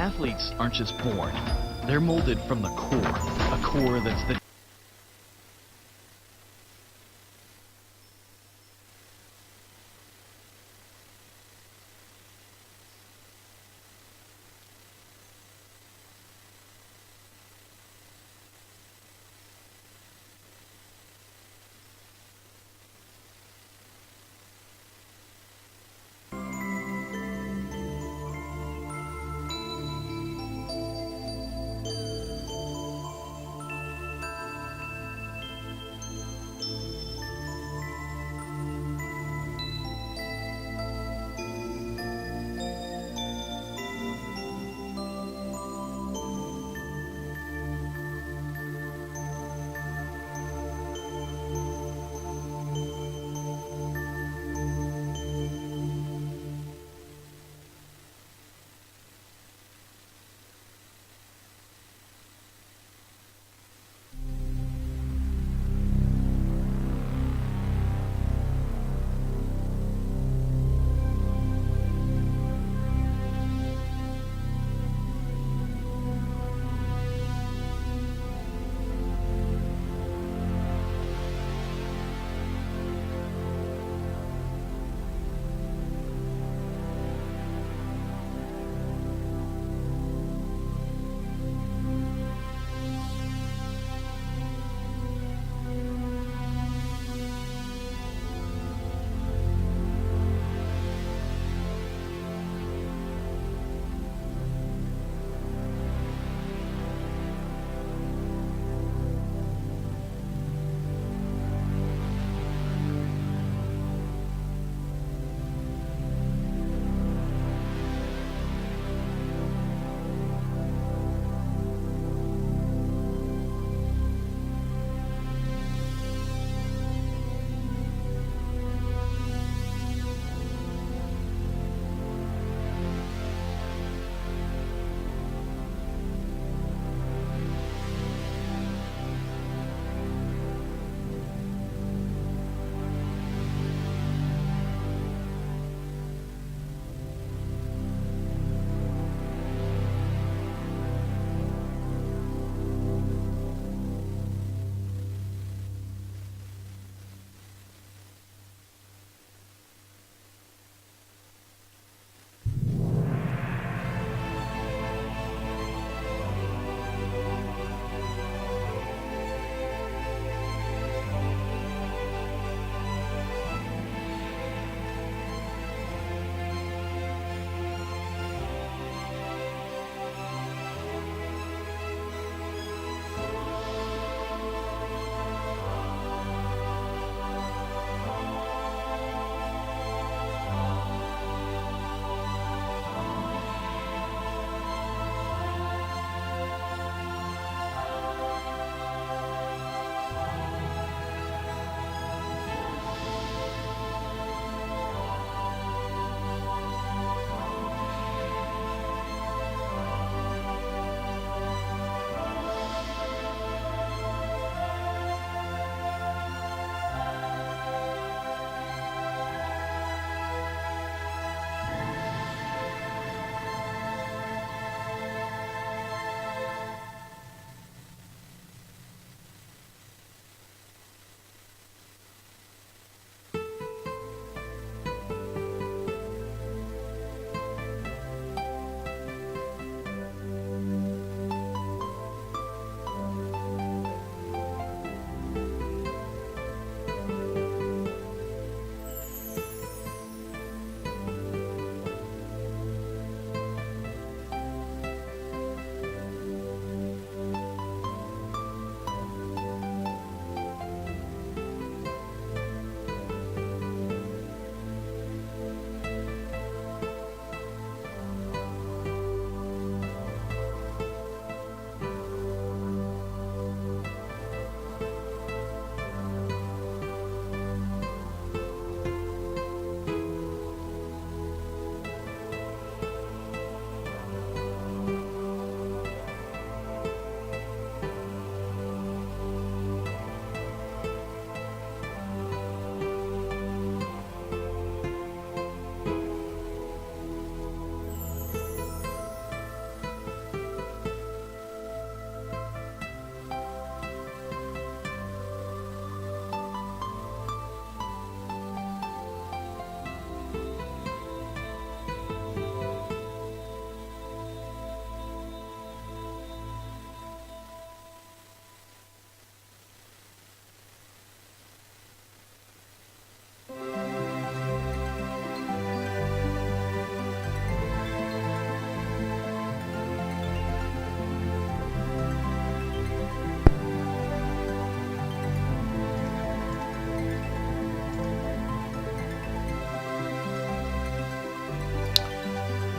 Athletes aren't just born. They're molded from the core, a core that's the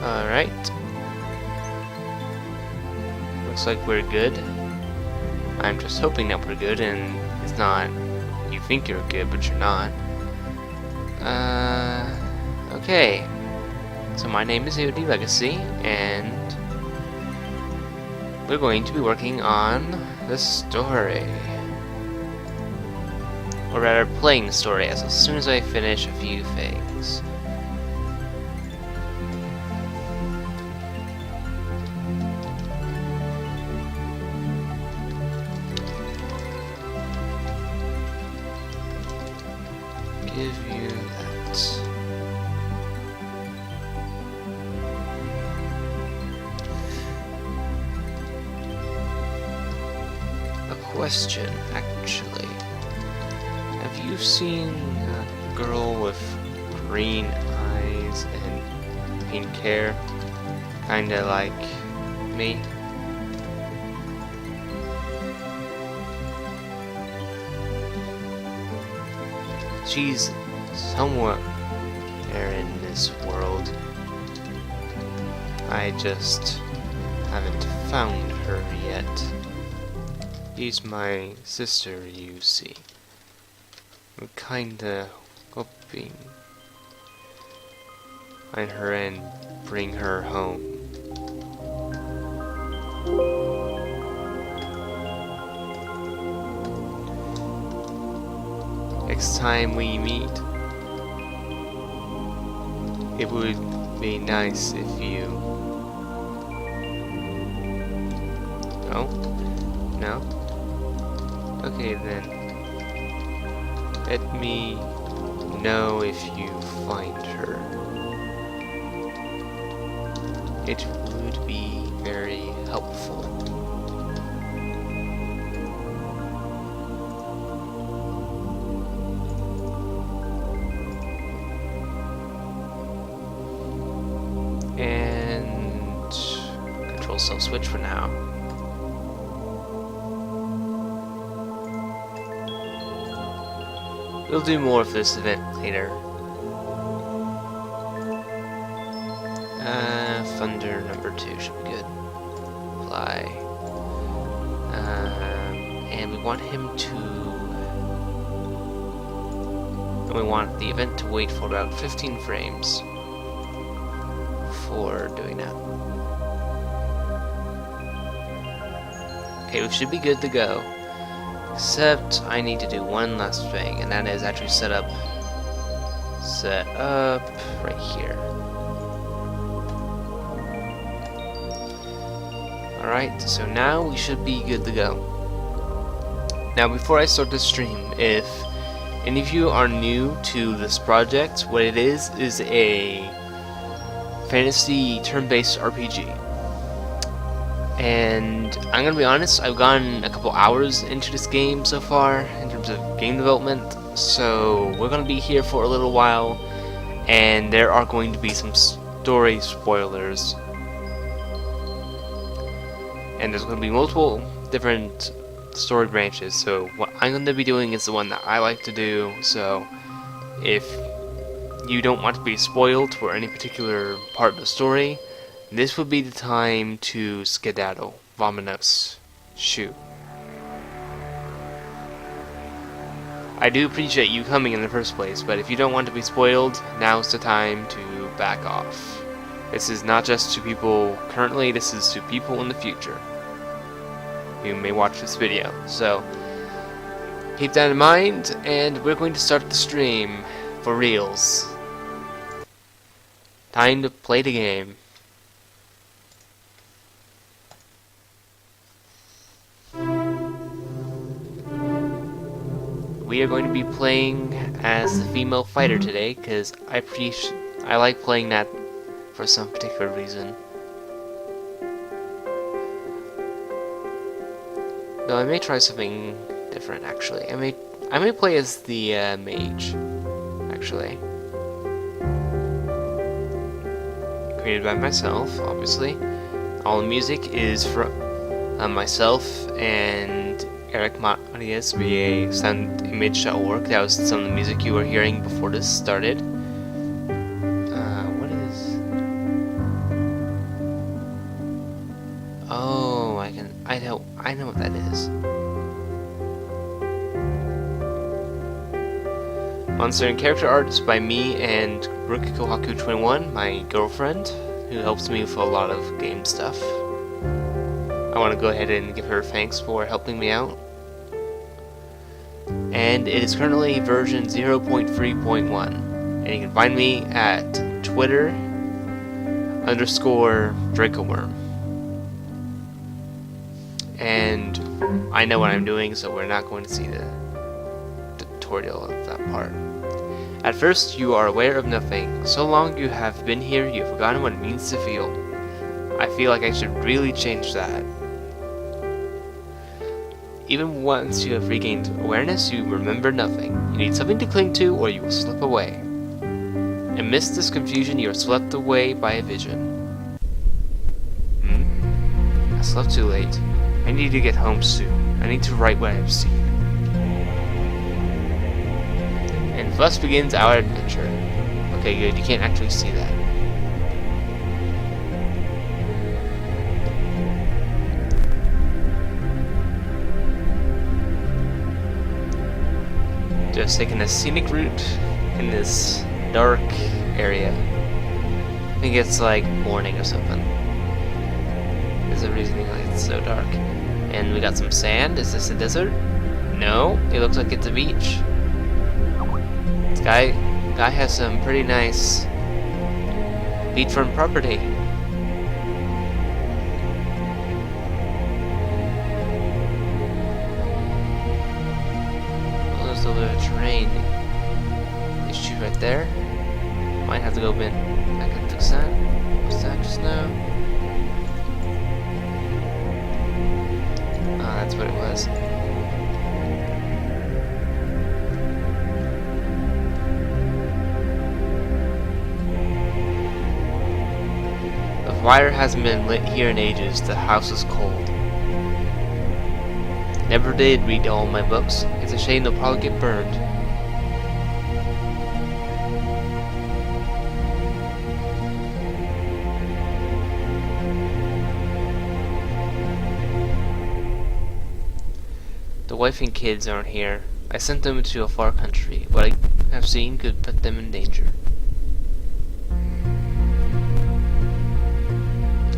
Alright. Looks like we're good. I'm just hoping that we're good and it's not you think you're good but you're not. Okay. So my name is AoDLegacy and we're going to be working on the story. Or rather playing the story as soon as I finish a few things. Give you that. A question, actually. Have you seen a girl with green eyes and pink hair? Kinda like me? She's somewhat there in this world. I just haven't found her yet. She's my sister, you see. I'm kinda hoping find her and bring her home. Next time we meet, it would be nice if you... No? No? Okay then. Let me know if you find her. It would be very helpful. And control self switch for now. We'll do more of this event later. Thunder number 2 should be good. Fly. And we want him to... And we want the event to wait for about 15 frames before doing that. Okay, we should be good to go. Except I need to do one last thing, and that is actually set up right here. Alright, so now we should be good to go. Now before I start the stream, if any of you are new to this project, what it is a fantasy turn-based RPG. And I'm gonna be honest, I've gotten a couple hours into this game so far in terms of game development, so we're gonna be here for a little while, and there are going to be some story spoilers. And there's gonna be multiple different story branches, so what I'm gonna be doing is the one that I like to do, so if you don't want to be spoiled for any particular part of the story, this would be the time to skedaddle. Vominos. Shoot. I do appreciate you coming in the first place, but if you don't want to be spoiled, now's the time to back off. This is not just to people currently, this is to people in the future who may watch this video. So, keep that in mind, and we're going to start the stream for reals. Time to play the game. We are going to be playing as the female fighter today, because I like playing that for some particular reason. Though I may try something different, actually. I may play as the mage, actually. Created by myself, obviously. All the music is from myself and Eric Matias via sound image.org. That was some of the music you were hearing before this started. What is... I know what that is. Monster and character art is by me and Rukikohaku21, my girlfriend, who helps me with a lot of game stuff. I want to go ahead and give her thanks for helping me out. And it is currently version 0.3.1. And you can find me at Twitter_DracoWorm. And I know what I'm doing, so we're not going to see the tutorial of that part. At first, you are aware of nothing. So long you have been here, you have forgotten what it means to feel. I feel like I should really change that. Even once you have regained awareness, you remember nothing. You need something to cling to, or you will slip away. Amidst this confusion, you are swept away by a vision. I slept too late. I need to get home soon. I need to write what I have seen. And thus begins our adventure. Okay, good. You can't actually see that. Just taking a scenic route in this dark area. I think it's like morning or something. There's a reason why it's so dark. And we got some sand. Is this a desert? No, it looks like it's a beach. This guy has some pretty nice beachfront property. Oh, there's a little bit of terrain issue right there. Might have to go in. I can fix that. What's that just now? Oh, that's what it was. The fire hasn't been lit here in ages. The house is cold. Never did read all my books. It's a shame they'll probably get burned. The wife and kids aren't here. I sent them to a far country. What I have seen could put them in danger.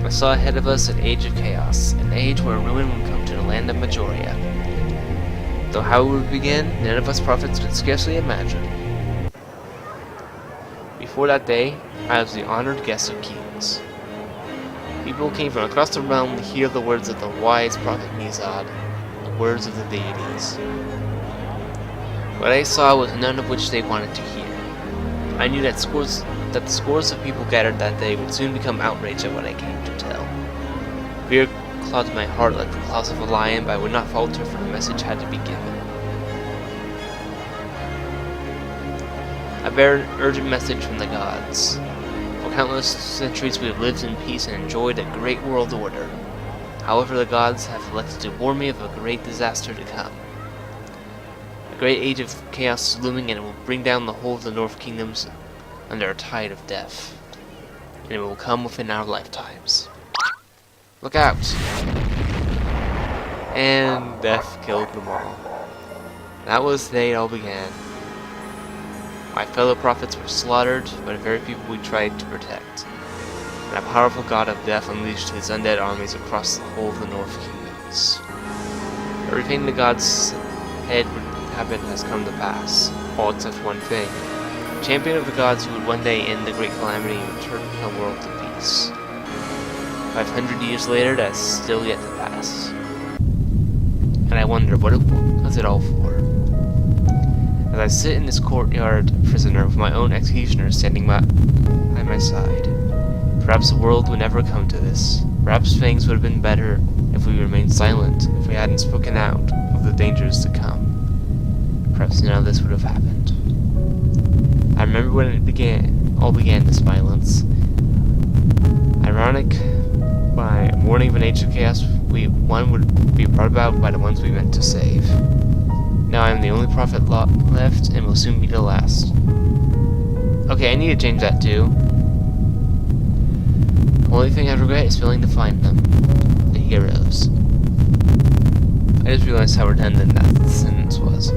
I saw ahead of us an age of chaos, an age where ruin would come to the land of Majoria. Though how it would begin, none of us prophets could scarcely imagine. Before that day, I was the honored guest of kings. People came from across the realm to hear the words of the wise prophet Mizad, the words of the deities. What I saw was none of which they wanted to hear. I knew that the scores of people gathered that day would soon become outraged at what I came to tell. Fear clouded my heart like the claws of a lion, but I would not falter, for the message had to be given. I bear an urgent message from the gods. For countless centuries we have lived in peace and enjoyed a great world order. However, the gods have elected to warn me of a great disaster to come. A great age of chaos is looming, and it will bring down the whole of the North Kingdoms under a tide of death. And it will come within our lifetimes. Look out! And death killed them all. That was the day it all began. My fellow prophets were slaughtered by the very people we tried to protect. And a powerful god of death unleashed his undead armies across the whole of the North Kingdoms. Everything the gods said would happen has come to pass, all except one thing. The champion of the gods who would one day end the great calamity and return the world to peace. 500 years later, that's still yet to pass. And I wonder, what was it all for? As I sit in this courtyard prisoner with my own executioner standing by my side, perhaps the world would never come to this. Perhaps things would have been better if we remained silent, if we hadn't spoken out of the dangers to come. Perhaps none of this would have happened. I remember when it all began, this violence. Ironic, by a warning of an age of chaos, one would be brought about by the ones we meant to save. Now I am the only prophet left, and will soon be the last. Okay, I need to change that too. The only thing I regret is failing to find them. The heroes. just realized how redundant that sentence was.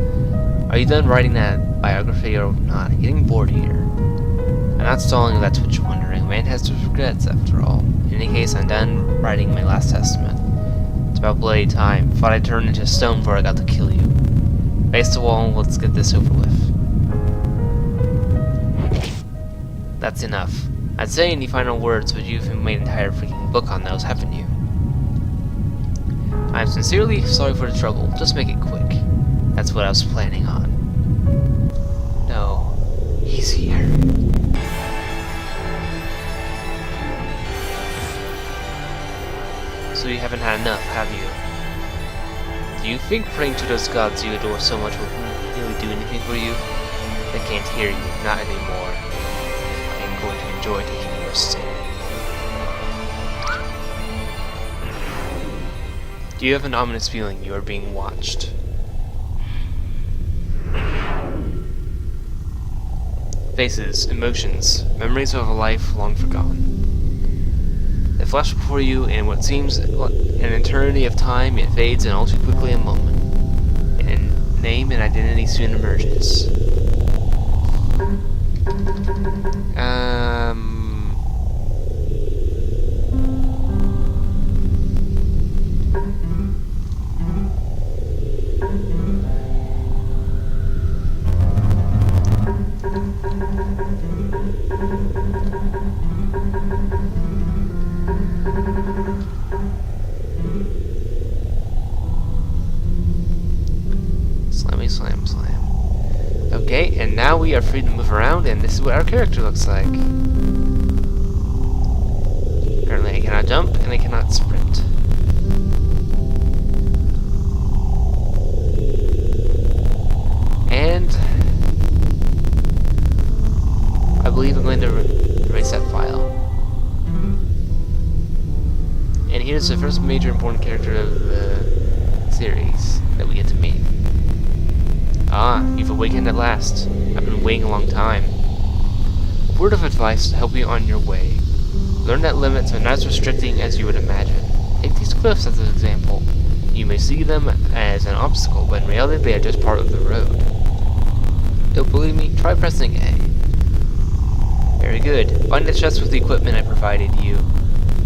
Are you done writing that biography or not? I'm getting bored here. I'm not stalling if that's what you're wondering. Man has his regrets, after all. In any case, I'm done writing my last testament. It's about bloody time. Thought I'd turn into stone before I got to kill you. Face the wall, let's get this over with. That's enough. I'd say any final words, but you've made an entire freaking book on those, haven't you? I'm sincerely sorry for the trouble. Just make it quick. That's what I was planning on. No. He's here. So you haven't had enough, have you? Do you think praying to those gods you adore so much will really do anything for you? They can't hear you, not anymore. I am going to enjoy taking your sin. Do you have an ominous feeling you are being watched? Faces, emotions, memories of a life long forgotten. They flash before you in what seems an eternity of time, yet fades in all too quickly a moment. And a name and identity soon emerges. Slammy slam slam. Okay, and now we are free to move around, and this is what our character looks like. Currently I cannot jump, and I cannot sprint. And I believe I'm going to erase that file. And here's the first major important character of the series that we get to meet. Ah, you've awakened at last. I've been waiting a long time. A word of advice to help you on your way. Learn that limits are not as restricting as you would imagine. Take these cliffs as an example. You may see them as an obstacle, but in reality they are just part of the road. Don't believe me? Try pressing A. Very good. Find the chest with the equipment I provided you.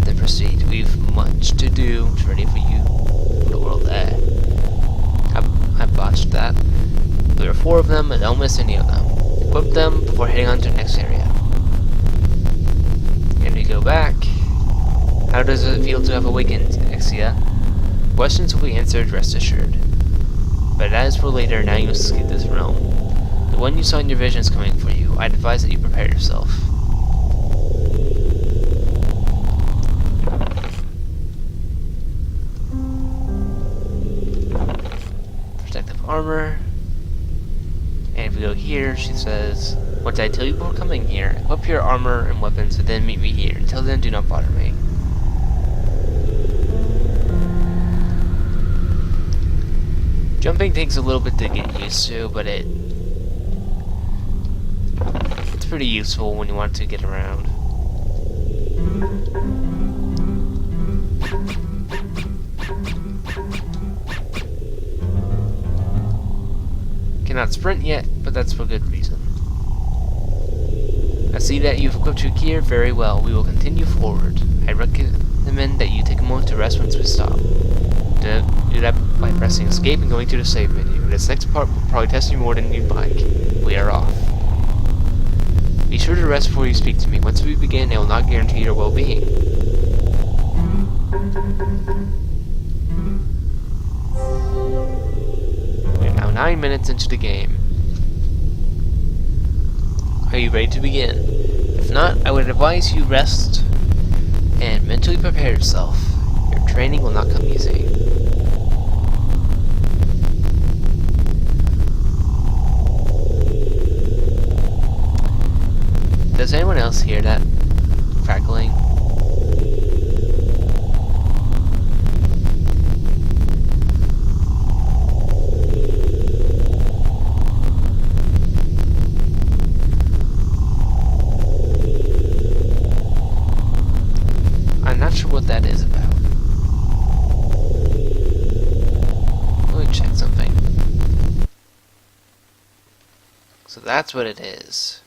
Then proceed. We've much to do. It's ready for you. For the world there. I botched that. There are 4 of them, and don't miss any of them. Equip them before heading on to the next area. And we go back. How does it feel to have awakened, Exia? Questions will be answered, rest assured. But that is for later, now you must escape this realm. The one you saw in your vision is coming for you. I'd advise that you prepare yourself. Protective armor. And if we go here, she says, what did I tell you before coming here? Equip your armor and weapons, and then meet me here. Until then, do not bother me. Jumping takes a little bit to get used to, but it's pretty useful when you want to get around. Cannot sprint yet, but that's for good reason. I see that you've equipped your gear very well. We will continue forward. I recommend that you take a moment to rest once we stop. Do that by pressing escape and going to the save menu. This next part will probably test you more than you'd like. We are off. Be sure to rest before you speak to me. Once we begin, I will not guarantee your well-being. We're now 9 minutes into the game. Are you ready to begin? If not, I would advise you rest and mentally prepare yourself. Your training will not come easy. Does anyone else hear that crackling? I'm not sure what that is about. So that's what it is.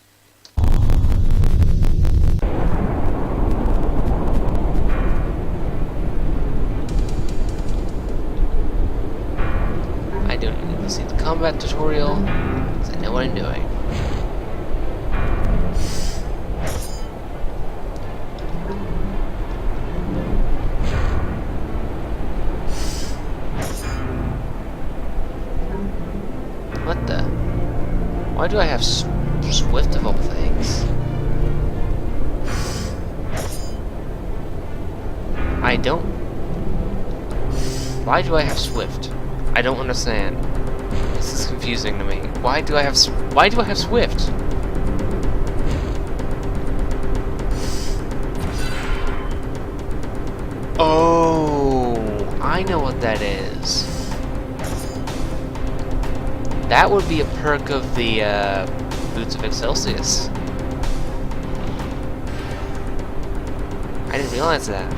I don't need to see the combat tutorial, because I know what I'm doing. What the? Why do I have Swift of all things? I don't... Why do I have Swift? I don't understand. This is confusing to me. Why do I have Swift? Oh, I know what that is. That would be a perk of the Boots of Excelsius. I didn't realize that.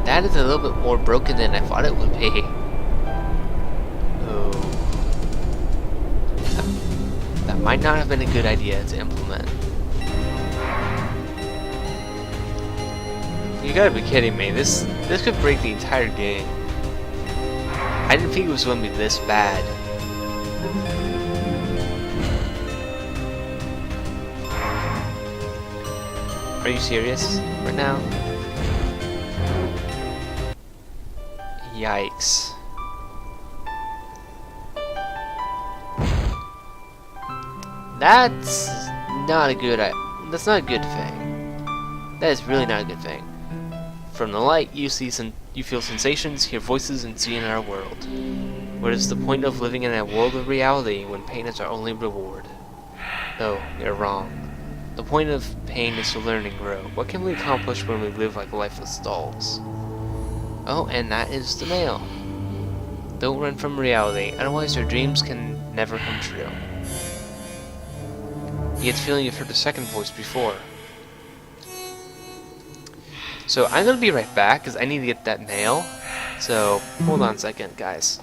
That is a little bit more broken than I thought it would be. Oh. That might not have been a good idea to implement. You gotta be kidding me. This could break the entire game. I didn't think it was going to be this bad. Are you serious right now? Yikes. That's not a good thing. That is really not a good thing. From the light, you feel sensations, hear voices, and see in our world. What is the point of living in a world of reality when pain is our only reward? No, you're wrong. The point of pain is to learn and grow. What can we accomplish when we live like lifeless dolls? Oh, and that is the mail. Don't run from reality, otherwise your dreams can never come true. You get the feeling you've heard the second voice before. So I'm gonna be right back, because I need to get that mail. So, hold on a second, guys.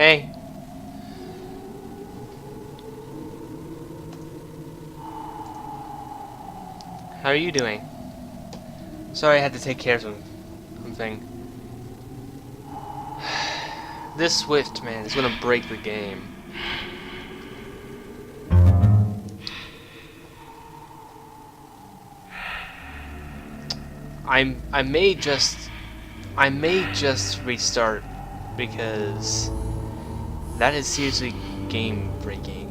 Hey. How are you doing? Sorry I had to take care of something. This Swift, man, is gonna break the game. I may just restart because that is seriously game breaking.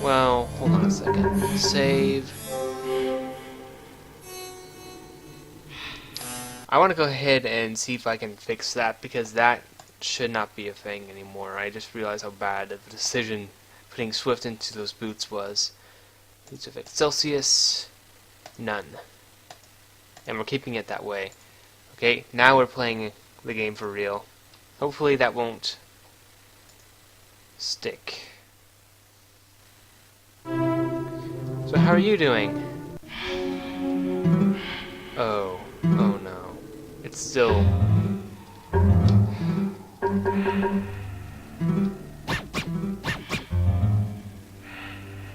Well, hold on a second. Save. I want to go ahead and see if I can fix that because that should not be a thing anymore. I just realized how bad of a decision putting Swift into those boots was. Boots of Celsius, none. And we're keeping it that way. Okay, now we're playing the game for real. Hopefully that won't stick. So how are you doing? Oh no. It's still...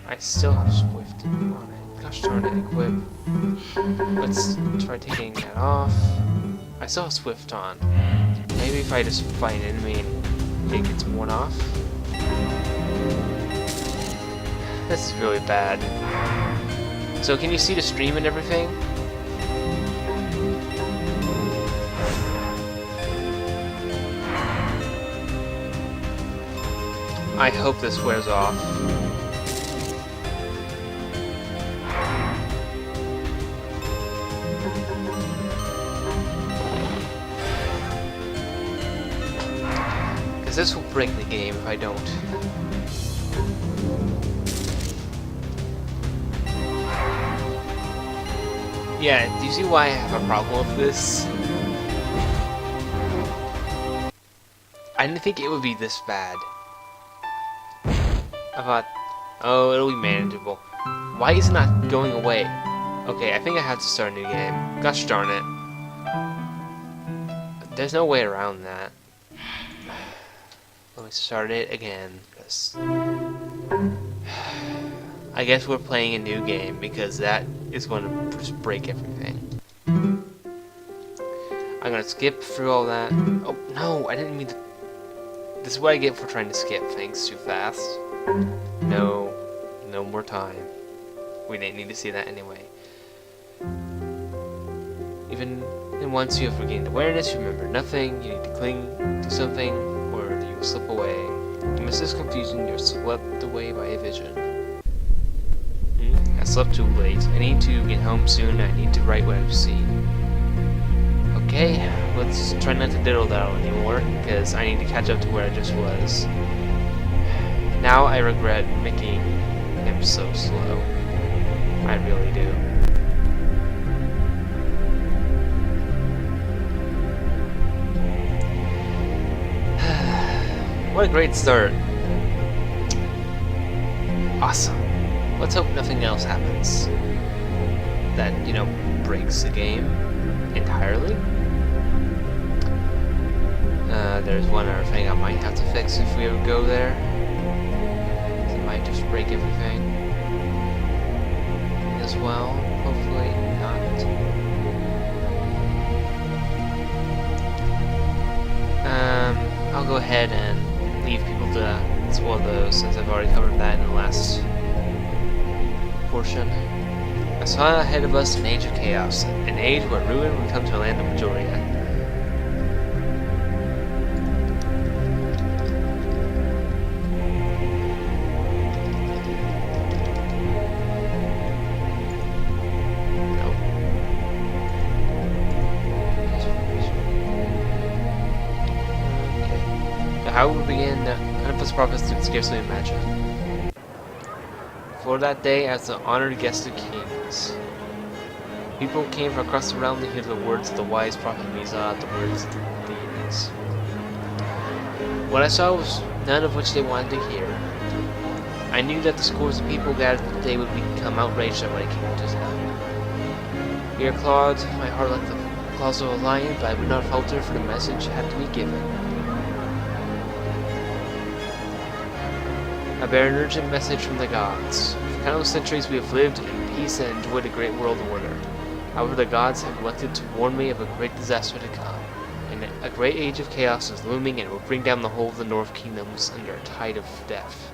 I still have Swift on it. Gosh darn it, equip. Let's try taking that off. I still have Swift on. Maybe if I just fight an enemy and it gets one off. This is really bad. So can you see the stream and everything? I hope this wears off. Because this will break the game if I don't. Yeah, do you see why I have a problem with this? I didn't think it would be this bad. I thought, oh, it'll be manageable. Why is it not going away? Okay, I think I have to start a new game. Gosh darn it. There's no way around that. Let me start it again. I guess we're playing a new game because that is going to just break everything. I'm going to skip through all that. Oh, no, I didn't mean to... This is what I get for trying to skip things too fast. No more time. We didn't need to see that anyway. Even once you have regained awareness, you remember nothing, you need to cling to something, or you will slip away. Amidst this confusion, you're swept away by a vision. I slept too late. I need to get home soon, I need to write what I've seen. Okay, let's try not to diddle-daddle anymore, because I need to catch up to where I just was. Now I regret making him so slow. I really do. What a great start. Awesome. Let's hope nothing else happens that, you know, breaks the game entirely. There's one other thing I might have to fix if we ever go there. It might just break everything as well. Hopefully not. I'll go ahead and leave people to explore those since I've already covered that in the last portion. I saw ahead of us an age of chaos, an age where ruin would come to the land of Majoria. How we begin, none of us prophets could scarcely imagine. For that day, as the honored guest of kings, people came from across the realm to hear the words of the wise prophet Misa, the words of the deities. What I saw was none of which they wanted to hear. I knew that the scores of people gathered today would become outraged at what I came to tell. Here, Claude, my heart like the claws of a lion, but I would not falter for the message had to be given. I bear an urgent message from the gods. For countless centuries we have lived in peace and enjoyed a great world order. However, the gods have elected to warn me of a great disaster to come. And a great age of chaos is looming, and it will bring down the whole of the North Kingdoms under a tide of death.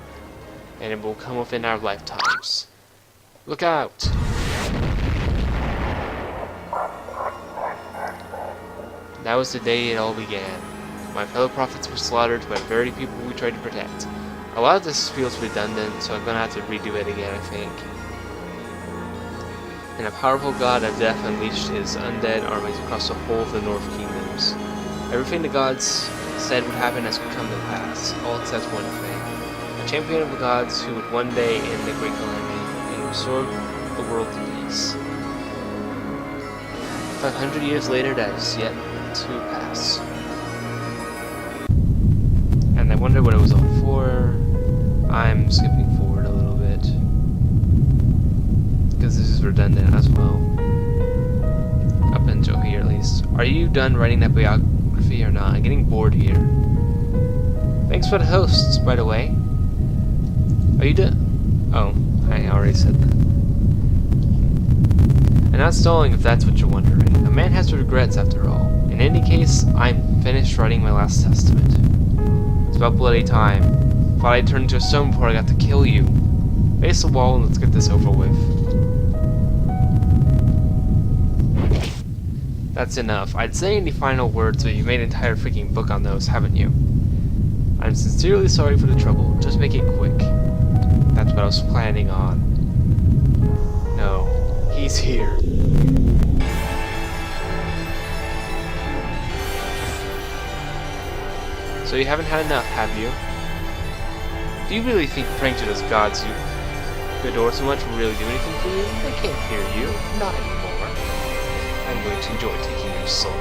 And it will come within our lifetimes. Look out! That was the day it all began. My fellow prophets were slaughtered by the very people we tried to protect. A lot of this feels redundant, so I'm gonna have to redo it again, I think. And a powerful god of death unleashed his undead armies across the whole of the North Kingdoms. Everything the gods said would happen has come to pass, all except one thing. A champion of the gods who would one day end the great calamity and restore the world to peace. 500 years later, that is yet to pass. And I wonder what it was all for. I'm skipping forward a little bit, because this is redundant as well. Up until here at least. Are you done writing that biography or not? I'm getting bored here. Thanks for the hosts, by the way. Are you done? Oh, I already said that. I'm not stalling if that's what you're wondering. A man has regrets after all. In any case, I'm finished writing my last testament. It's about bloody time. Thought I'd turn into a stone before I got to kill you. Face the wall and let's get this over with. That's enough. I'd say any final words, but you made an entire freaking book on those, haven't you? I'm sincerely sorry for the trouble. Just make it quick. That's what I was planning on. No. He's here. So you haven't had enough, have you? Do you really think praying to those gods you adore so much will really do anything for you? They can't hear you. Not anymore. I'm going to enjoy taking your soul.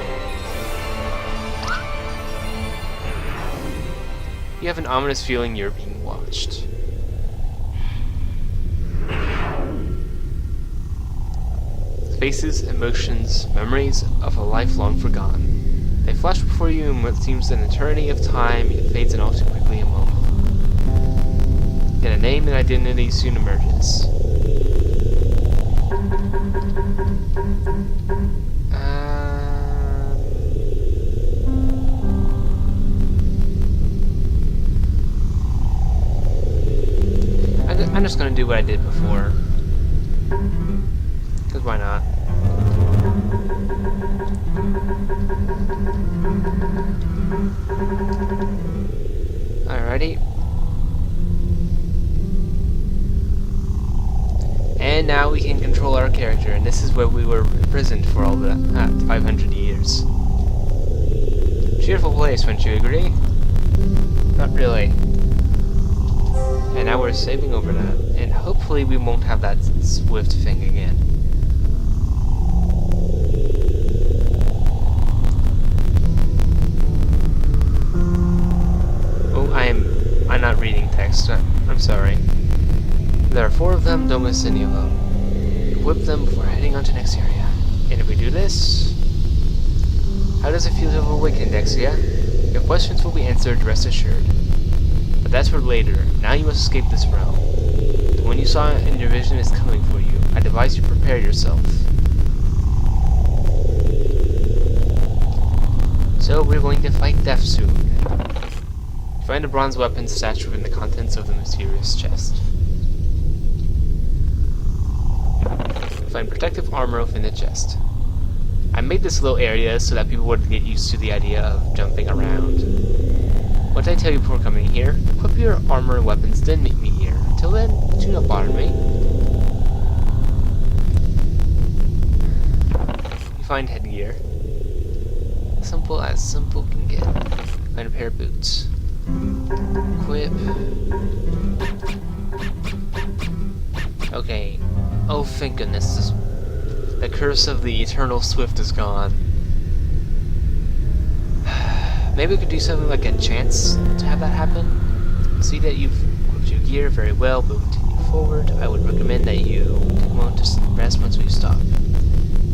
You have an ominous feeling you're being watched. Faces, emotions, memories of a life long forgotten. They flash before you in what seems an eternity of time, yet fades in all too quickly a moment. Then a name and identity soon emerges. I'm just gonna do what I did before. Because why not? Alrighty. And now we can control our character, and this is where we were imprisoned for all the 500 years. Cheerful place, wouldn't you agree? Not really. And now we're saving over that, and hopefully we won't have that swift thing again. Oh, I'm not reading text. I'm sorry. There are 4 of them, don't miss any of them. Equip them before heading on to next area. And if we do this... How does it feel to have awakened, Dexia? Your questions will be answered, rest assured. But that's for later. Now you must escape this realm. The one you saw in your vision is coming for you. I advise you prepare yourself. So we're going to fight death soon. Find a bronze weapon stashed within the contents of the mysterious chest. Find protective armor within the chest. I made this little area so that people would get used to the idea of jumping around. What did I tell you before coming here? Equip your armor and weapons, then meet me here. Until then, do not bother me. You find headgear. Simple as simple can get. Find a pair of boots. Equip. Okay. Oh, thank goodness. The curse of the Eternal Swift is gone. Maybe we could do something like a chance to have that happen. See that you've equipped your gear very well, but continue forward. I would recommend that you take a moment to rest once we stop.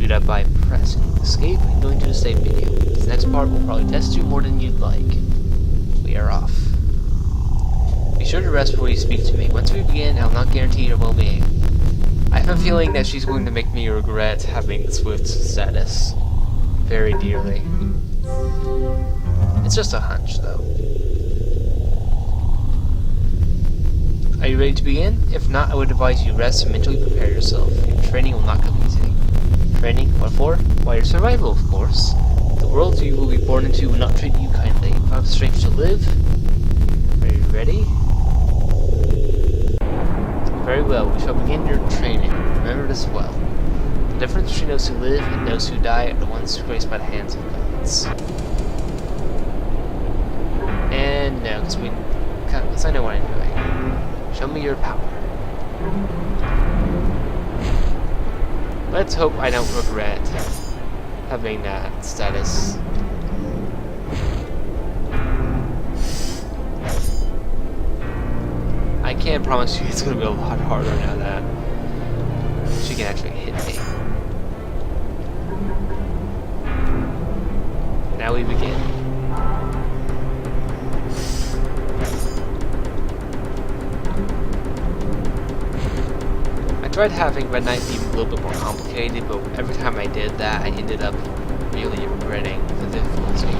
Do that by pressing escape and going to the save menu. This next part will probably test you more than you'd like. We are off. Be sure to rest before you speak to me. Once we begin, I will not guarantee your well-being. I have a feeling that she's going to make me regret having Swift status very dearly. It's just a hunch, though. Are you ready to begin? If not, I would advise you rest and mentally prepare yourself. Your training will not come easy. Training? What for? Why, your survival, of course. The world you will be born into will not treat you kindly. If I have the strength to live... Are you ready? Very well, we shall begin your training. Remember this well. The difference between those who live and those who die are the ones graced by the hands of gods. And no, because I know what I'm doing. Show me your power. Let's hope I don't regret having that status. I can't promise you it's going to be a lot harder now that she can actually hit me. Now we begin. I tried having Red Knight be a little bit more complicated, but every time I did that, I ended up really regretting the difficulty.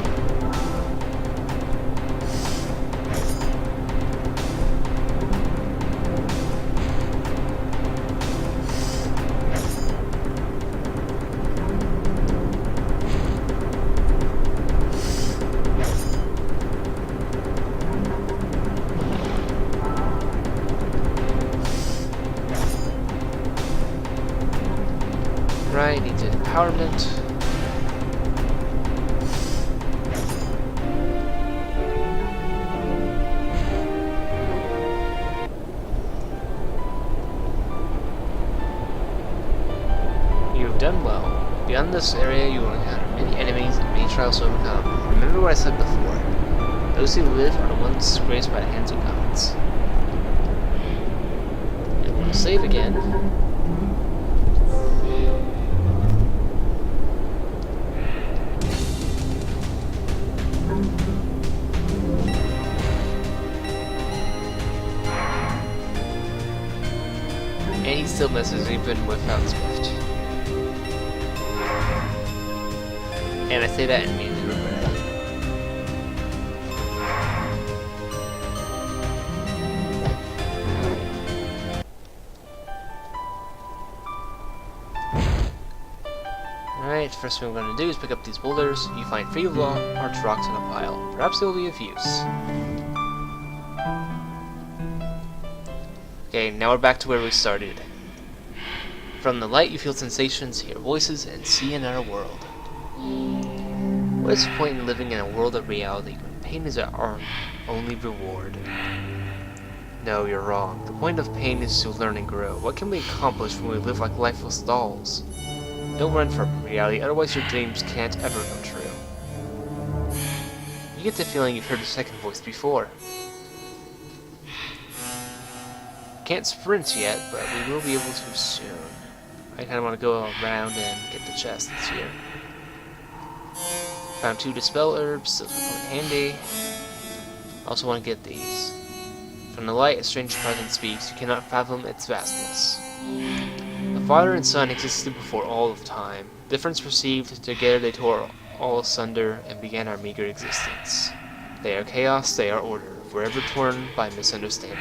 Right, needs empowerment. You have done well. Beyond this area, you will encounter many enemies and many trials to overcome. Remember what I said before. Those who live are the ones graced by the hands of gods. And we'll save again. And he still misses even without Swift. And I say that and immediately regret it. Alright, first thing we're going to do is pick up these boulders. You find 3 large rocks in a pile. Perhaps they will be of use. Okay, now we're back to where we started. From the light you feel sensations, hear voices, and see another world. What is the point in living in a world of reality when pain is our only reward? No, you're wrong. The point of pain is to learn and grow. What can we accomplish when we live like lifeless dolls? Don't run from reality, otherwise your dreams can't ever come true. You get the feeling you've heard the second voice before. Can't sprint yet, but we will be able to soon. I kind of want to go around and get the chest this year. Found 2 dispel herbs, those will come in handy. Also want to get these. From the light, a strange presence speaks. You cannot fathom its vastness. The Father and Son existed before all of time. Difference perceived, together they tore all asunder and began our meager existence. They are chaos, they are order, forever torn by misunderstanding.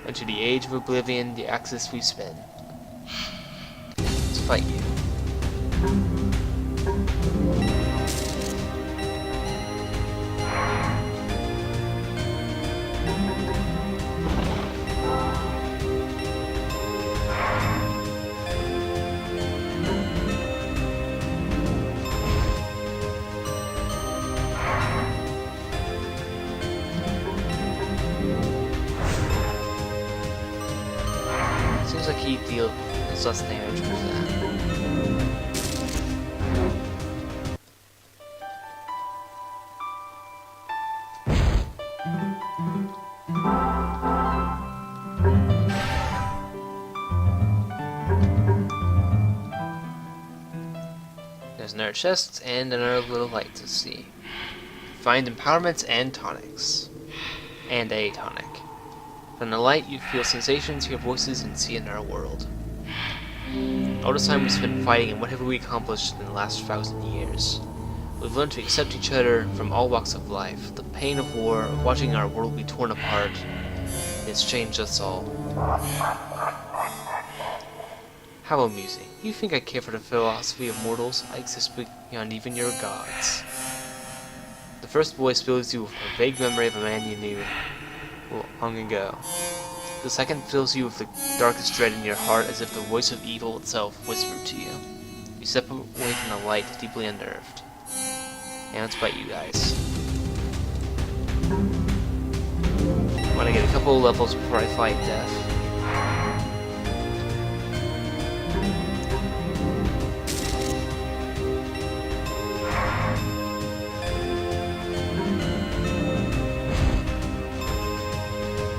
Into the age of oblivion, the axis we spin. Let's fight you. Seems like he deals less damage with that. There's another chest and another little light to see. Find empowerments and tonics. And a tonic. From the light, you feel sensations, hear voices, and see another world. All this time we spent fighting, and what have we accomplished in the last 1,000 years? We've learned to accept each other from all walks of life. The pain of war, of watching our world be torn apart, has changed us all. How amusing. You think I care for the philosophy of mortals? I exist beyond even your gods. The first voice fills you with a vague memory of a man you knew long ago. The second fills you with the darkest dread in your heart, as if the voice of evil itself whispered to you. You step away from the light, deeply unnerved. And let's fight you guys. I want to get a couple of levels before I fight Death.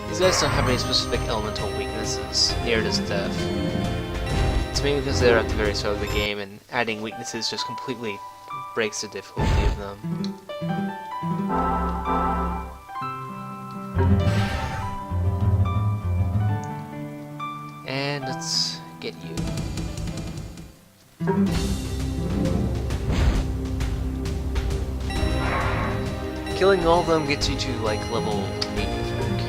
These guys don't have any specific elemental weaknesses, neither does Death. It's maybe because they're at the very start of the game, and adding weaknesses just completely breaks the difficulty of them. And let's get you. Killing all of them gets you to like level 8, I think.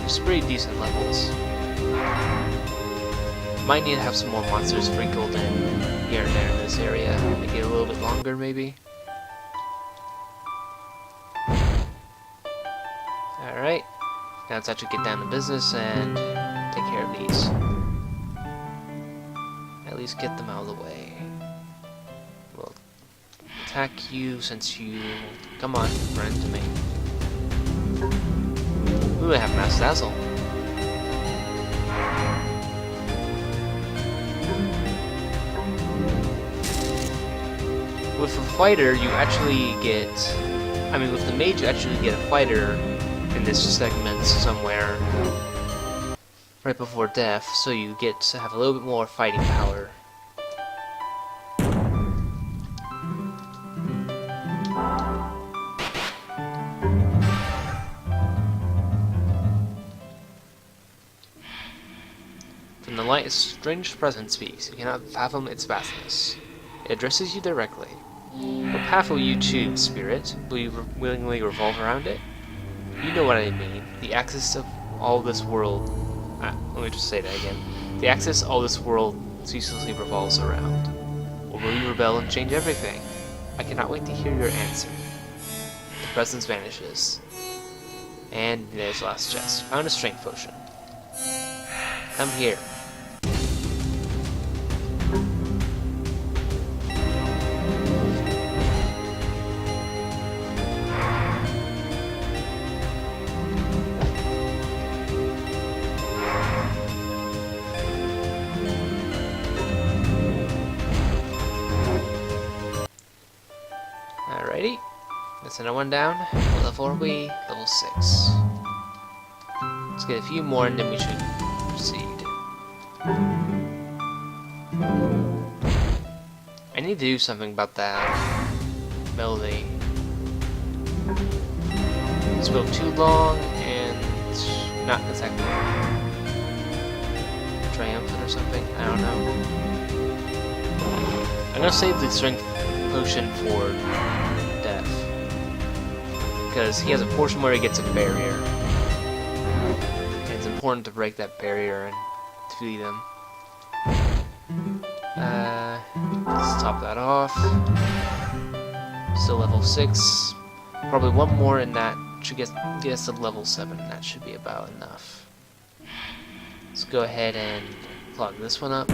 It's pretty decent levels. Might need to have some more monsters sprinkled in here and there in this area. Make it a little bit longer, maybe. Alright. Now let's actually get down to business and take care of these. At least get them out of the way. We'll attack you since you... Come on, run into me. Ooh, I have Mass Dazzle. With a fighter, you actually get... I mean, with the mage, you actually get a fighter in this segment somewhere right before death, so you get to have a little bit more fighting power. From the light, a strange presence speaks. You cannot fathom its vastness. It addresses you directly. What path will you choose, spirit? Will you willingly revolve around it? You know what I mean. The axis of all this world... let me just say that again. The axis all this world ceaselessly revolves around. Or will you rebel and change everything? I cannot wait to hear your answer. The presence vanishes. And there's the last chest. Found a strength potion. Come here. Alrighty, that's another one down. What level are we? Level 6. Let's get a few more and then we should proceed. I need to do something about that melody. It spoke too long and not exactly triumphant or something. I don't know. I'm gonna save the strength potion for Death, because he has a portion where he gets a barrier, and it's important to break that barrier and defeat him. Let's top that off. Still level 6. Probably one more and that should get us to level 7. That should be about enough. Let's go ahead and plug this one up,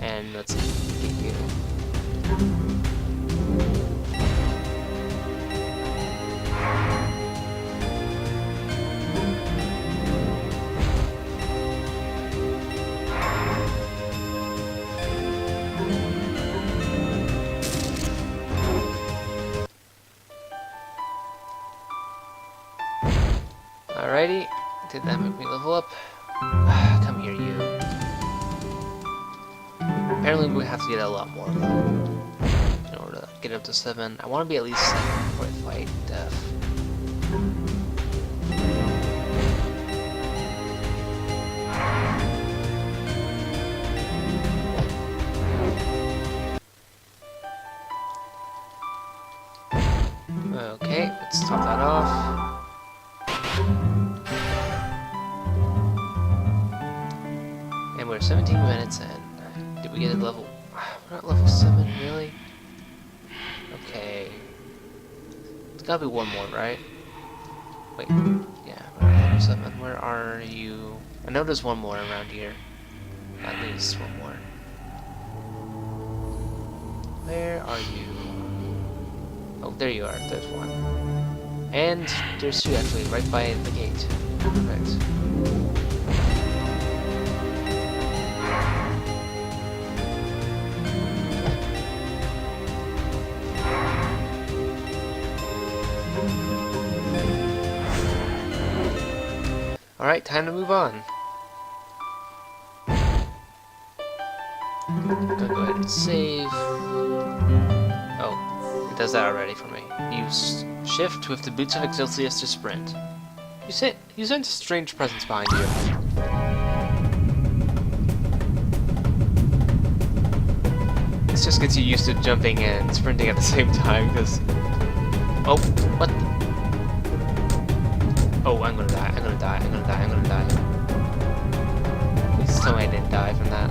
and let's get you. Alrighty, did that make me level up? Come here, you. Apparently we have to get a lot more of them in order to get up to 7. I want to be at least 7 before I fight Death. Okay, let's top that off. And we're 17 minutes in. Did we get a level? We're not level 7, really? Okay. It's gotta be one more, right? Wait, yeah, we're at level 7. Where are you? I know there's one more around here. At least one more. Where are you? Oh, there you are. There's one. And there's 2 actually, right by the gate. Perfect. Alright, time to move on. Gonna go ahead and save. Oh, it does that already for me. Use shift with the boots of Excelsius to sprint. You sense a strange presence behind you. This just gets you used to jumping and sprinting at the same time, because... Oh, what? Oh, I'm gonna die, I'm gonna die, I'm gonna die, I'm gonna die. Please tell me I didn't die from that.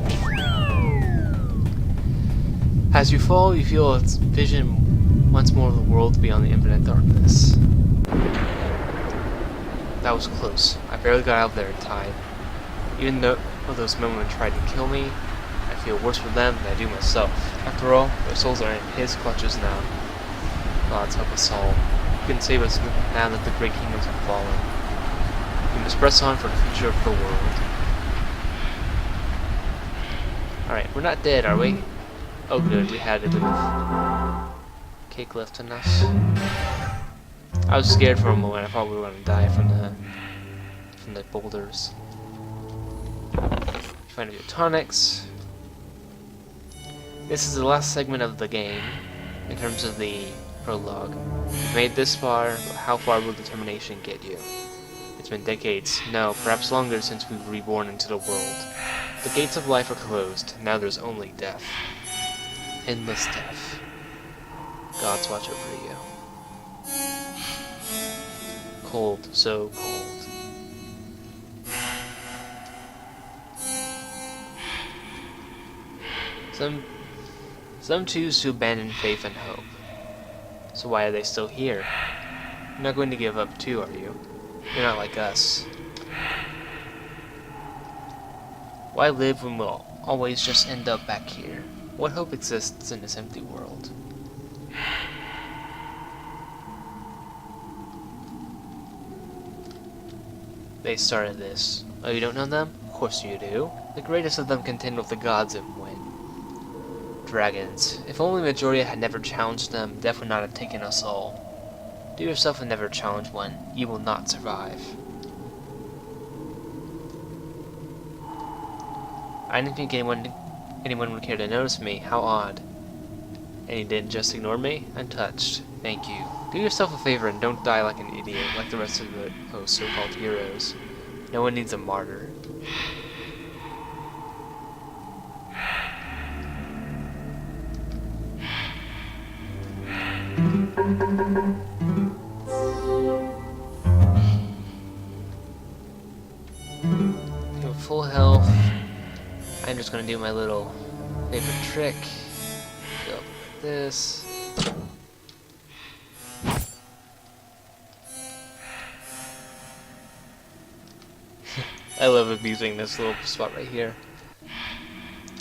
As you fall, you feel its vision once more of the world beyond the infinite darkness. That was close. I barely got out of there in time. Even though those men tried to kill me, I feel worse for them than I do myself. After all, their souls are in his clutches now. Gods help us all. You can save us now that the great kingdoms have fallen. We must press on for the future of the world. Alright, we're not dead, are we? Oh good, we had a bit of cake left in us. I was scared for a moment. I thought we were going to die from the boulders. Find a few tonics. This is the last segment of the game in terms of the prologue. You've made this far, but how far will determination get you? It's been decades, no, perhaps longer since we've reborn into the world. The gates of life are closed. Now there's only death. Endless death. Gods watch over you. Cold, so cold. Some choose to abandon faith and hope. So why are they still here? You're not going to give up too, are you? You're not like us. Why live when we'll always just end up back here? What hope exists in this empty world? They started this. Oh, you don't know them? Of course you do. The greatest of them contend with the gods and win. Dragons. If only Majoria had never challenged them, death would not have taken us all. Do yourself a never challenge one. You will not survive. I didn't think anyone would care to notice me. How odd. And you didn't just ignore me? I'm touched. Thank you. Do yourself a favor and don't die like an idiot, like the rest of those so-called heroes. No one needs a martyr. You're full health. I'm just gonna do my little favorite trick. Go like this. I love abusing this little spot right here.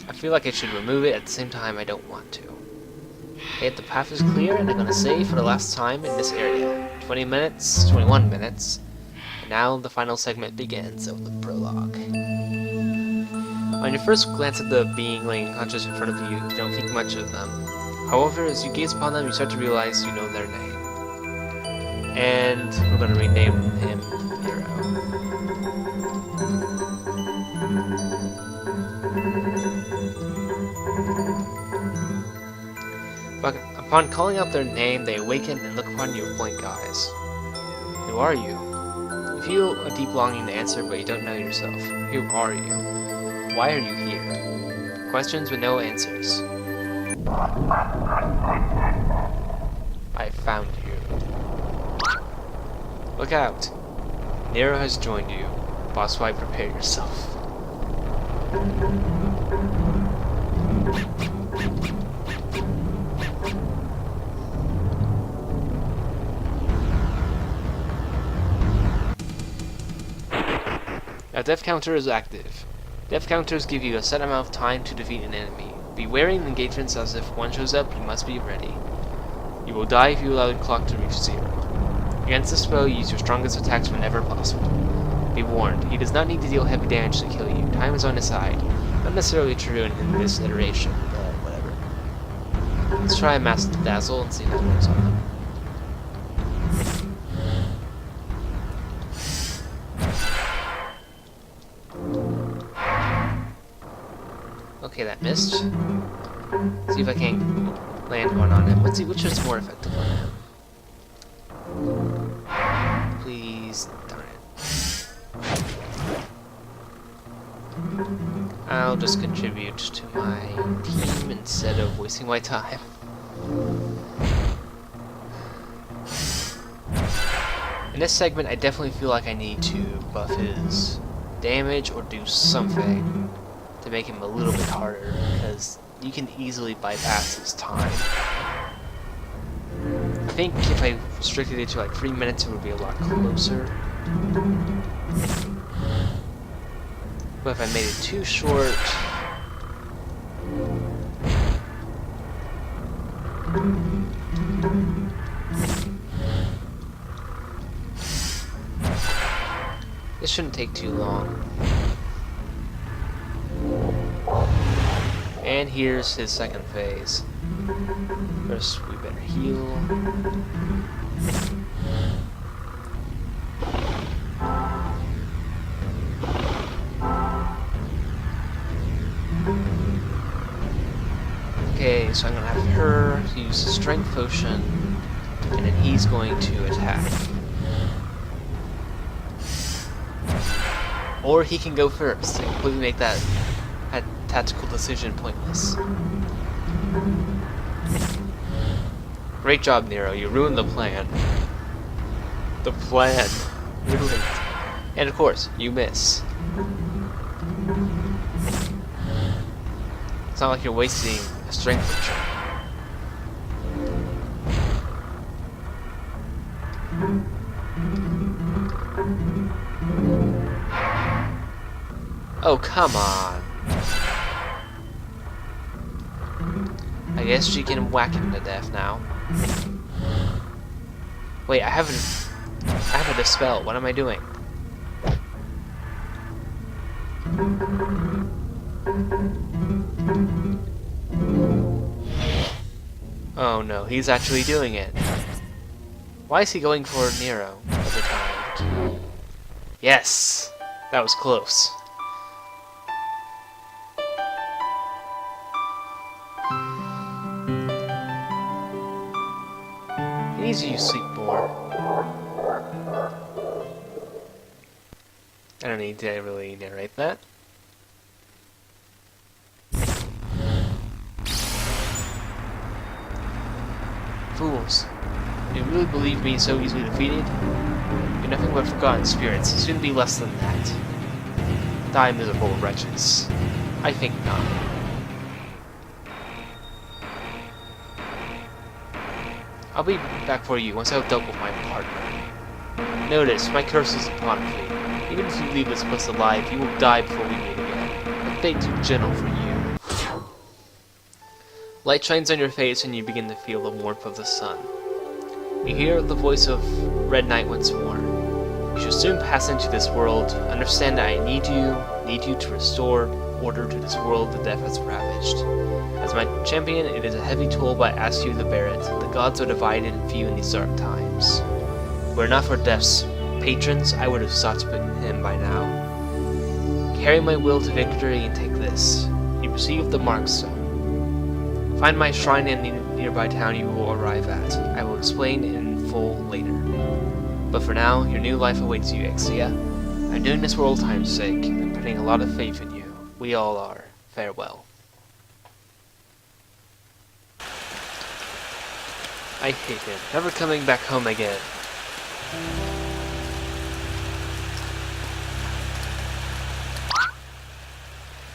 I feel like I should remove it, at the same time I don't want to. Okay, the path is clear, and I'm gonna save for the last time in this area. 20 minutes, 21 minutes. And now the final segment begins of the prologue. On your first glance at the being laying unconscious in front of you, you don't think much of them. However, as you gaze upon them, you start to realize you know their name. And we're gonna rename him Hero. Upon calling out their name, they awaken and look upon you with blank eyes. Who are you? You feel a deep longing to answer, but you don't know yourself. Who are you? Why are you here? Questions with no answers. I found you. Look out! Nero has joined you. Boss White, prepare yourself. Now, death counter is active. Death counters give you a set amount of time to defeat an enemy. Be wary in engagements, as if one shows up, you must be ready. You will die if you allow the clock to reach 0. Against this foe, use your strongest attacks whenever possible. Be warned, he does not need to deal heavy damage to kill you. Time is on his side. Not necessarily true in this iteration, but whatever. Let's try a Master Dazzle and see if that works on him. Okay, that missed. See if I can land one on him. Let's see which is more effective on him. Please, darn it. I'll just contribute to my team instead of wasting my time. In this segment, I definitely feel like I need to buff his damage or do something to make him a little bit harder, because you can easily bypass his time. I think if I restricted it to like 3 minutes, it would be a lot closer. But if I made it too short, this shouldn't take too long. And here's his second phase. First, we better heal. Okay, so I'm gonna have her use a strength potion, and then he's going to attack. Or he can go first and completely make that tactical decision pointless. Great job, Nero. You ruined the plan. The plan. Ruined. And of course, you miss. It's not like you're wasting a strength potion. Oh, come on. I guess she can whack him to death now. Wait, I have a dispel. What am I doing? Oh no, he's actually doing it. Why is he going for Nero every time? Yes! That was close. He needs to use sleep more. I don't need to really narrate that. Fools. Do you really believe me so easily defeated? You're nothing but forgotten spirits, soon be less than that. Die, miserable wretches. I think not. I'll be back for you once I've dealt with my partner. Notice, my curse is upon me. Even if you leave this place alive, you will die before we meet again. A fate too gentle for you. Light shines on your face and you begin to feel the warmth of the sun. You hear the voice of Red Knight once more. You shall soon pass into this world. Understand that I need you to restore order to this world the death has ravaged. As my champion, it is a heavy toll, but I ask you to bear it. The gods are divided and few in these dark times. Were it not for Death's patrons, I would have sought to put him by now. Carry my will to victory and take this. You receive the Mark Stone. Find my shrine in nearby town you will arrive at. I will explain in full later. But for now, your new life awaits you, Exia. I'm doing this for old time's sake. I'm putting a lot of faith in you. We all are. Farewell. I hate him. Never coming back home again.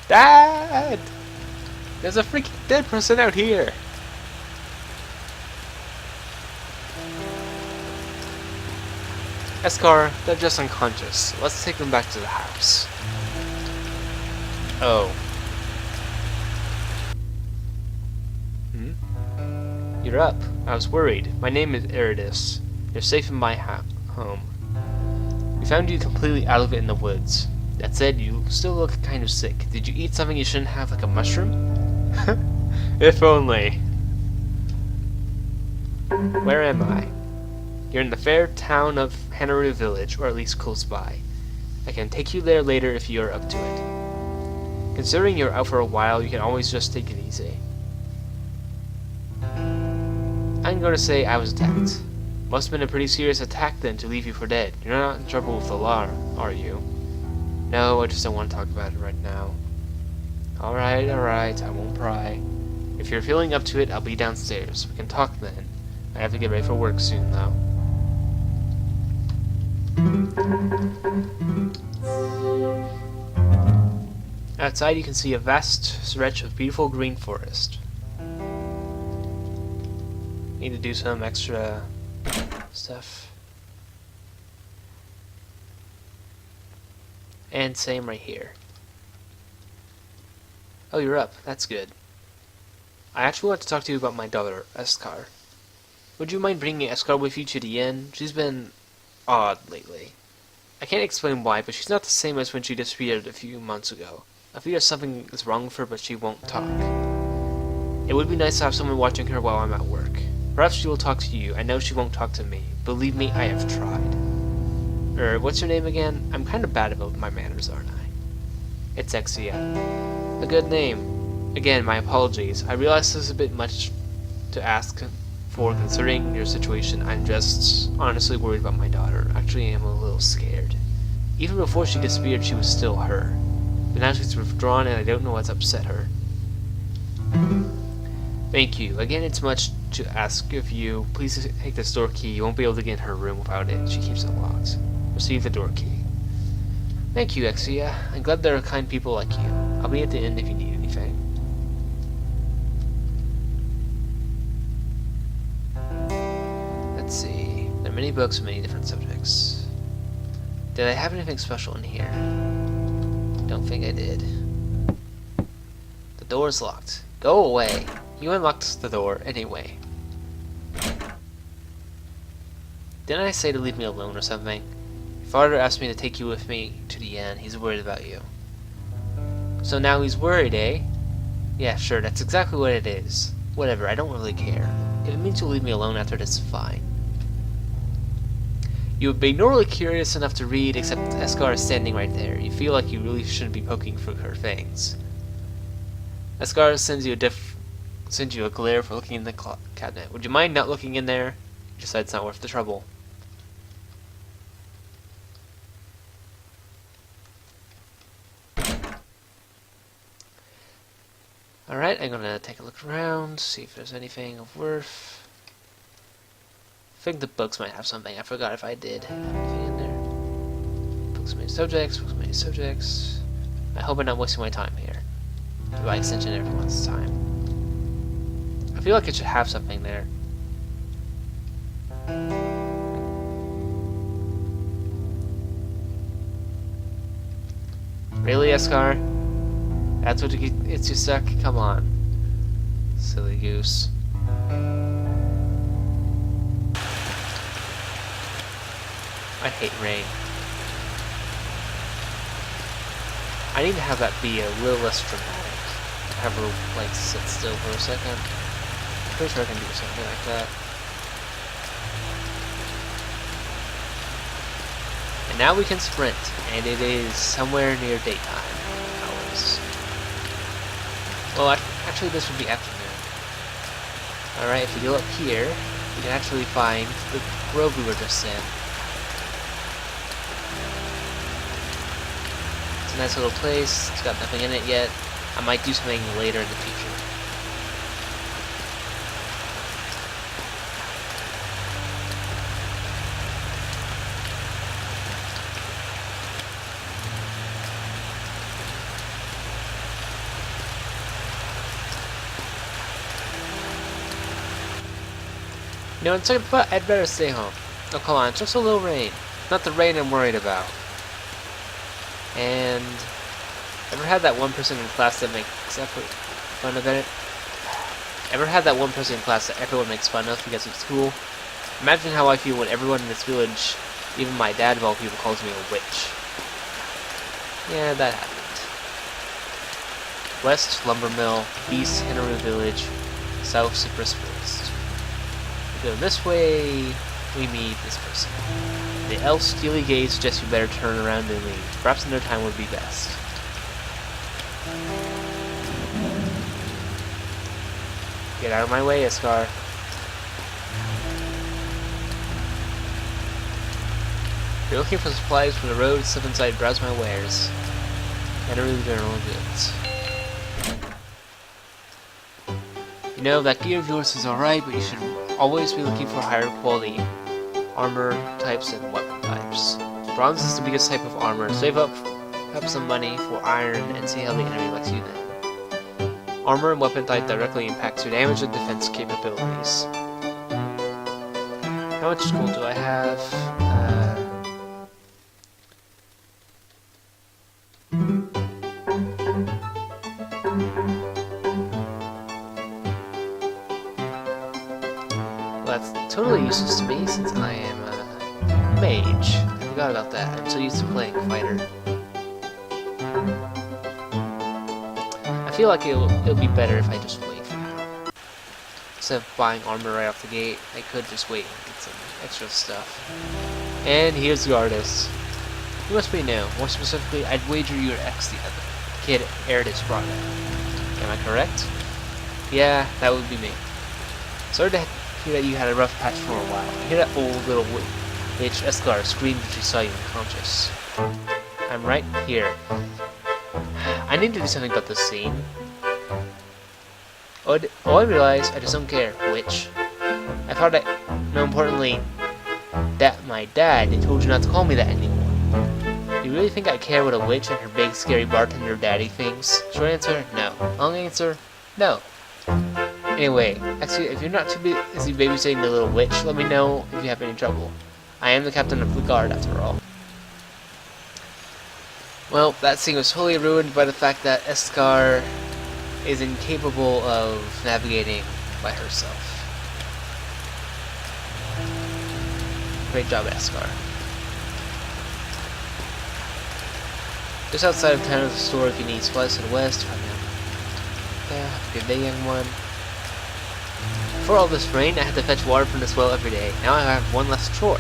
Dad! There's a freaking dead person out here! Escar, they're just unconscious. Let's take them back to the house. Oh. You're up. I was worried. My name is Eridus. You're safe in my home. We found you completely out of it in the woods. That said, you still look kind of sick. Did you eat something you shouldn't have, like a mushroom? If only. Where am I? You're in the fair town of Hanaru Village, or at least close by. I can take you there later if you are up to it. Considering you're out for a while, you can always just take it easy. I'm going to say I was attacked. Must have been a pretty serious attack then to leave you for dead. You're not in trouble with the law, are you? No, I just don't want to talk about it right now. Alright, I won't pry. If you're feeling up to it, I'll be downstairs. We can talk then. I have to get ready for work soon, though. Outside you can see a vast stretch of beautiful green forest. Need to do some extra stuff. And same right here. Oh, you're up. That's good. I actually want to talk to you about my daughter, Escar. Would you mind bringing Escar with you to the inn? She's been odd lately. I can't explain why, but she's not the same as when she disappeared a few months ago. I feel something is wrong with her, but she won't talk. It would be nice to have someone watching her while I'm at work. Perhaps she will talk to you. I know she won't talk to me. Believe me, I have tried. What's your name again? I'm kind of bad about my manners, aren't I? It's Exia. A good name. Again, my apologies. I realize this is a bit much to ask for considering your situation. I'm just honestly worried about my daughter. Actually, I'm a little scared. Even before she disappeared, she was still her. But now she's withdrawn and I don't know what's upset her. Thank you. Again, it's much to ask of you. Please take this door key. You won't be able to get in her room without it. She keeps it locked. Receive the door key. Thank you, Exia. I'm glad there are kind people like you. I'll be at the inn if you need anything. Let's see. There are many books with many different subjects. Did I have anything special in here? Don't think I did. The door's locked. Go away. You unlocked the door anyway. Didn't I say to leave me alone or something? Your father asked me to take you with me to the inn. He's worried about you. So now he's worried, eh? Yeah, sure, that's exactly what it is. Whatever, I don't really care. If it means you'll leave me alone after this, fine. You would be normally curious enough to read, except Escar is standing right there. You feel like you really shouldn't be poking through her fangs. Escar sends you a glare for looking in the cabinet. Would you mind not looking in there? You decide it's not worth the trouble. Alright, I'm gonna take a look around, see if there's anything of worth. I think the books might have something. I forgot if I did. Anything in there? Books, many subjects, books, many subjects. I hope I'm not wasting my time here. By extension, everyone's time. I feel like it should have something there. Really, Escar? That's what it's you stuck? Come on. Silly goose. I hate rain. I need to have that be a little less dramatic. Have her, like, sit still for a second. I'm pretty sure I can do something like that. And now we can sprint, and it is somewhere near daytime hours. Well, actually this would be afternoon. Alright, if we go up here, we can actually find the grove we were just in. It's a nice little place. It's got nothing in it yet. I might do something later in the future. You know, in second thought, I'd better stay home. Oh, come on, it's just a little rain. Not the rain I'm worried about. And ever had that one person in class that makes fun of it? Ever had that one person in class that everyone makes fun of because it's cool? Imagine how I feel when everyone in this village, even my dad of all people, calls me a witch. Yeah, that happened. West Lumber Mill, East Hinnaru Village, South Cypress Forest. We go this way, we meet this person. The elf's steely gaze suggests you better turn around and leave. Perhaps another time would be best. Get out of my way, Iskar. If you're looking for supplies for the road, step inside, browse my wares. Hinnaru General Goods. You know, that gear of yours is alright, but you should always be looking for higher quality armor types and weapon types. Bronze is the biggest type of armor. Save up some money for iron and see how the enemy likes you then. Armor and weapon type directly impacts your damage and defense capabilities. How much gold do I have? Well, that's totally useless to me since I am a mage. I forgot about that. I'm so used to playing fighter. I feel like it'll be better if I just wait for now. Instead of buying armor right off the gate, I could just wait and get some extra stuff. And here's the artist. You must be new. More specifically, I'd wager you're X the other kid Eridus brought in. Am I correct? Yeah, that would be me. Sorry to hear that you had a rough patch for a while. I hear that old little witch Iskar screamed when she saw you unconscious. I'm right here. I need to do something about this scene. Oh, I realize I just don't care, witch. I thought that, more importantly, that my dad told you not to call me that anymore. Do you really think I care what a witch and her big scary bartender daddy thinks? Short answer, no. Long answer, no. Anyway, actually, if you're not too busy babysitting the little witch, let me know if you have any trouble. I am the captain of the guard, after all. Well, that scene was totally ruined by the fact that Iskar is incapable of navigating by herself. Great job, Iskar. Just outside of town is a store if you need supplies to the west. Yeah, have a good day, young one. Before all this rain, I had to fetch water from this well every day. Now I have one less chore.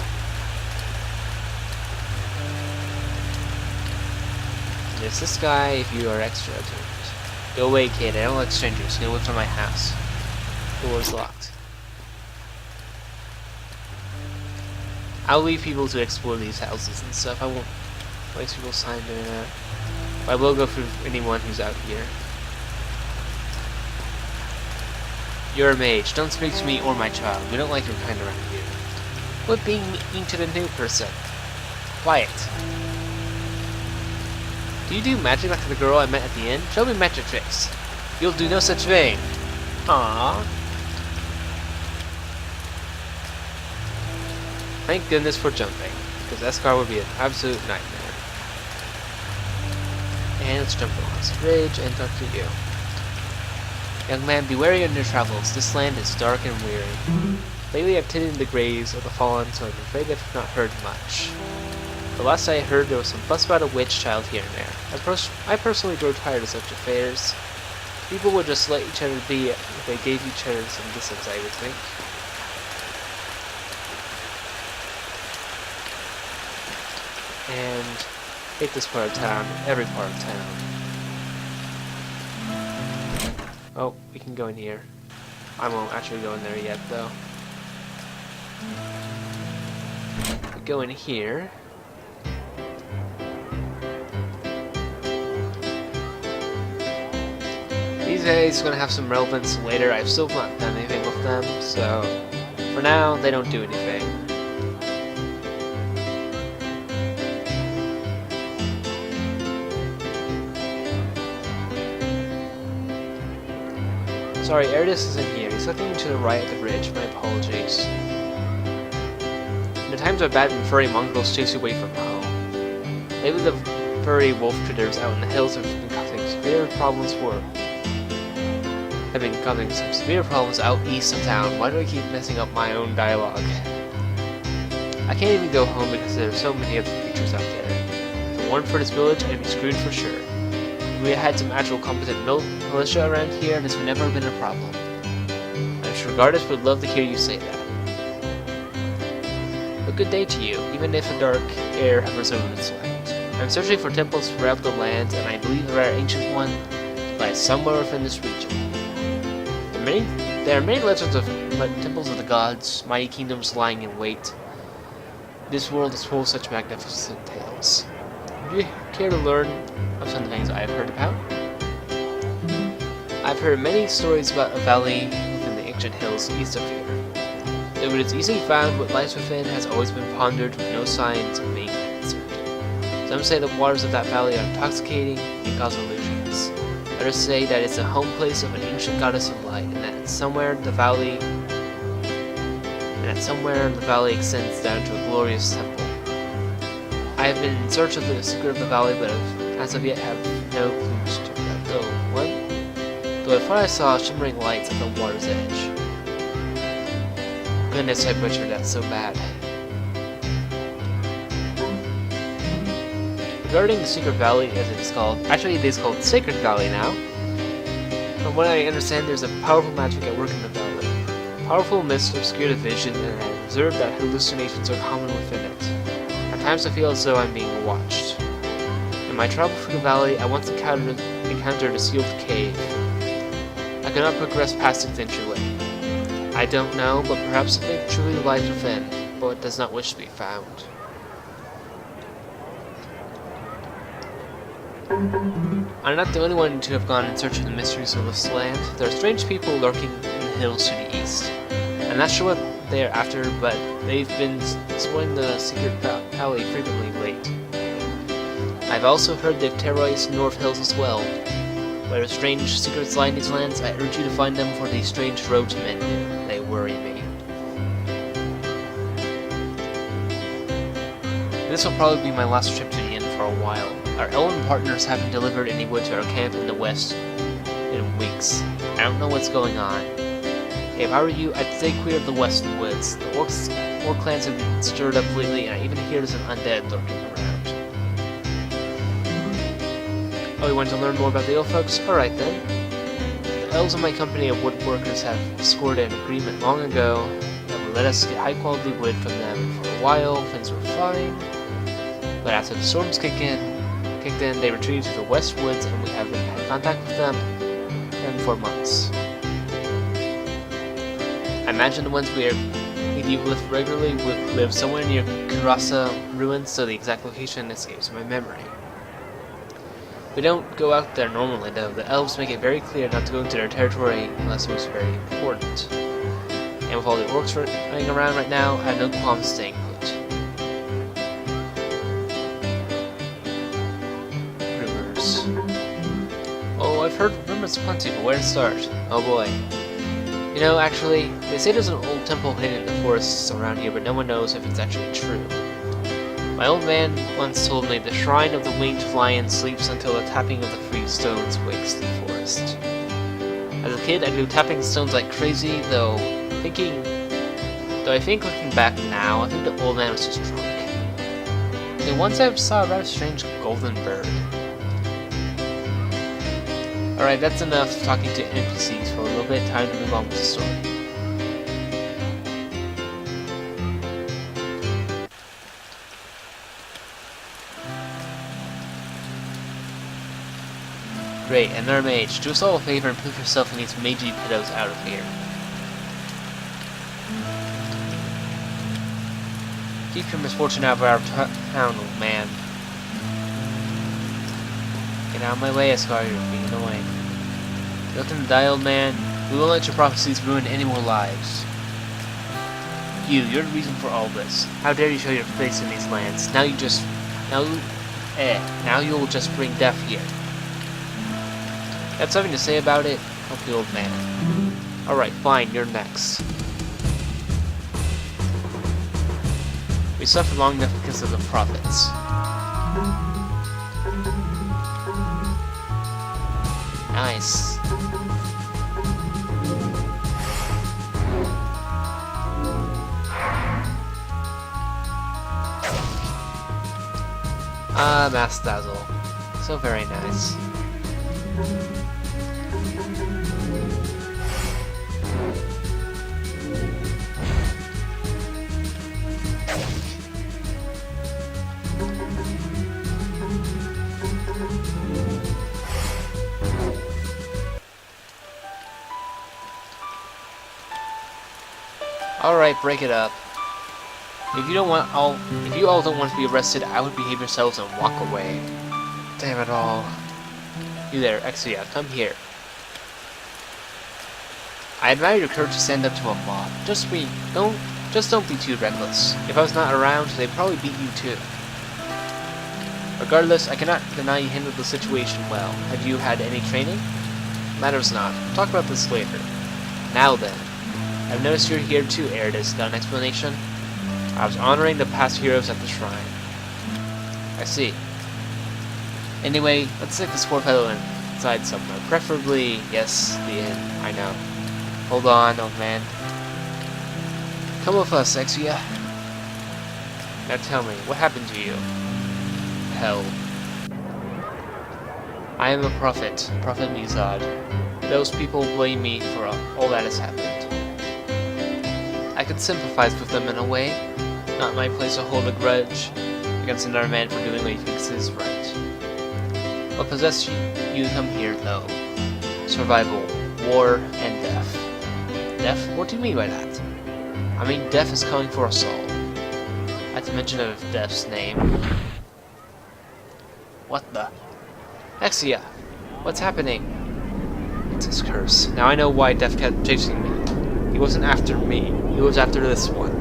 There's this guy if you are extra attuned. Go away, kid. I don't like strangers. Get away from my house. The door's locked. I'll leave people to explore these houses and stuff. I won't waste people's time doing that. But I will go for anyone who's out here. You're a mage. Don't speak to me or my child. We don't like your kind around here. Quit being mean to the new person. Quiet. Do you do magic like the girl I met at the inn? Show me magic tricks. You'll do no such thing. Aww. Thank goodness for jumping, because Iskar would be an absolute nightmare. And let's jump across the bridge and talk to you. Young man, be wary on your travels. This land is dark and weary. Lately I've tended the graves of the fallen, so I'm afraid I've not heard much. The last I heard, there was some fuss about a witch child here and there. I personally grow tired of such affairs. People would just let each other be if they gave each other some distance, I would think. And hate this part of town, every part of town. Oh, we can go in here. I won't actually go in there yet, though. We go in here. These days gonna have some relevance later. I've still not done anything with them, so for now they don't do anything. Sorry, Erdis isn't here. He's looking to the right at the bridge. My apologies. The times are bad when furry mongrels chase you away from home. Lately the furry wolf critters out in the hills have been causing some severe problems out east of town. Why do I keep messing up my own dialogue? I can't even go home because there are so many other creatures out there. If it weren't for this village, I'd be screwed for sure. If we had some actual competent militia around here, this would never have been a problem. I'm sure Gardus would love to hear you say that. A good day to you, even if a dark air hovers over this land. I'm searching for temples throughout the land, and I believe there are ancient one lies somewhere within this region. There are many legends of temples of the gods, mighty kingdoms lying in wait. This world is full of such magnificent tales. Would you care to learn of some things I have heard about? I've heard many stories about a valley within the ancient hills east of here. Though it is easily found, what lies within has always been pondered with no signs of being answered. Some say the waters of that valley are intoxicating and cause illusions. Others say that it's the home place of an ancient goddess of light, and that somewhere the valley extends down to a glorious temple. I have been in search of the secret of the valley, but as of yet have no clues to that. Though I thought I saw shimmering lights at the water's edge. Goodness, I butchered that so bad. Regarding the Secret Valley, as it is called, actually it is called Sacred Valley now. From what I understand, there's a powerful magic at work in the valley. Powerful mists obscure the vision, and I observe that hallucinations are common within it. At times I feel as though I'm being watched. In my travel through the valley, I once encountered a sealed cave. I could not progress past its entryway. I don't know, but perhaps something truly lies within, but does not wish to be found. I'm not the only one to have gone in search of the mysteries of this land. There are strange people lurking in the hills to the east. I'm not sure what they are after, but they've been exploring the Secret Valley frequently late. I've also heard they've terrorized the North Hills as well. Where strange secrets lie in these lands, I urge you to find them for these strange roads men do. They worry me. This will probably be my last trip to the inn for a while. Our elven partners haven't delivered any wood to our camp in the west in weeks. I don't know what's going on. If I were you, I'd stay clear of the western woods. The orc clans have been stirred up lately, and I even hear there's an undead lurking around. Oh, you want to learn more about the elf folks? Alright then. The elves in my company of woodworkers have scored an agreement long ago that would let us get high quality wood from them. For a while, things were fine. But after the storms kicked in, they retreated to the west woods, and we haven't had contact with them for months. I imagine the ones we deal with regularly would live somewhere near Kurasa ruins, so the exact location escapes my memory. We don't go out there normally, though. The elves make it very clear not to go into their territory unless it was very important. And with all the orcs running around right now, I have no qualms staying put. Oh, I've heard rumors plenty, but where to start? Oh boy. You know, actually, they say there's an old temple hidden in the forests around here, but no one knows if it's actually true. My old man once told me the shrine of the winged lion sleeps until the tapping of the free stones wakes the forest. As a kid, I'd go tapping stones like crazy, though I think looking back now, I think the old man was just drunk. And once I saw a rather strange golden bird. Alright, that's enough talking to NPCs for a little bit. Time to move on with the story. Great, another mage. Do us all a favor and prove yourself and these magey pedos out of here. Keep your misfortune out of our town, old man. Get out of my way, Escar, you're being annoying. Look in the die, old man. We won't let your prophecies ruin any more lives. You're the reason for all this. How dare you show your face in these lands? Now you'll just bring death here. Got something to say about it? Help the old man. Alright, fine, you're next. We suffered long enough because of the prophets. Nice. Ah, Mass Dazzle. So very nice. Alright, break it up. If you all don't want to be arrested, I would behave yourselves and walk away. Damn it all. You there, Exia, come here. I admire your courage to stand up to a mob. Just don't be too reckless. If I was not around, they'd probably beat you too. Regardless, I cannot deny you handled the situation well. Have you had any training? Matters not. We'll talk about this later. Now then. I've noticed you're here too, Eridus. Got an explanation? I was honoring the past heroes at the shrine. I see. Anyway, let's take this poor fellow inside somewhere. Preferably, yes, the inn. I know. Hold on, old man. Come with us, Exia. Now tell me, what happened to you? Hell. I am a prophet, Prophet Mizad. Those people blame me for all that has happened. I could sympathize with them in a way. Not my place to hold a grudge against another man for doing what he thinks is right. What possessed you to come here, though? Survival, war, and death. Death? What do you mean by that? I mean, death is coming for us all. Not to mention of death's name. What the? Exia! What's happening? It's his curse. Now I know why death kept chasing me. He wasn't after me. He was after this one.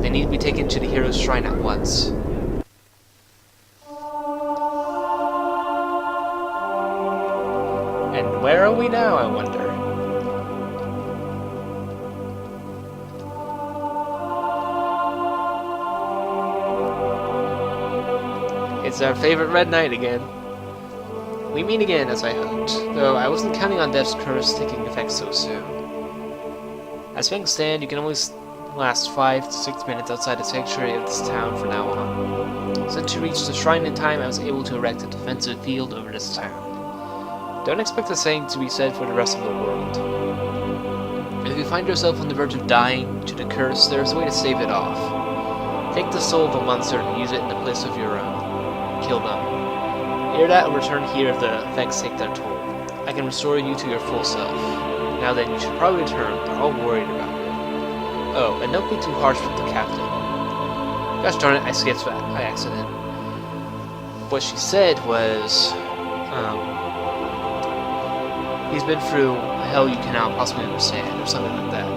They need to be taken to the hero's shrine at once. And where are we now, I wonder? It's our favorite Red Knight again. We meet again, as I hoped, though I wasn't counting on Death's curse taking effect so soon. As things stand, you can always last 5 to 6 minutes outside the sanctuary of this town from now on. Since you reached the shrine in time, I was able to erect a defensive field over this town. Don't expect the same to be said for the rest of the world. If you find yourself on the verge of dying to the curse, there is a way to stave it off. Take the soul of a monster and use it in the place of your own. Kill them. Irdat will return here if the effects take their toll. I can restore you to your full self. Now then, you should probably return. They're all worried about it. Oh, and don't be too harsh with the captain. Gosh darn it, I skipped that by accident. What she said was, he's been through hell you cannot possibly understand, or something like that.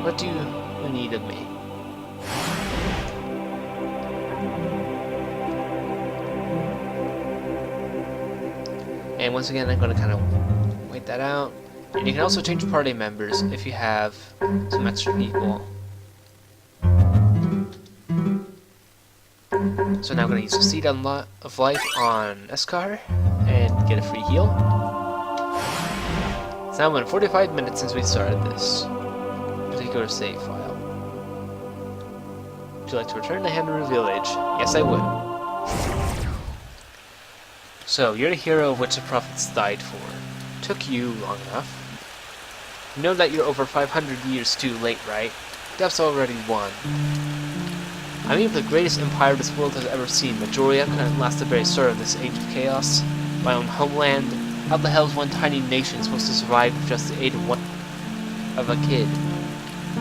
What do you need of me? And once again, I'm going to kind of wait that out. And you can also change party members if you have some extra people. So now I'm going to use the Seed of Life on Eskar and get a free heal. It's now been 45 minutes since we started this particular save file. Would you like to return to Handaru Village? Yes, I would. So, you're the hero of which the prophets died for. Took you long enough. You know that you're over 500 years too late, right? Death's already won. I mean, the greatest empire this world has ever seen, Majoria, couldn't last the very start of this age of chaos. My own homeland. How the hell is one tiny nation supposed to survive with just the aid of a kid?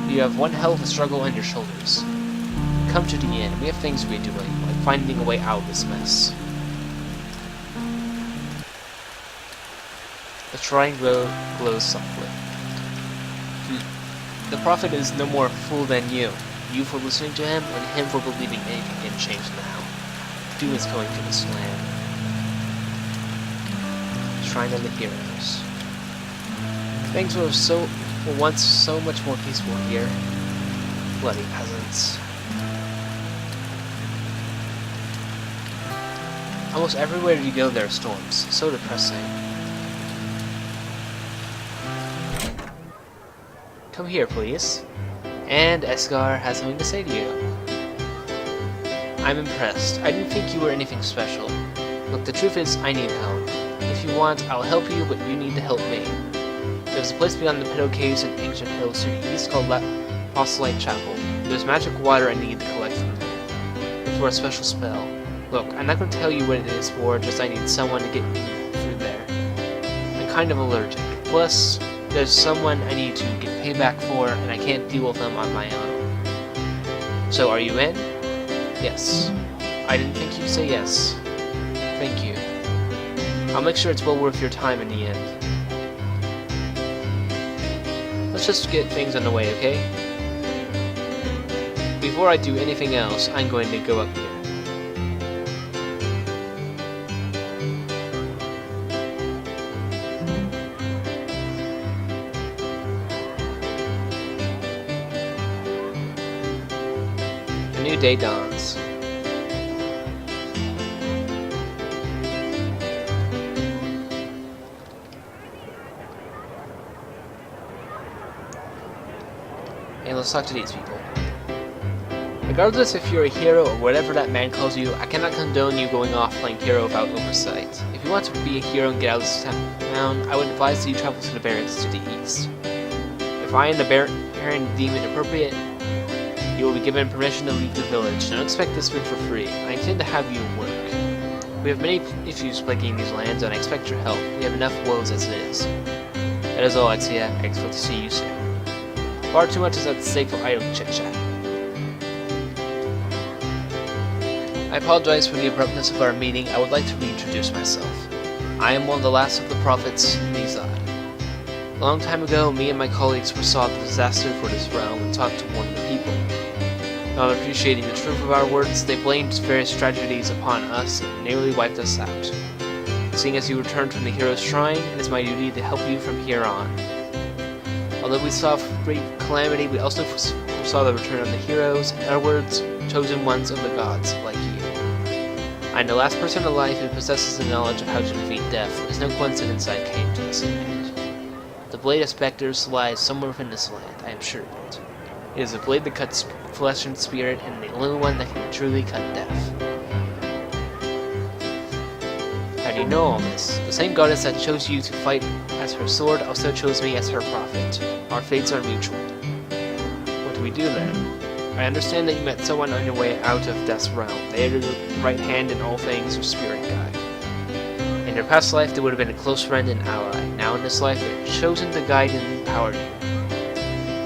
You have one hell of a struggle on your shoulders. come to the end. We have things we're doing, like finding a way out of this mess. The shrine glows softly. The prophet is no more a fool than you. You for listening to him, and him for believing anything can change now. Doom is going to this land. Shrine of the Heroes. Things were once so much more peaceful here. Bloody peasants. Almost everywhere you go there are storms. So depressing. Come here, please. And Esgar has something to say to you. I'm impressed. I didn't think you were anything special. Look, the truth is, I need help. If you want, I'll help you, but you need to help me. There's a place beyond the Pedo Caves and ancient hills to the east called Apostolate Chapel. There's magic water I need to collect from there. It's for a special spell. Look, I'm not going to tell you what it is for, just I need someone to get me through there. I'm kind of allergic. Plus, there's someone I need to get payback for, and I can't deal with them on my own. So, are you in? Yes. I didn't think you'd say yes. Thank you. I'll make sure it's well worth your time in the end. Let's just get things underway, okay? Before I do anything else, I'm going to go up here. A new day dawns. And let's talk to these people. Regardless if you're a hero or whatever that man calls you, I cannot condone you going off playing hero without oversight. If you want to be a hero and get out of this town, I would advise that you travel to the barracks to the east. If I and the Baron deem it appropriate, you will be given permission to leave the village. Don't expect this win for free. I intend to have you work. We have many issues plaguing these lands, and I expect your help. We have enough woes as it is. That is all, Exia. I expect to see you soon. Far too much is at stake for idle chit-chat. I apologize for the abruptness of our meeting. I would like to reintroduce myself. I am one of the last of the prophets, Nizad. A long time ago, me and my colleagues foresaw the disaster for this realm and talked to warn the people. Not appreciating the truth of our words, they blamed various tragedies upon us and nearly wiped us out. Seeing as you returned from the hero's shrine, it is my duty to help you from here on. Although we saw great calamity, we also foresaw the return of the heroes, in other words, chosen ones of the gods, like you. I am the last person alive who possesses the knowledge of how to defeat death. It is no coincidence I came to this land. The blade of specters lies somewhere within this land, I am sure of it. It is a blade that cuts flesh and spirit, and the only one that can truly cut death. How do you know all this? The same goddess that chose you to fight as her sword also chose me as her prophet. Our fates are mutual. What do we do then? I understand that you met someone on your way out of Death's realm. They are your right hand in all things, your spirit guide. In your past life, they would have been a close friend and ally. Now in this life, they are chosen to guide and empower you.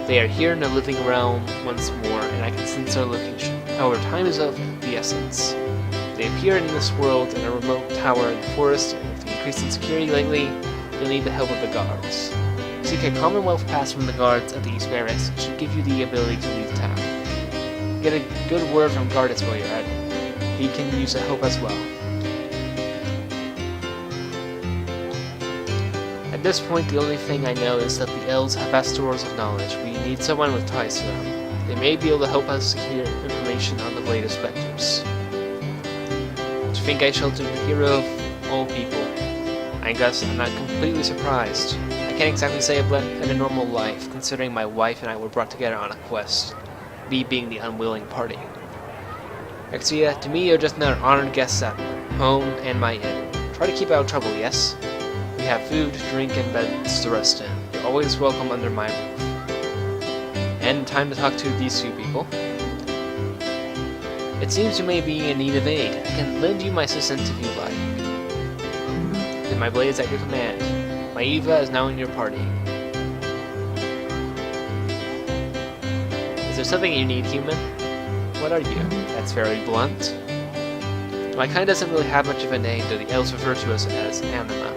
They are here in the living realm once more, and I can sense their location. However, time is of the essence. They appeared in this world in a remote tower in the forest, and with the increase in security lately, you'll need the help of the guards. Seek a Commonwealth pass from the guards at the East Barracks. It should give you the ability to leave town. Get a good word from Gardus while you're at it. He can use the help as well. At this point, the only thing I know is that the elves have vast stores of knowledge. We need someone with ties to them. They may be able to help us secure information on the Blade of Specters. To think I sheltered the hero of all people, I guess I'm not completely surprised. I can't exactly say I've led a normal life, considering my wife and I were brought together on a quest, me being the unwilling party. Exia, to me you're just another honored guest at home and my inn. Try to keep out of trouble, yes? We have food, drink, and beds to rest in. You're always welcome under my roof. And time to talk to these two people. It seems you may be in need of aid. I can lend you my assistant if you like. Then my blade is at your command. Maeva is now in your party. Is there something you need, human? What are you? That's very blunt. My kind doesn't really have much of a name, though the elves refer to us as Anima.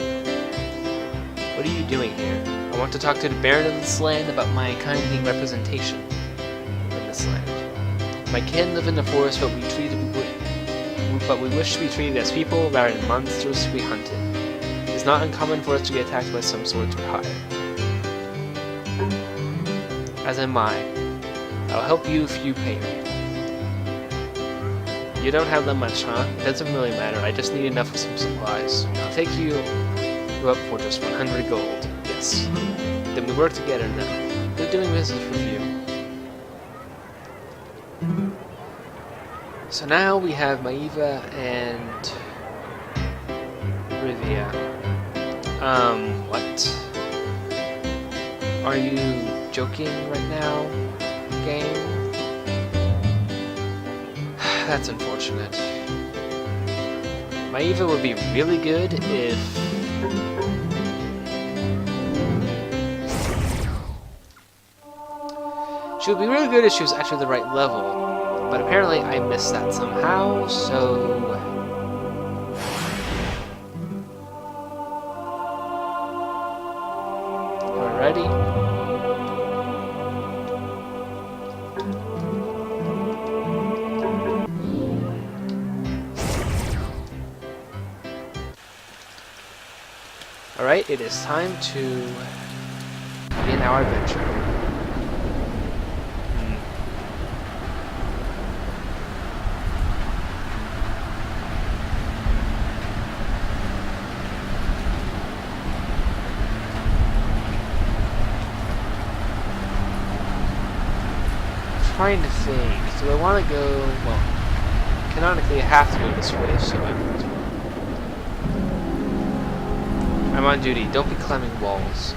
What are you doing here? I want to talk to the Baron of this land about my kind being representation in this land. My kin live in the forest, but we wish to be treated as people rather than monsters to be hunted. It is not uncommon for us to get attacked by some swords for hire. As am I. I'll help you if you pay me. You don't have that much, huh? It doesn't really matter. I just need enough for some supplies. I'll take you up for just 100 gold. Yes. Then we work together then. Good doing business with you. So now we have Maeva and Rivia. What? Are you joking right now, game? That's unfortunate. Maeva would be really good if... She would be really good if she was actually the right level. But apparently I missed that somehow, so... We're ready? Alright, it is time to begin our adventure. Trying to think. Do I want to go? Well, canonically, I have to go this way, so I'm on duty. Don't be climbing walls.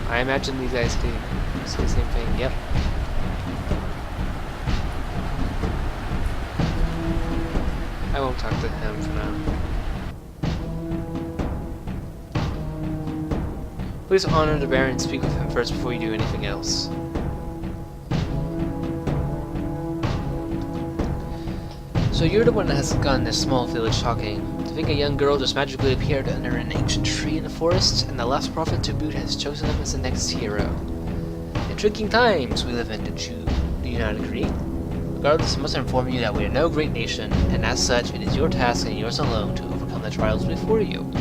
I imagine these guys do say the same thing. Yep. I won't talk to him for now. Please honor the Baron and speak with him first before you do anything else. So you're the one that has gotten this small village talking. To think a young girl just magically appeared under an ancient tree in the forest, and the last prophet to boot has chosen him as the next hero. Intriguing times we live in, do you not agree? Regardless, I must inform you that we are no great nation, and as such, it is your task and yours alone to overcome the trials before you.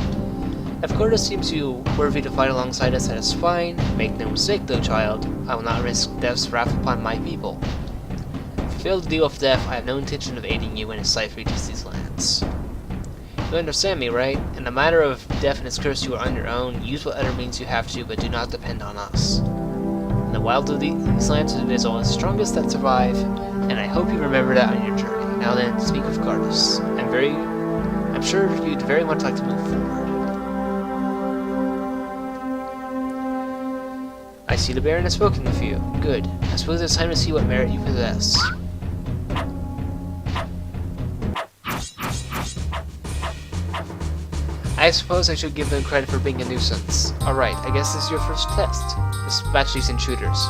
If Corda seems you worthy to fight alongside us, that is fine. Make no mistake though, child, I will not risk death's wrath upon my people. If you fail to deal with death, I have no intention of aiding you when its life reaches these lands. You understand me, right? In the matter of death and its curse, you are on your own. Use what other means you have to, but do not depend on us. In the wild of these lands, it is only the strongest that survive, and I hope you remember that on your journey. Now then, speak of Cardus. I'm sure you'd very much like to move forward. I see the Baron has spoken with you. Good. I suppose it's time to see what merit you possess. I suppose I should give them credit for being a nuisance. Alright, I guess this is your first test. Dispatch these intruders.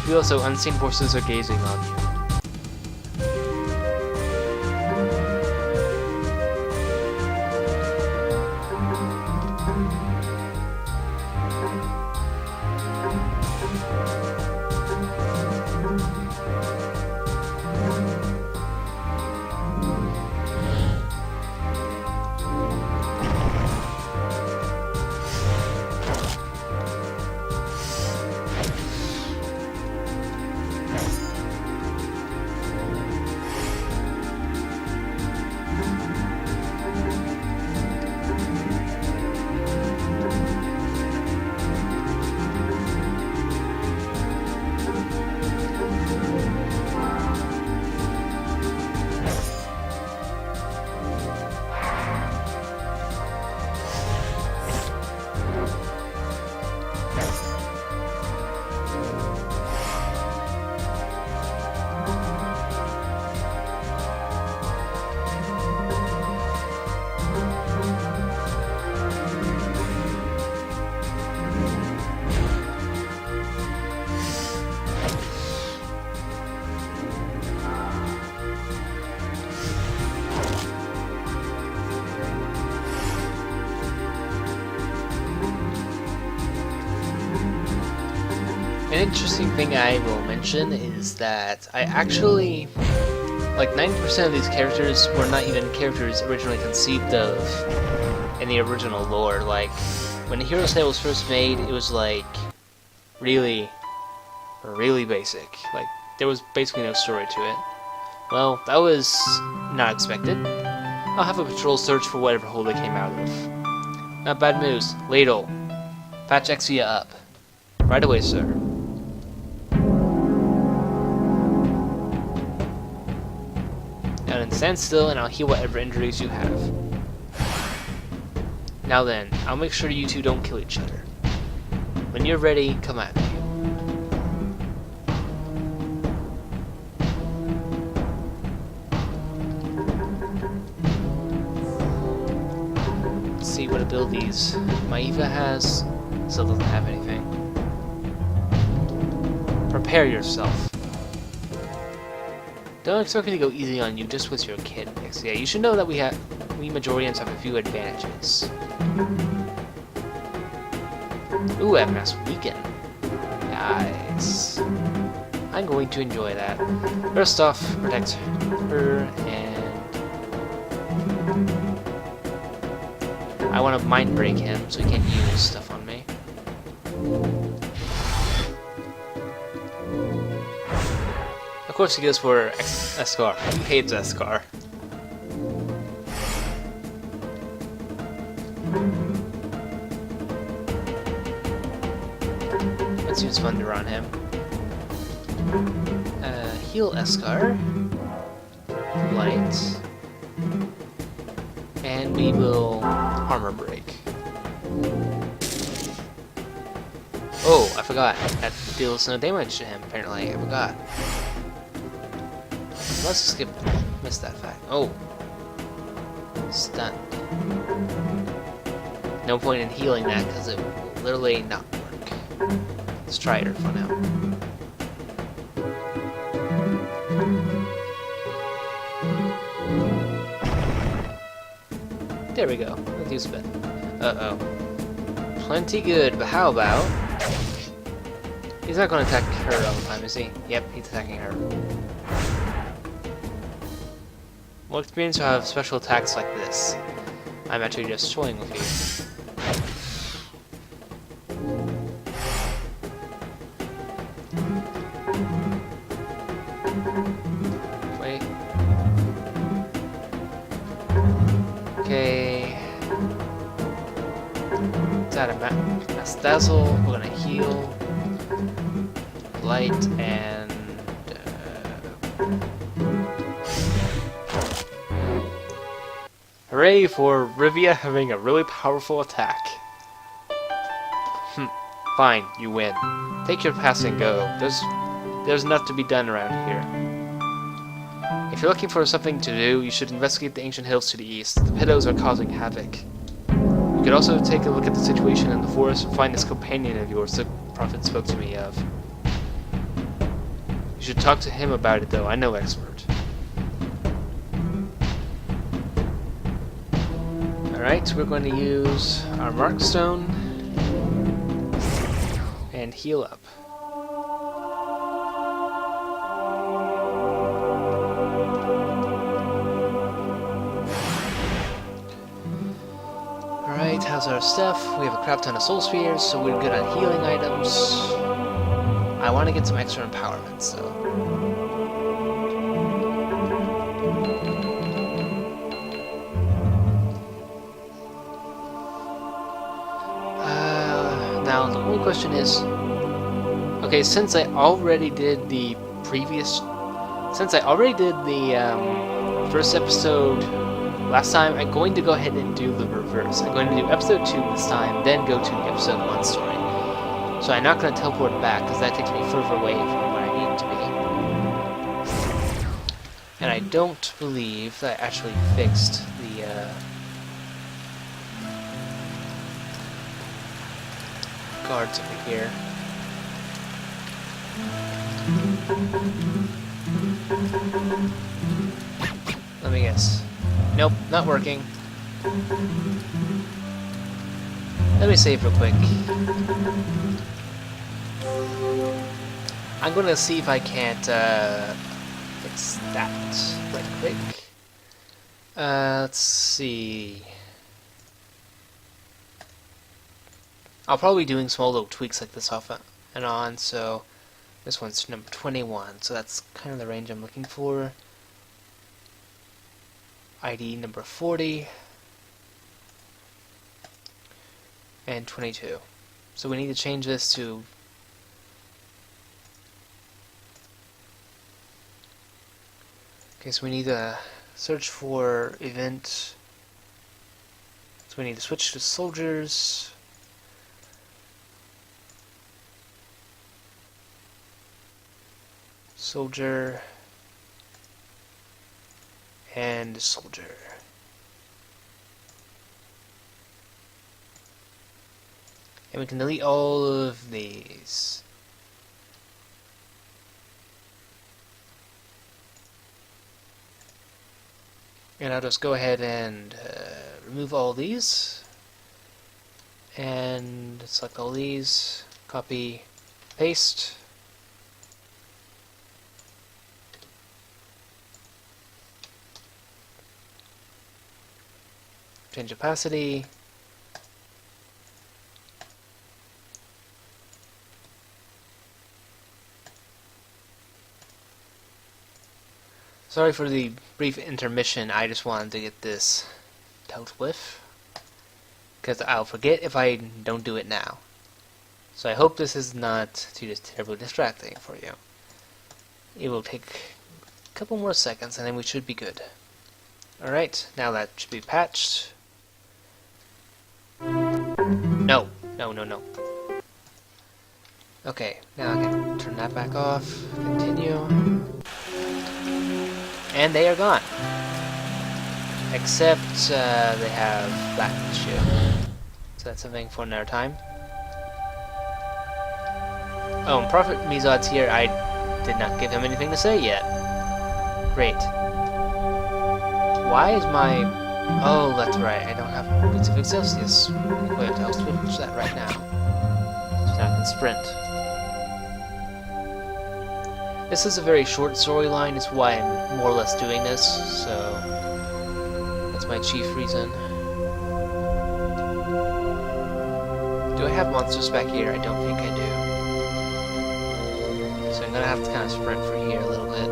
Feel so unseen forces are gazing on you. interesting thing I will mention is that I actually, like 90% of these characters were not even characters originally conceived of in the original lore. Like, when the Hero's Tale was first made, it was like, really basic. Like, there was basically no story to it. Well, that was not expected. I'll have a patrol search for whatever hole they came out of. Not bad news. Ladle. Patch Exia up. Right away, sir. Now then, stand still and I'll heal whatever injuries you have. Now then, I'll make sure you two don't kill each other. When you're ready, come at me. Let's see what abilities Maiva has. Still doesn't have anything. Prepare yourself. Don't expect me to go easy on you just with your kid. Yeah, you should know that we Majorians have a few advantages. Ooh, I have Mass Weaken. Nice. I'm going to enjoy that. First off, protect her, and I want to mind break him so he can't use stuff on me. Of course, he goes for Eskar. He hates Eskar. Let's use Thunder on him. Heal Eskar. Light. And we will Armor Break. Oh, I forgot. That deals no damage to him, apparently. I forgot. Let's skip. Miss that fact. Oh. Stunned. No point in healing that because it will literally not work. Let's try it for now. There we go. Let's use spin. Uh-oh. Plenty good, but how about... He's not going to attack her all the time, is he? Yep, he's attacking her. More experience to have special attacks like this. I'm actually just toying with you. Wait. Okay. It's out of Mass Dazzle. We're gonna heal. Light and... Hooray for Rivia having a really powerful attack. Fine, you win. Take your pass and go. There's enough to be done around here. If you're looking for something to do, you should investigate the ancient hills to the east. The Piddos are causing havoc. You could also take a look at the situation in the forest and find this companion of yours the Prophet spoke to me of. You should talk to him about it though, I know expert. Alright, we're going to use our Markstone and heal up. Alright, how's our stuff? We have a crap ton of soul spheres, so we're good on healing items. I want to get some extra empowerment, so... Now, the only question is... Okay, since I already did the first episode last time, I'm going to go ahead and do the reverse. I'm going to do episode 2 this time, then go to the episode 1 story. So I'm not going to teleport back, because that takes me further away from where I need to be. And I don't believe that I actually fixed the, guards over here. Let me guess. Nope, not working. Let me save real quick. I'm gonna see if I can't fix that right quick. Let's see. I'll probably be doing small little tweaks like this off and on, so this one's number 21, so that's kind of the range I'm looking for. ID number 40 and 22. So we need to change this to okay, so we need to search for event. So we need to switch to soldiers. Soldier and soldier. And we can delete all of these. And I'll just go ahead and remove all these. And select all these. Copy, paste. Change opacity. Sorry for the brief intermission, I just wanted to get this dealt with, because I'll forget if I don't do it now. So I hope this is not too terribly distracting for you. It will take a couple more seconds and then we should be good. Alright, now that should be patched. No. Okay, now I can turn that back off, continue. And they are gone. Except they have black issue. So that's something for another time. Oh, and Prophet Mizod's here. I did not give him anything to say yet. Great. Why is my... Oh, that's right. I don't have Boots of Excelsius. Wait, I'll switch that right now. So now I can sprint. This is a very short storyline. It's why I'm more or less doing this. So that's my chief reason. Do I have monsters back here? I don't think I do. So I'm gonna have to kind of sprint for here a little bit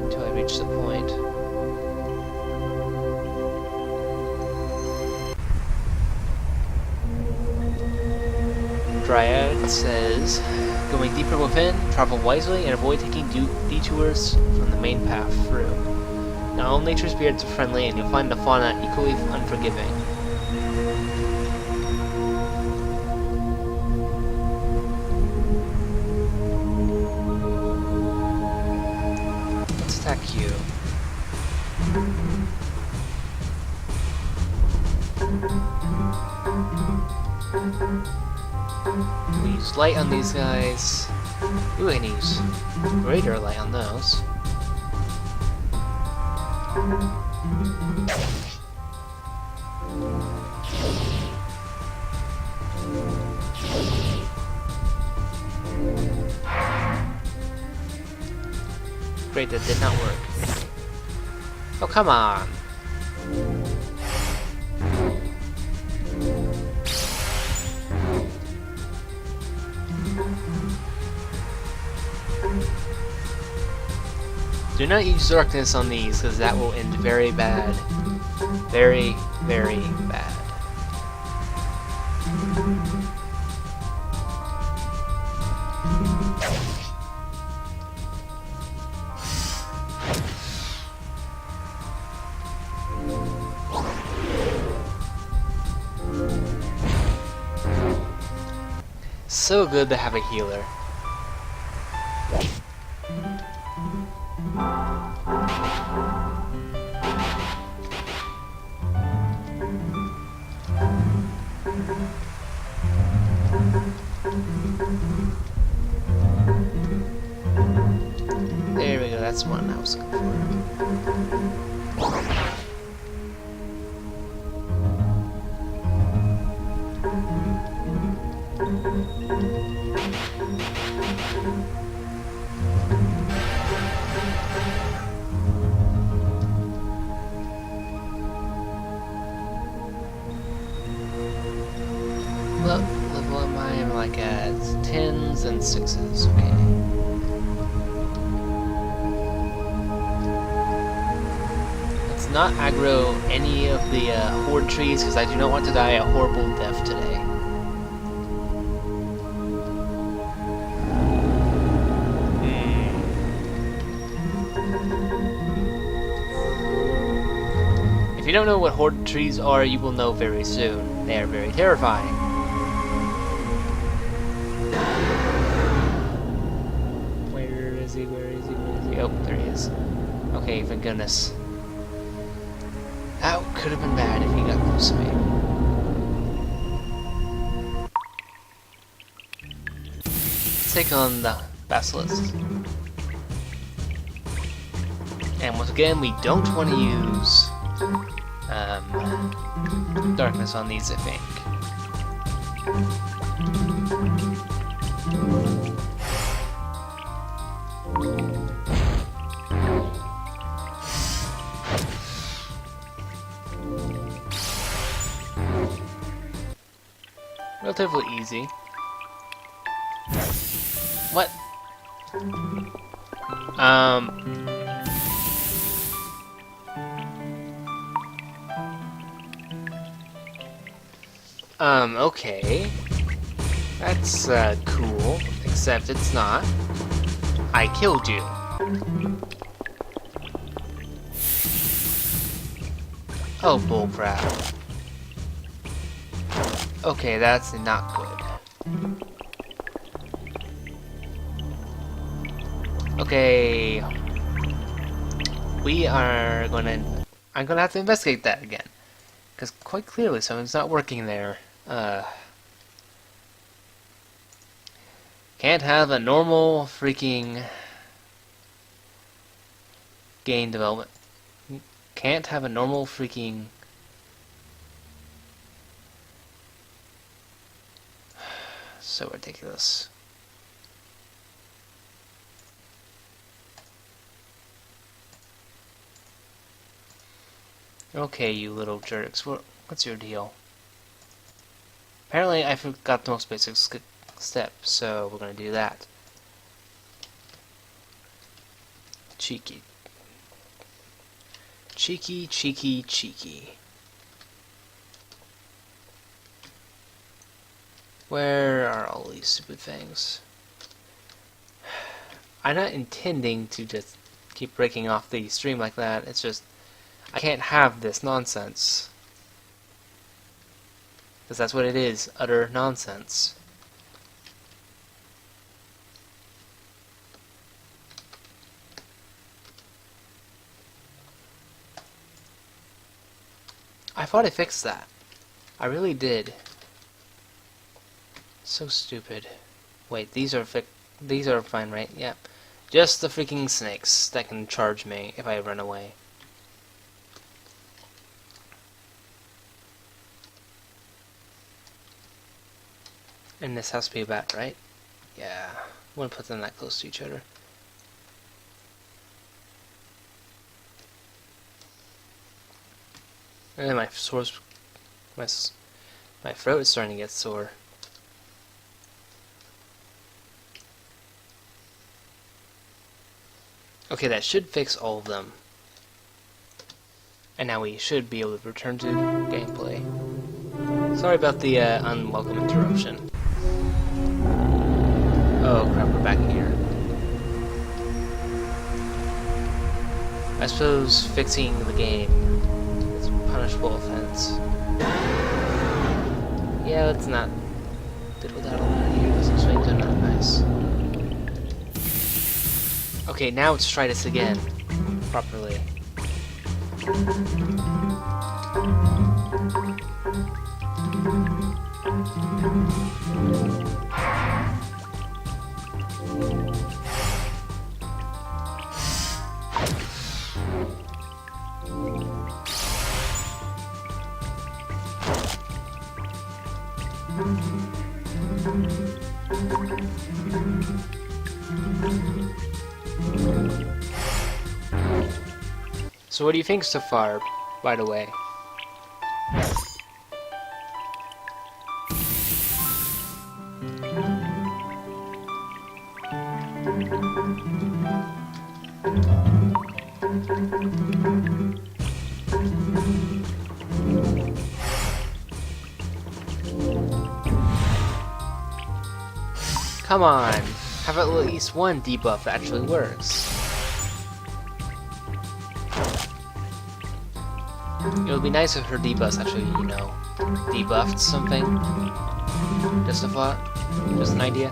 until I reach the point. Dryad says, going deeper within, travel wisely and avoid taking detours from the main path through. Now all nature spirits are friendly and you'll find the fauna equally unforgiving. Let's attack you. We use light on these guys. Ooh, I can use greater light on those. Great, that did not work. Oh, come on! Do not use darkness on these, because that will end very bad. Very, very bad. So good to have a healer. There we go, that's one I was looking for. has 10s and 6s. Okay. Let's not aggro any of the horde trees because I do not want to die a horrible death today. If you don't know what horde trees are, you will know very soon. They are very terrifying. Where is he? Where is he? Where is he? Oh, there he is. Okay, thank goodness. That could have been bad if he got close to me. Let's take on the basilisk. And once again, we don't want to use darkness on these, I think. Relatively easy. What? Okay. That's, cool. Except it's not. I killed you. Oh, bullcrap. Okay, that's not good. Okay. I'm gonna have to investigate that again. Because quite clearly something's not working there. Can't have a normal freaking game development. Can't have a normal freaking... So ridiculous. Okay, you little jerks. What's your deal? Apparently, I forgot the most basic step, so we're gonna do that. Cheeky. Cheeky, cheeky, cheeky. Where are all these stupid things? I'm not intending to just keep breaking off the stream like that, it's just I can't have this nonsense. Because that's what it is, utter nonsense. I thought I fixed that. I really did. So stupid. Wait, these are fine, right? Yep. Just the freaking snakes that can charge me if I run away. And this has to be a bat, right? Yeah. I wouldn't put them that close to each other. And my throat is starting to get sore. Okay, that should fix all of them. And now we should be able to return to gameplay. Sorry about the unwelcome interruption. Oh crap, we're back here. I suppose fixing the game is a punishable offense. Yeah, let's not diddle daddle around here. Some swings are not nice. Okay, now let's try this again. Properly. So what do you think so far, by the way? Come on! Have at least one debuff that actually works. It would be nice if her debuffs actually, you know, debuffed something. Just a thought. Just an idea.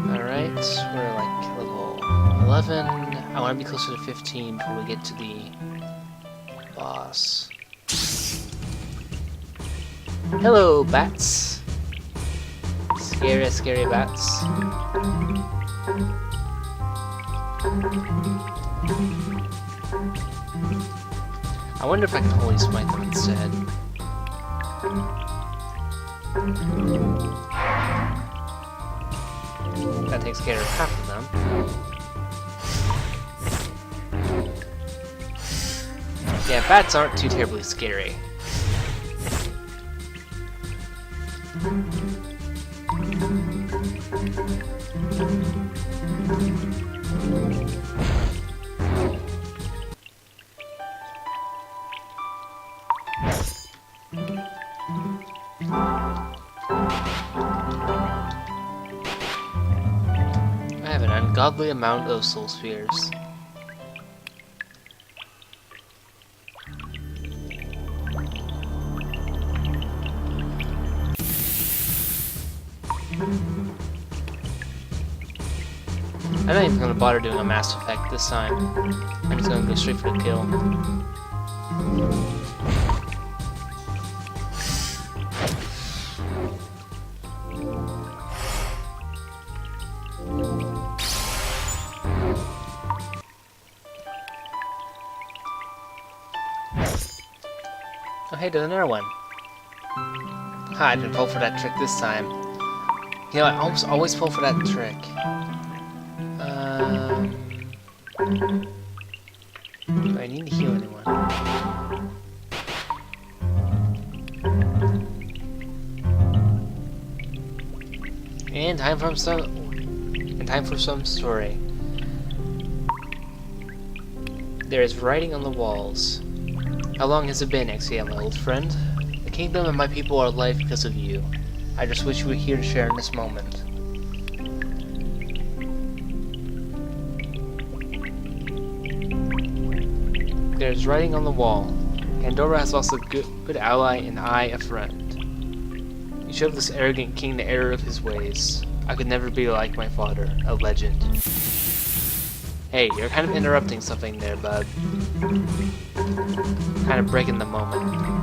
Alright, we're like level 11. I want to be closer to 15 before we get to the boss. Hello, bats. Scary, scary bats. I wonder if I can holy smite them instead. That takes care of half of them. Yeah, bats aren't too terribly scary. I have an ungodly amount of soul spheres. I'm not even going to bother doing a mass effect this time. I'm just going to go straight for the kill. Oh hey, there's another one. Ha, I didn't fall for that trick this time. You know, I always fall for that trick. Do I need to heal anyone? And time for some story. There is writing on the walls. How long has it been, XCL, my old friend? The kingdom and my people are alive because of you. I just wish you were here to share in this moment. There's writing on the wall. Pandora has lost a good ally and I a friend. You showed this arrogant king the error of his ways. I could never be like my father, a legend. Hey, you're kind of interrupting something there, bud. Kind of breaking the moment.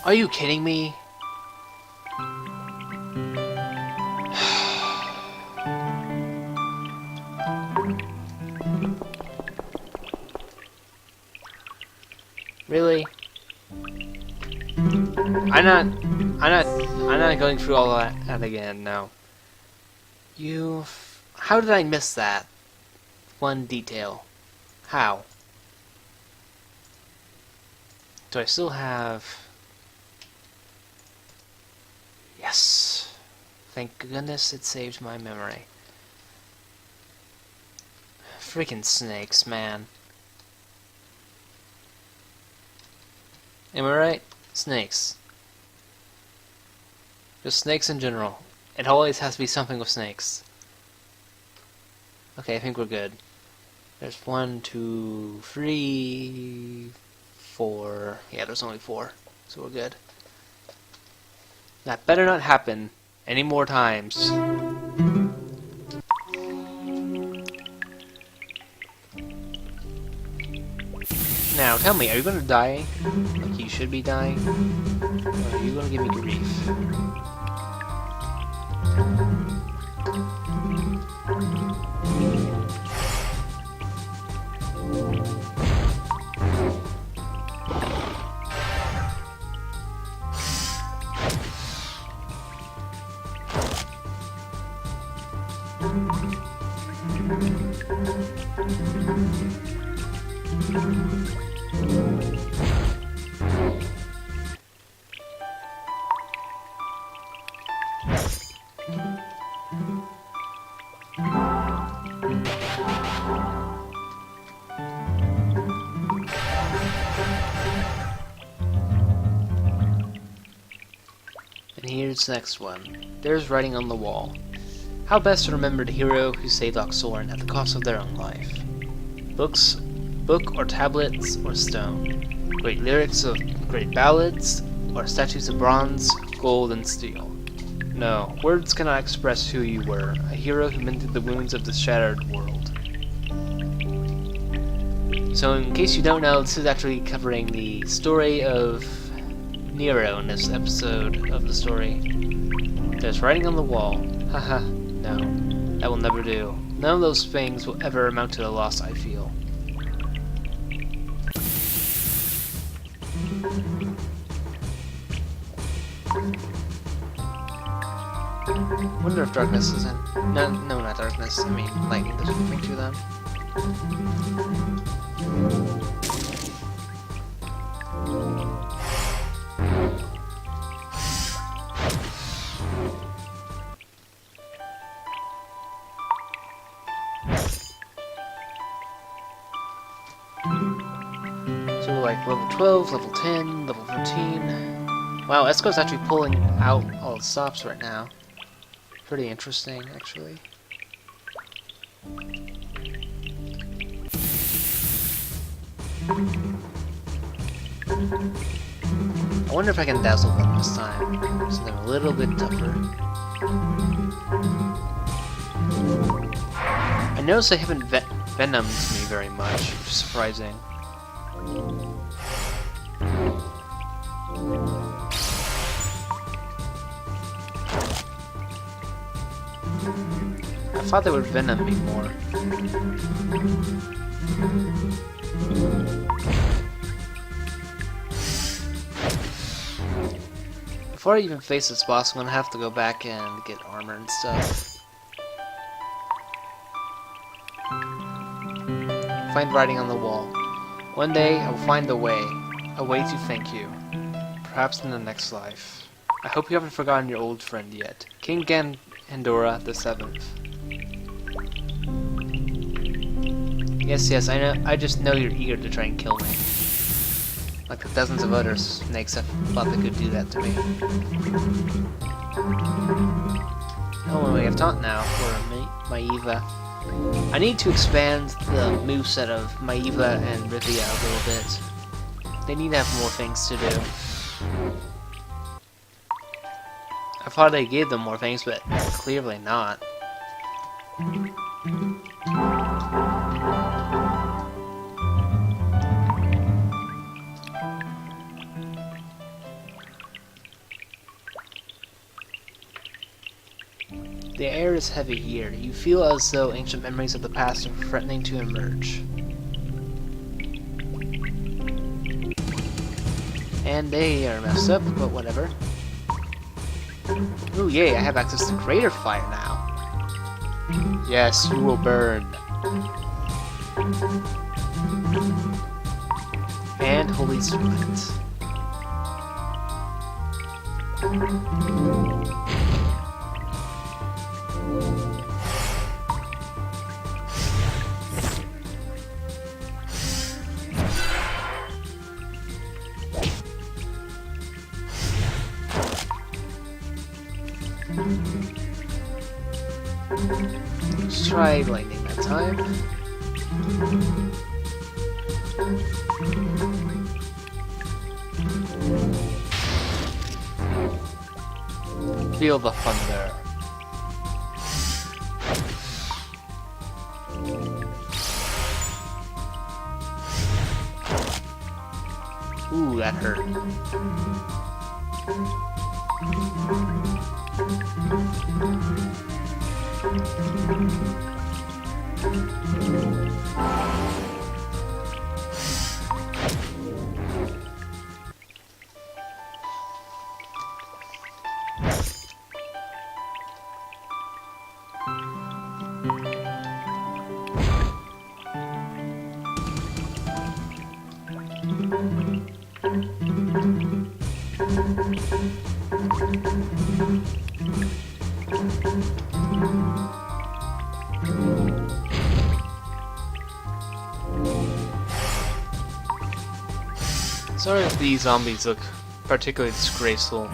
Are you kidding me? Really? I'm not going through all that again, no. How did I miss that? One detail. How? Do I still have... Yes. Thank goodness it saved my memory. Freaking snakes, man. Am I right? Snakes. Just snakes in general. It always has to be something with snakes. Okay, I think we're good. There's 1, 2, 3, 4. Yeah, there's only 4. So we're good. That better not happen any more times. Now, tell me, are you gonna die? Like you should be dying? Or are you gonna give me grief? And here's the next one. There's writing on the wall. How best to remember the hero who saved Oxorin at the cost of their own life. Books, book or tablets or stone. Great lyrics of great ballads, or statues of bronze, gold, and steel. No, words cannot express who you were, a hero who mended the wounds of the shattered world. So in case you don't know, this is actually covering the story of Nero in this episode of the story. There's writing on the wall. Haha, no. That will never do. None of those things will ever amount to the loss I feel. Wonder if darkness isn't... No, not darkness. I mean, lightning doesn't bring to them. So like level 12, level 10, level 13. Wow, Esco's actually pulling out all the stops right now. Pretty interesting, actually. I wonder if I can dazzle them this time, so they're a little bit tougher. I noticed they haven't venomed me very much, which is surprising. I thought they would venom me more. Before I even face this boss, I'm gonna have to go back and get armor and stuff. Find writing on the wall. One day, I will find a way to thank you. Perhaps in the next life. I hope you haven't forgotten your old friend yet. King Gandora the 7th. Yes, I know. I just know you're eager to try and kill me. Like the dozens of other snakes that thought they could do that to me. Oh, we have taunt now for Maeva. I need to expand the moveset of Maeva and Rivia a little bit. They need to have more things to do. I thought I gave them more things, but clearly not. The air is heavy here. You feel as though ancient memories of the past are threatening to emerge. And they are messed up, but whatever. Ooh, yay, I have access to greater fire now. Yes, you will burn. And holy spirit. Let's try lightning that time. Feel the thunder. Ooh, that hurt. Sorry if these zombies look particularly disgraceful.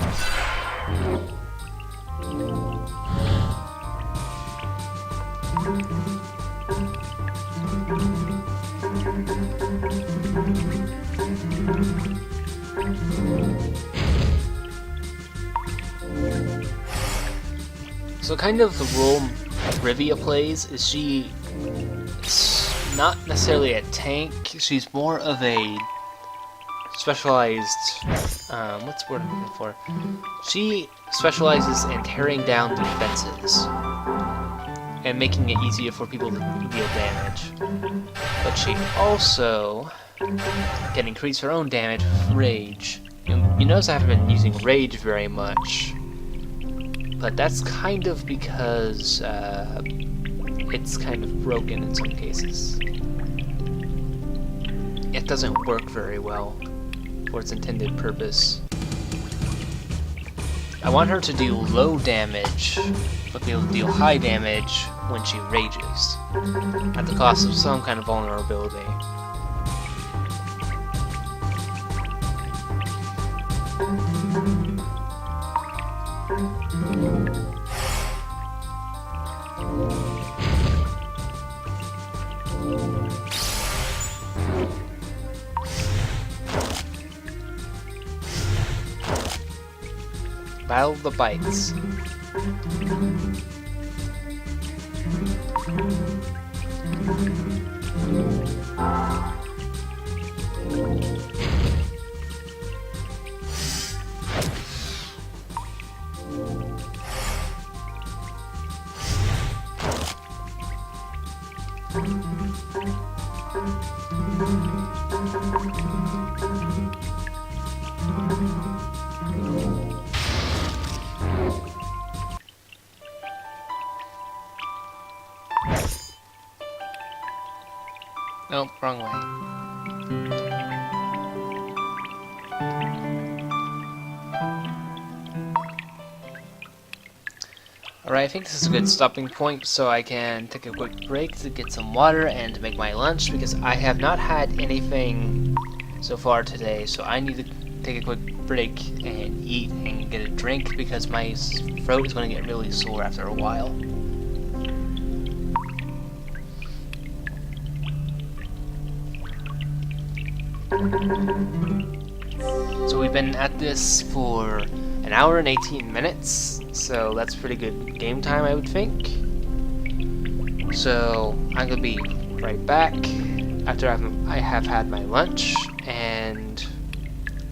So kind of the role Rivia plays is she's not necessarily a tank, she's more of a specialized, what's the word I'm looking for? She specializes in tearing down defenses and making it easier for people to deal damage. But she also can increase her own damage with Rage. You notice I haven't been using Rage very much, but that's kind of because it's kind of broken in some cases. It doesn't work very well for its intended purpose. I want her to do low damage, but be able to deal high damage when she rages, at the cost of some kind of vulnerability. Battle of the Bites. Nope, wrong way. Alright, I think this is a good stopping point so I can take a quick break to get some water and to make my lunch, because I have not had anything so far today, so I need to take a quick break and eat and get a drink because my throat is going to get really sore after a while. So we've been at this for an hour and 18 minutes, so that's pretty good game time, I would think. So I'm gonna be right back after I have had my lunch and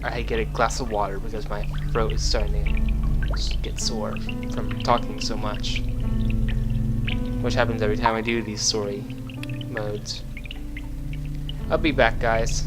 I get a glass of water because my throat is starting to get sore from talking so much, which happens every time I do these story modes. I'll be back, guys.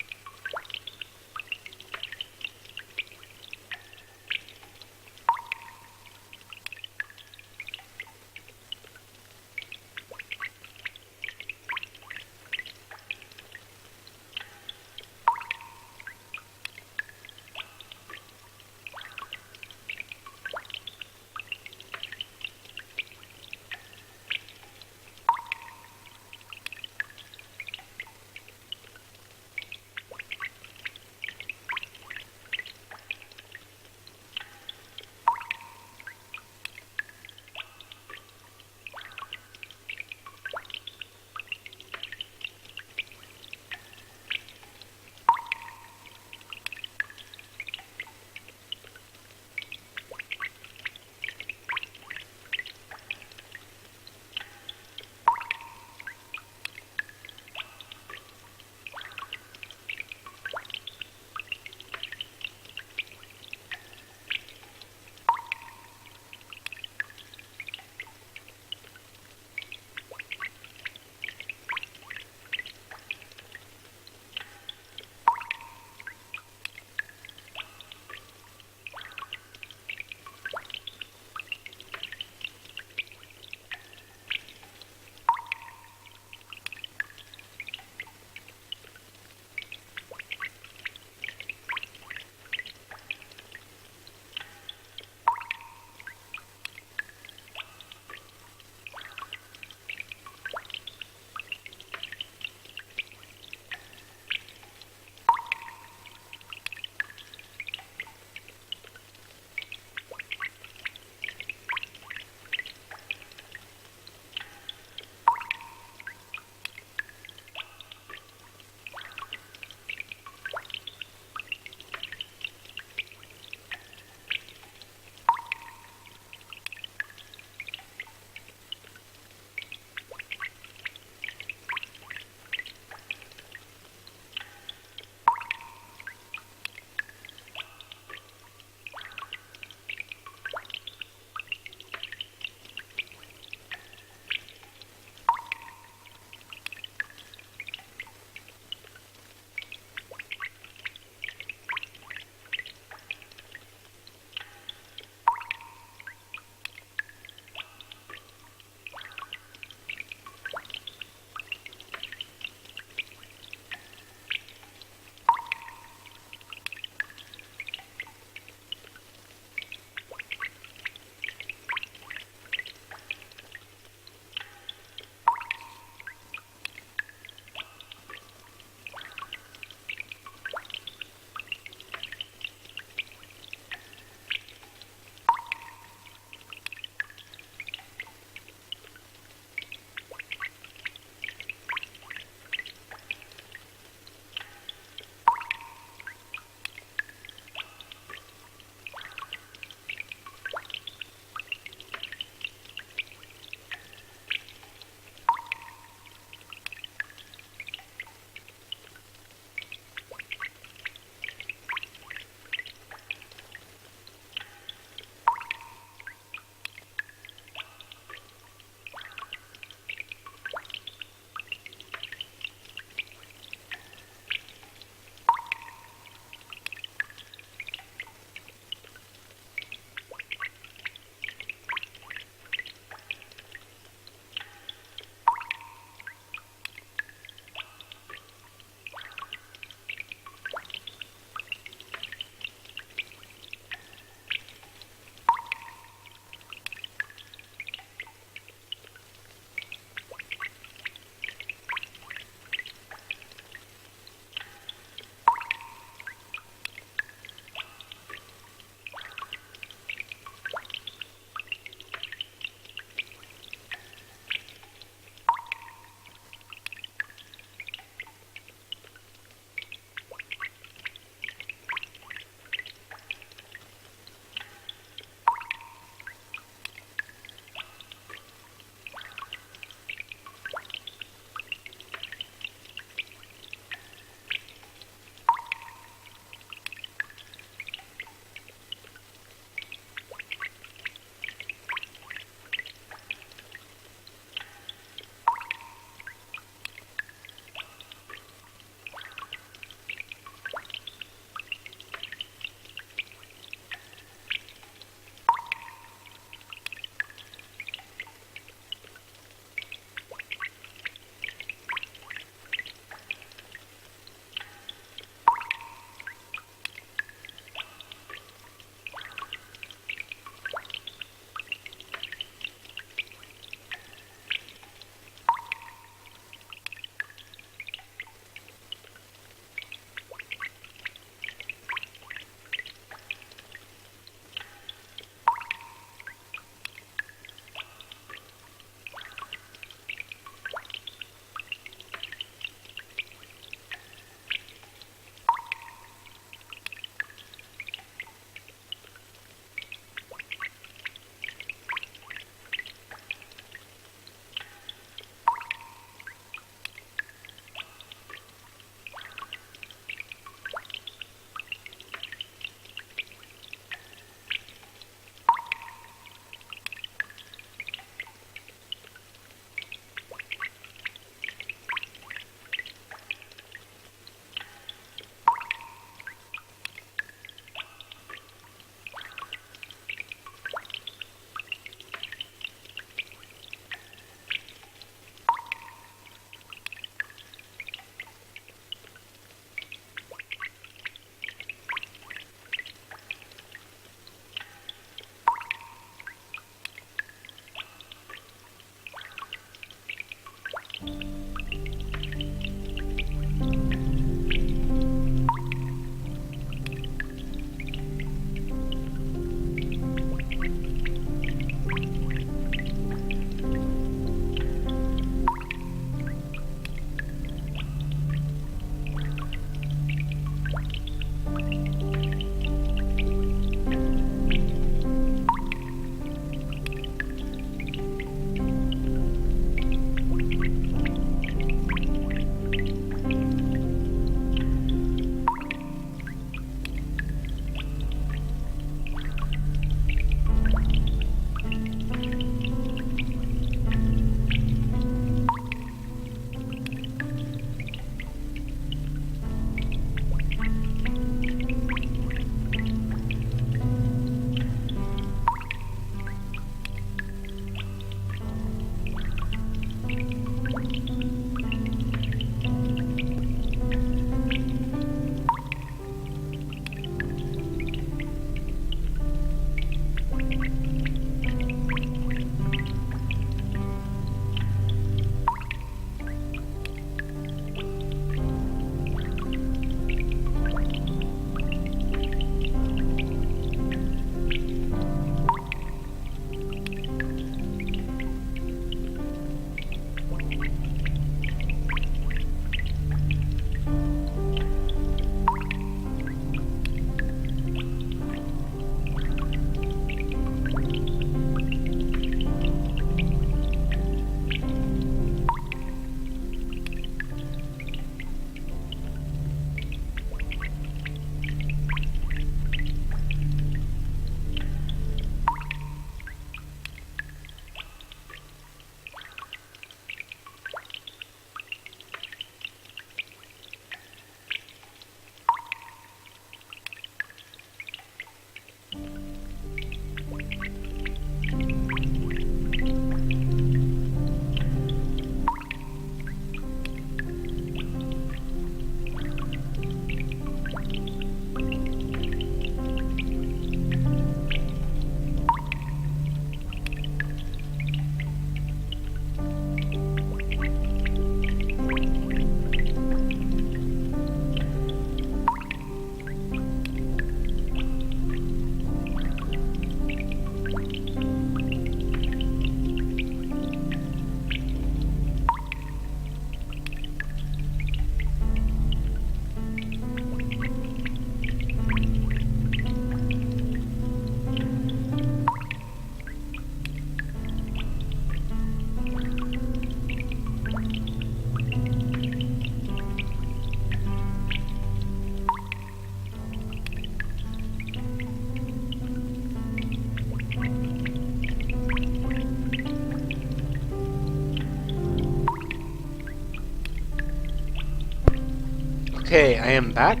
Okay, I am back.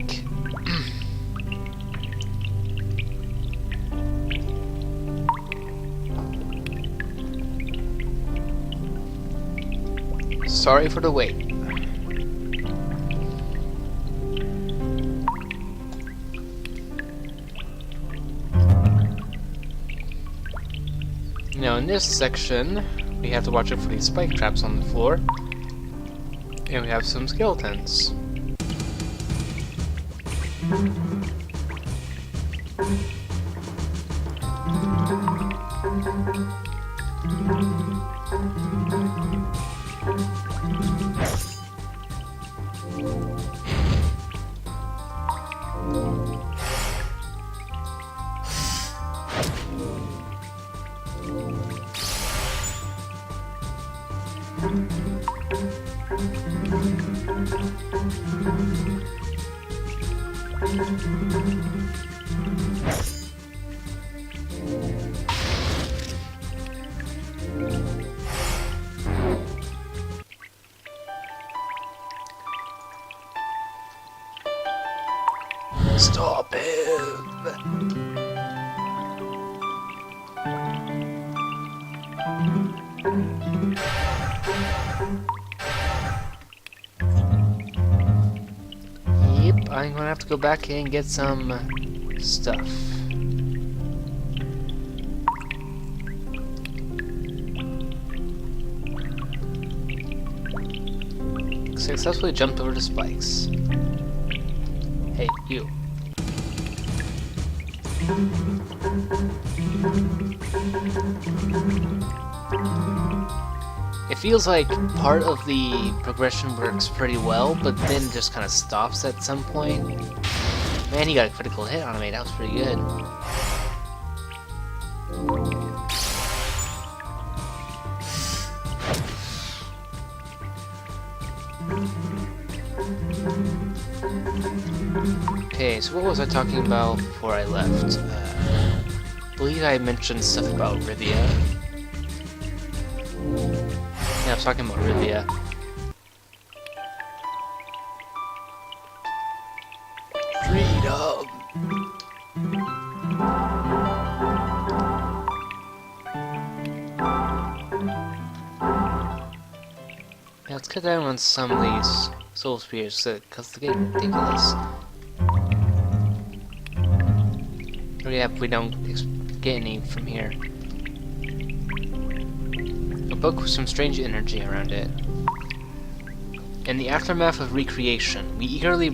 Sorry for the wait. Now in this section, we have to watch out for these spike traps on the floor. And we have some skeletons. Stop him! Yep, I'm gonna have to go back and get some stuff. Successfully jumped over the spikes. Hey, you. It feels like part of the progression works pretty well, but then just kind of stops at some point. Man, he got a critical hit on me. That was pretty good. Okay, so what was I talking about before I left? I believe I mentioned stuff about Rivia. Yeah, I was talking about Rivia. Freedom! Yeah, let's cut down on some of these soul spears because the game is ridiculous. Oh yeah, we don't get any from here. A book with some strange energy around it. In the aftermath of recreation, we eagerly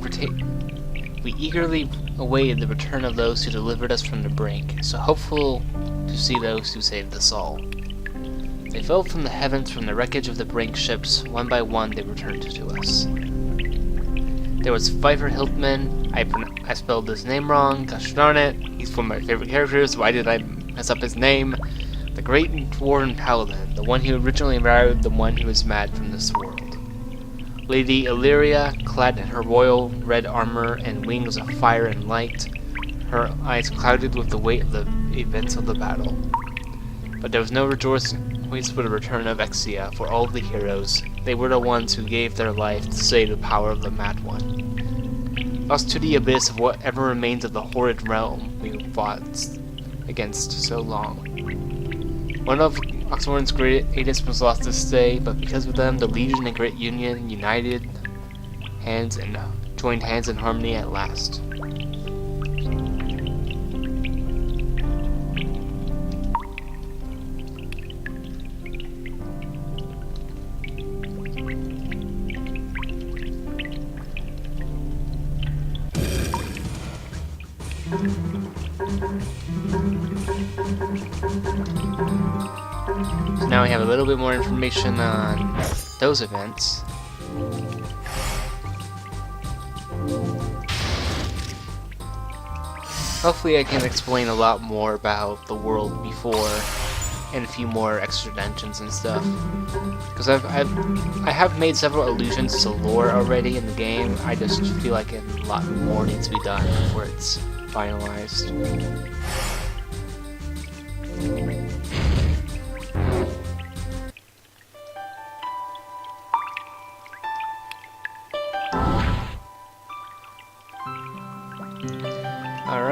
awaited the return of those who delivered us from the brink, so hopeful to see those who saved us all. They fell from the heavens from the wreckage of the brink ships. One by one they returned to us. There was Pfeiffer Hiltman. I spelled his name wrong, gosh darn it. He's one of my favorite characters, why did I mess up his name? The great dwarven paladin, the one who originally married the one who was mad from this world. Lady Illyria, clad in her royal red armor and wings of fire and light, her eyes clouded with the weight of the events of the battle. But there was no rejoicing for the return of Exia for all of the heroes. They were the ones who gave their life to save the power of the Mad One. Lost to the abyss of whatever remains of the horrid realm we fought against so long. One of Oxmoran's greatest was lost this day, but because of them, the Legion and Great Union united hands and joined hands in harmony at last. So now we have a little bit more information on those events. Hopefully I can explain a lot more about the world before and a few more extra dungeons and stuff. Because I have made several allusions to lore already in the game. I just feel like a lot more needs to be done before it's finalized.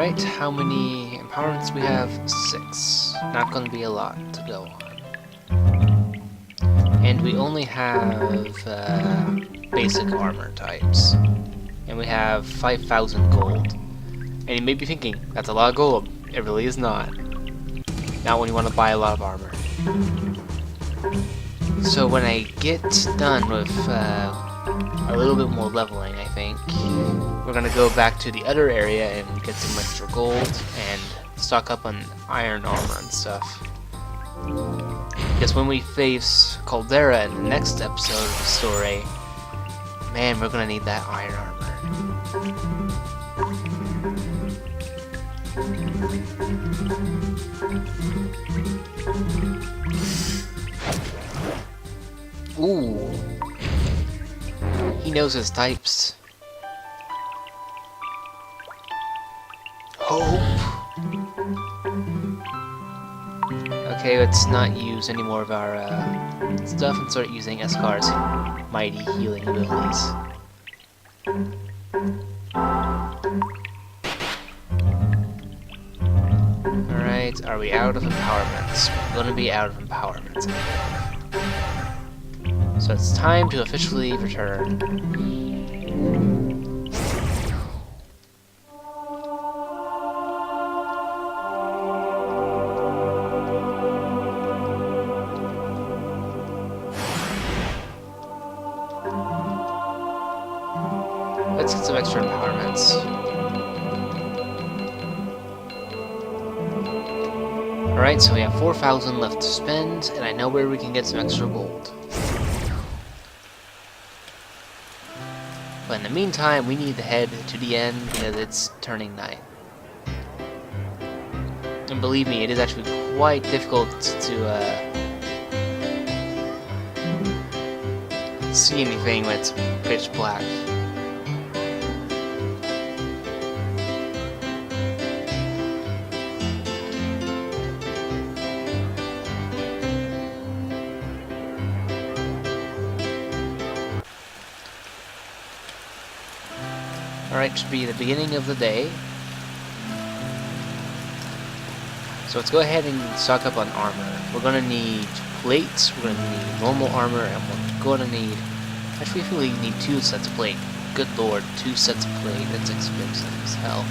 Alright, how many empowerments we have? 6. Not gonna be a lot to go on. And we only have basic armor types. And we have 5,000 gold. And you may be thinking, that's a lot of gold. It really is not. Not when you want to buy a lot of armor. So when I get done with a little bit more leveling, I think, we're gonna go back to the other area and get some extra gold and stock up on iron armor and stuff. Because when we face Caldera in the next episode of the story, man, we're gonna need that iron armor. Ooh. He knows his types. Hope. Okay, let's not use any more of our stuff and start using Eskar's mighty healing abilities. Alright, are we out of empowerments? We're gonna be out of empowerments. So it's time to officially return. Let's get some extra empowerments. Alright, so we have 4,000 left to spend, and I know where we can get some extra gold. But in the meantime, we need to head to the end because it's turning night. And believe me, it is actually quite difficult to see anything when it's pitch black. Alright, should be the beginning of the day. So let's go ahead and stock up on armor. We're gonna need plates, we're gonna need normal armor, and we're gonna need... Actually, I feel like we need 2 sets of plate. Good lord, 2 sets of plate, that's expensive as hell.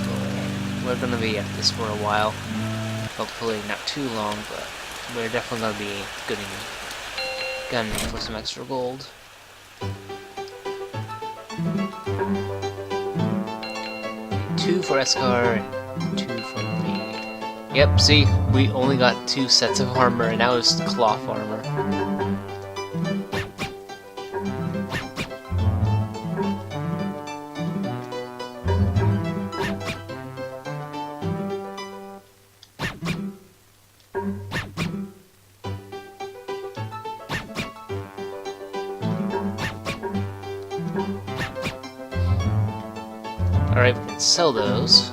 Boy. We're gonna be at this for a while. Hopefully not too long, but we're definitely gonna be gunning for some extra gold. 2 for Eskar, and 2 for me. Yep, see, we only got 2 sets of armor, and that was cloth armor. Alright, we can sell those.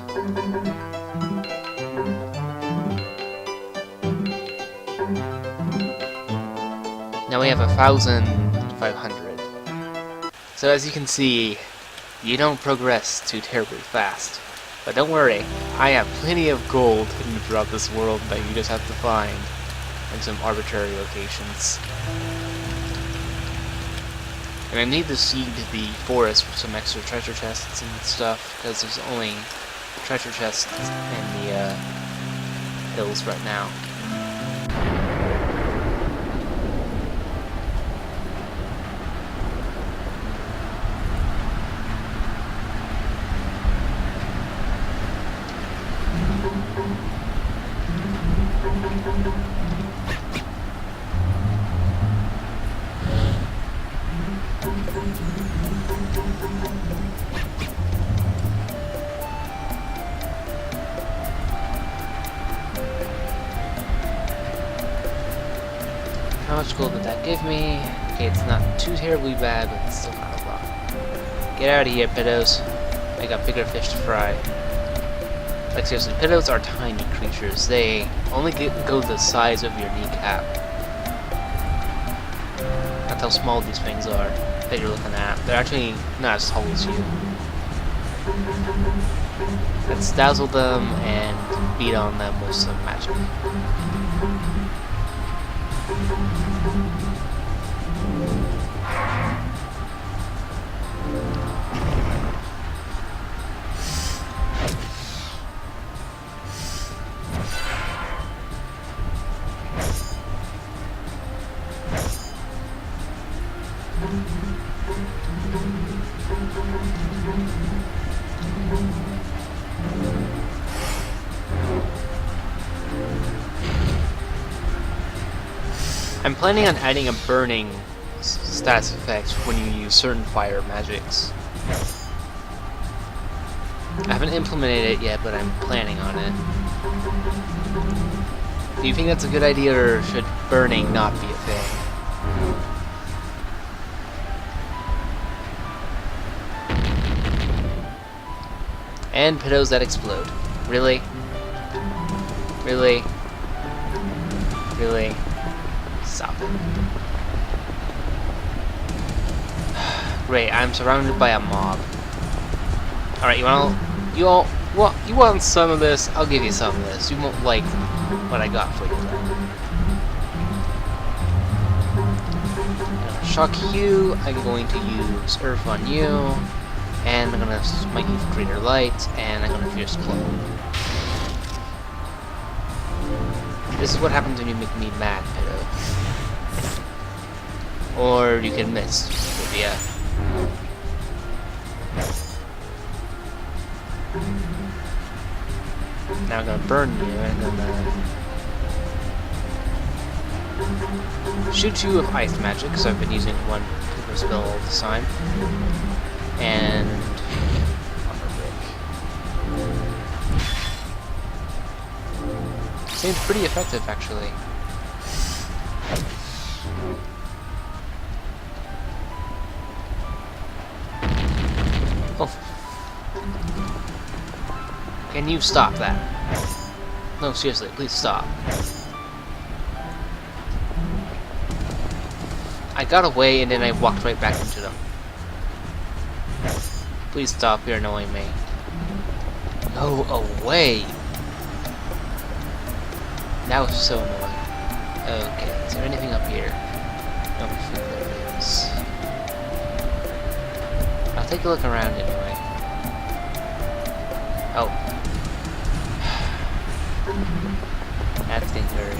Now we have 1,500. So as you can see, you don't progress too terribly fast. But don't worry, I have plenty of gold hidden throughout this world that you just have to find in some arbitrary locations. And I need to seed the forest for some extra treasure chests and stuff, because there's only treasure chests in the hills right now. How much gold did that give me? Okay, it's not too terribly bad, but it's still not a lot. Get out of here, Piddos. I got bigger fish to fry. Like seriously, Piddos are tiny creatures. They only go the size of your kneecap. That's how small these things are that you're looking at. They're actually not as tall as you. Let's dazzle them and beat on them with some magic. I'm planning on adding a burning status effect when you use certain fire magics. I haven't implemented it yet, but I'm planning on it. Do you think that's a good idea, or should burning not be a thing? And pedos that explode. Really? Really? Really? Stop it. Great, I'm surrounded by a mob. Alright, you want some of this? I'll give you some of this. You won't like what I got for you though. I'm gonna shock you, I'm going to use Earth on you, and I'm gonna smite you for greater light, and I'm gonna fierce claw. This is what happens when you make me mad, Pedo. Or you can miss, Lydia. Now I'm gonna burn you, and I'm gonna shoot you with ice magic, because I've been using one paper spell all the time. And armor break. Seems pretty effective, actually. Oh. Can you stop that? No, seriously, please stop. I got away and then I walked right back into them. Please stop, you're annoying me. Go away! That was so annoying. Okay, is there anything up here? No, there is. I'll take a look around anyway. Oh. That's getting very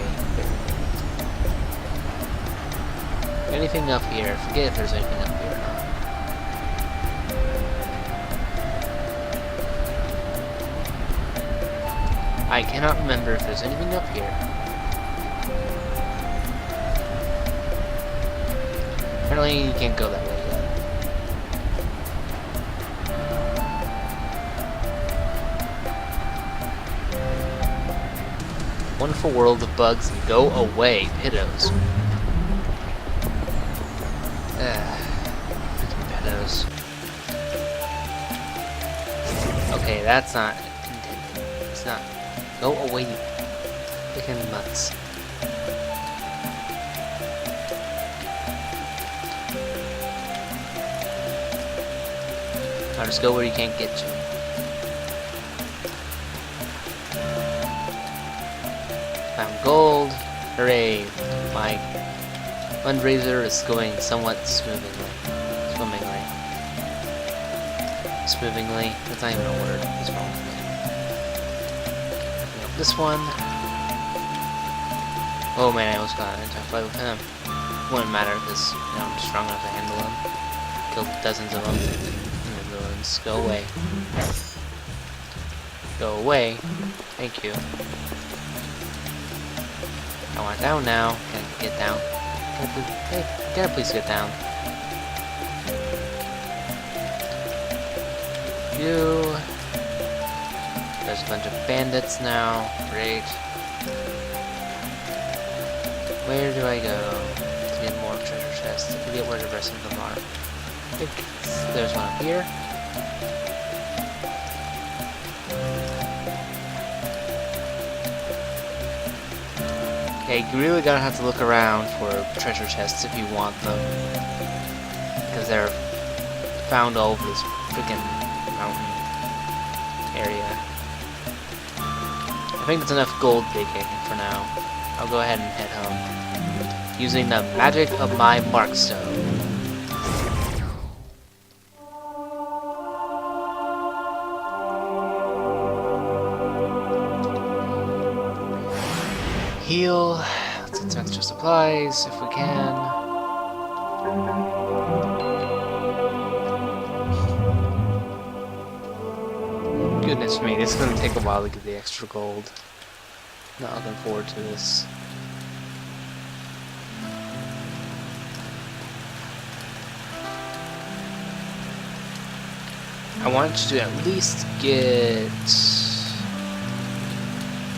anything up here? Forget if there's anything up here or not. I cannot remember if there's anything up here. Apparently you can't go that way yet. Wonderful world of bugs, and go away, Piddos. Freaking Piddos. Okay, that's not intended. It's not. Go away, you freaking mutts. Now just go where you can't get to. Found gold. Hooray. My fundraiser is going somewhat smoothly. Smoothingly. That's not even a word. What's wrong with me? Open up this one. Oh man, I almost got into a fight with him. Wouldn't matter because I'm strong enough to handle him. Killed dozens of them. And the ruins. Go away. Go away. Thank you. I want down now. Can I get down? Can I please get down? You. There's a bunch of bandits now. Great. Where do I go to get more treasure chests? I forget where the rest of them are. I think there's one up here. Okay, you really gotta have to look around for treasure chests if you want them. Because they're found all over this freaking mountain area. think that's enough gold digging for now. I'll go ahead and head home, using the magic of my Markstone. Heal. Let's get some extra supplies if we can. Goodness me, this is going to take a while to get the extra gold. Not looking forward to this. I want to at least get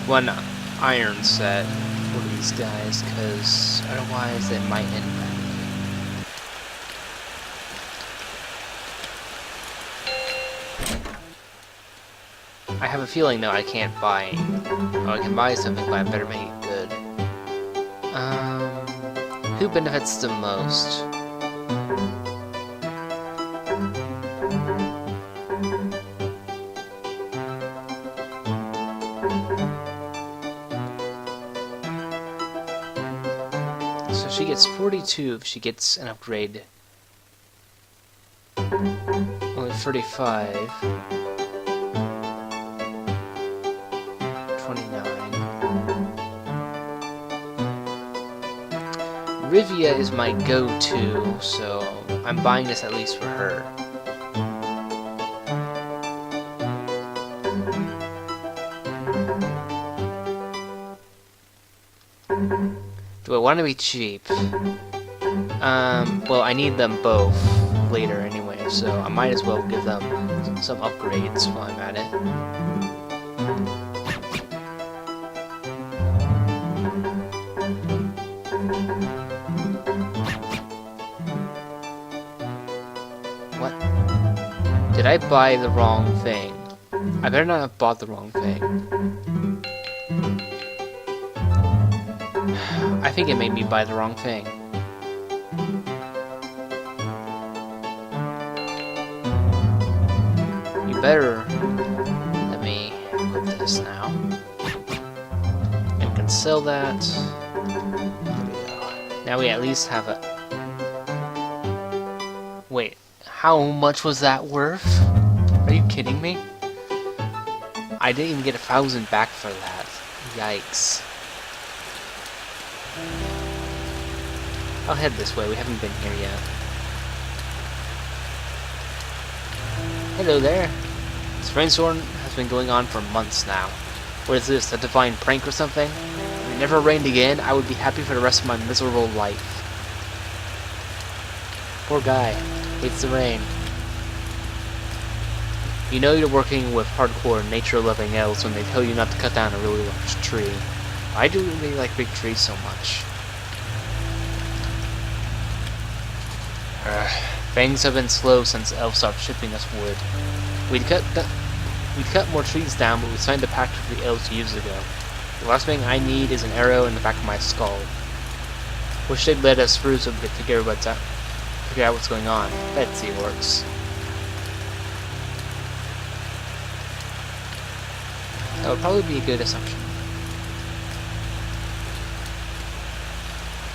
one iron set for these guys, because otherwise they might end badly. I have a feeling though I can't buy. Oh, I can buy something, but I better make it good. Who benefits the most? So she gets 42 if she gets an upgrade. Only 35. 29. Rivia is my go-to, so I'm buying this at least for her. Do I want to be cheap? Well, I need them both later anyway, so I might as well give them some upgrades while I'm at it. What? Did I buy the wrong thing? I better not have bought the wrong thing. I think it made me buy the wrong thing. You better let me equip this now. And can sell that. There we go. Now we at least have a... Wait, how much was that worth? Are you kidding me? I didn't even get 1,000 back for that. Yikes. I'll head this way, we haven't been here yet. Hello there. This rainstorm has been going on for months now. What is this, a divine prank or something? If it never rained again, I would be happy for the rest of my miserable life. Poor guy. Hates the rain. You know you're working with hardcore nature-loving elves when they tell you not to cut down a really large tree. I do really like big trees so much. Things have been slow since elves stopped shipping us wood. We'd cut more trees down, but we signed a pact with the elves years ago. The last thing I need is an arrow in the back of my skull. Wish they'd let us through so we could figure out what's going on. Let's see it works. That would probably be a good assumption.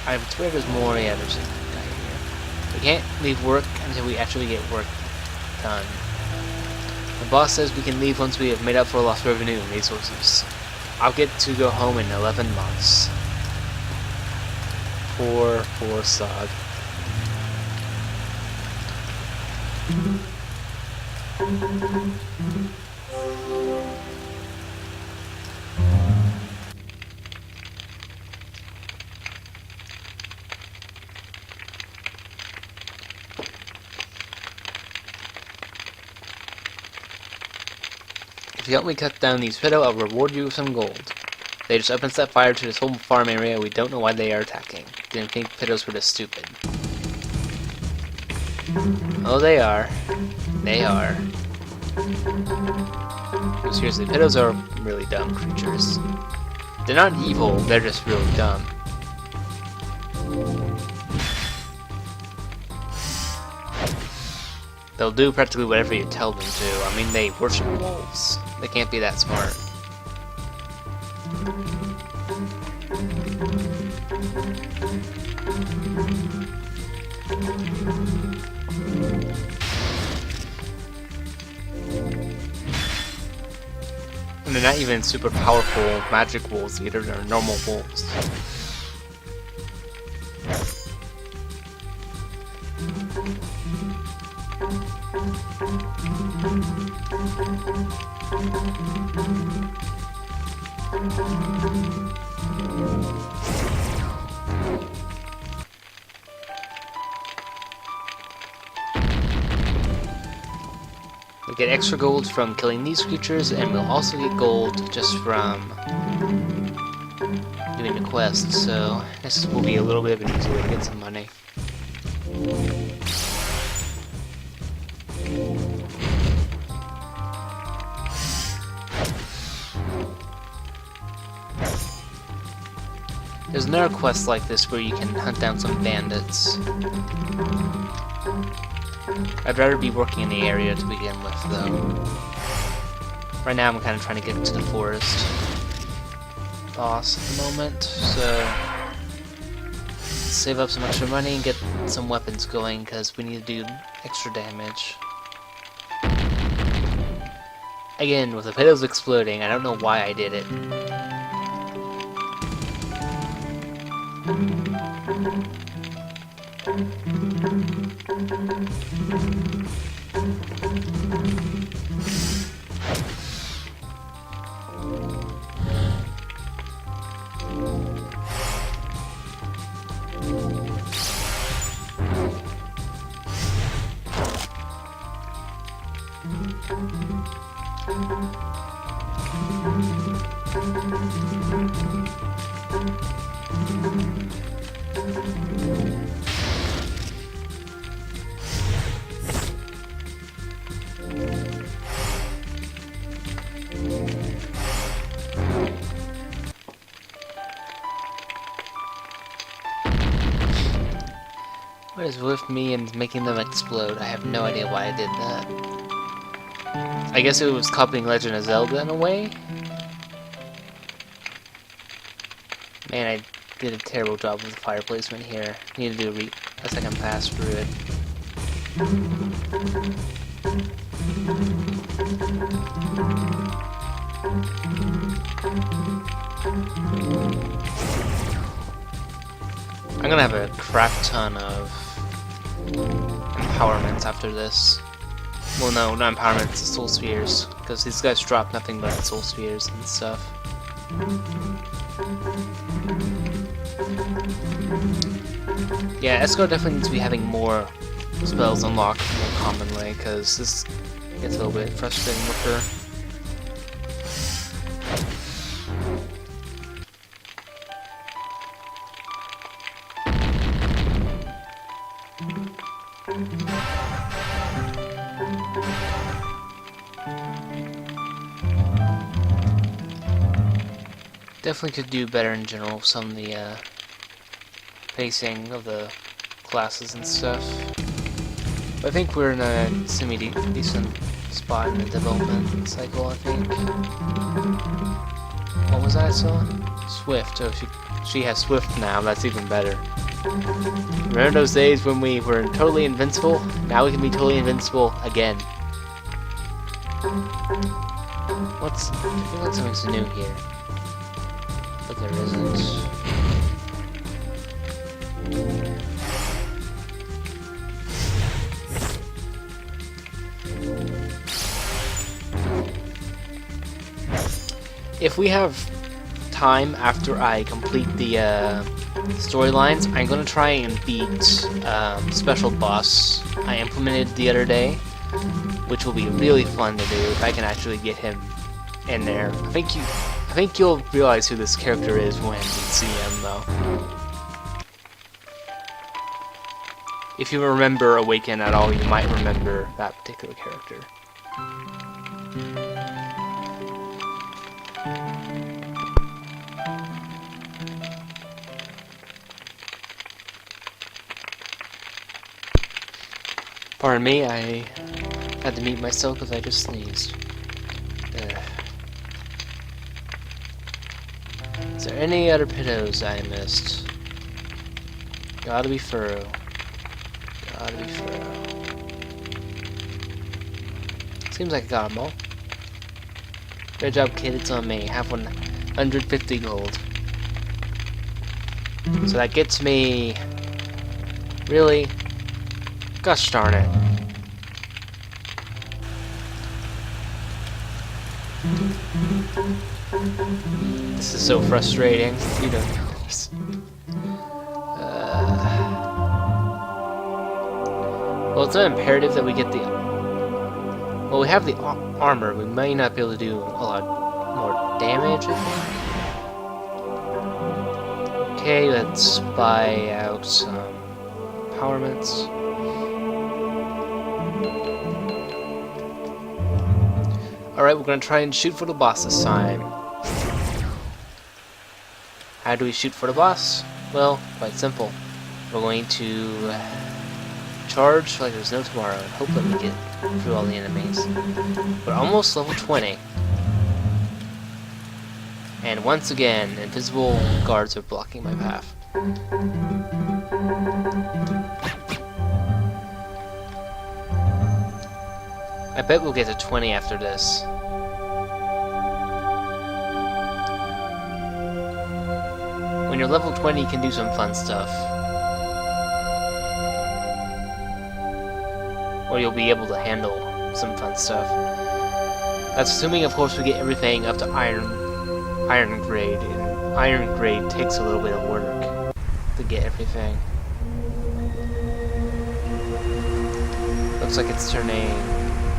I swear there's more. Yeah, there's a guy here. We can't leave work until we actually get work done. The boss says we can leave once we have made up for lost revenue and resources. I'll get to go home in 11 months. Poor Sog. If you help me cut down these fiddle, I'll reward you with some gold. They just up and set fire to this whole farm area. We don't know why they are attacking. Didn't think fiddles were this stupid. Oh, they are. They are. No, seriously, fiddles are really dumb creatures. They're not evil, they're just really dumb. They'll do practically whatever you tell them to. I mean, they worship wolves. They can't be that smart. And they're not even super powerful magic wolves either, they're normal wolves. We get extra gold from killing these creatures, and we'll also get gold just from doing the quest, so this will be a little bit of an easy way to get some money. There's another quest like this where you can hunt down some bandits. I'd rather be working in the area to begin with, though. Right now I'm kind of trying to get to the forest boss at the moment, so save up some extra money and get some weapons going, because we need to do extra damage. Again, with the potatoes exploding, I don't know why I did it. What is with me and making them explode? I have no idea why I did that. I guess it was copying Legend of Zelda in a way? Man, I did a terrible job with the fire placement here. Need to do a second pass through it. I'm gonna have a crap ton of empowerments after this. Well, no, not empowerments, soul spheres, because these guys drop nothing but soul spheres and stuff. Yeah, Esco definitely needs to be having more spells unlocked more commonly, because this gets a little bit frustrating with her. Definitely could do better in general with some of the pacing of the classes and stuff. But I think we're in a semi-decent spot in the development cycle, I think. What was that I saw? Swift. Oh, she has Swift now, that's even better. Remember those days when we were totally invincible? Now we can be totally invincible again. I feel like something's new here. But there isn't. If we have time after I complete the storylines, I'm gonna try and beat special boss I implemented the other day, which will be really fun to do if I can actually get him in there. I think you'll realize who this character is when you see him, though. If you remember Awaken at all, you might remember that particular character. Pardon me, I had to mute myself because I just sneezed. Is there any other pittos I missed? Gotta be furrow. Gotta be furrow. Seems like I got them all. Good job, kid. It's on me. Have 150 gold. So that gets me... Really? Gosh darn it. This is so frustrating. You don't know this. Well, it's not imperative that we get the... Well, we have the armor. We might not be able to do a lot more damage, I think. Okay, let's buy out some empowerments. Alright, we're going to try and shoot for the boss this time. How do we shoot for the boss? Well, quite simple. We're going to charge like there's no tomorrow and hope that we get through all the enemies. We're almost level 20. And once again, invisible guards are blocking my path. I bet we'll get to 20 after this. When you're level 20, you can do some fun stuff. Or you'll be able to handle some fun stuff. That's assuming, of course, we get everything up to iron grade. And iron grade takes a little bit of work to get everything. Looks like it's turning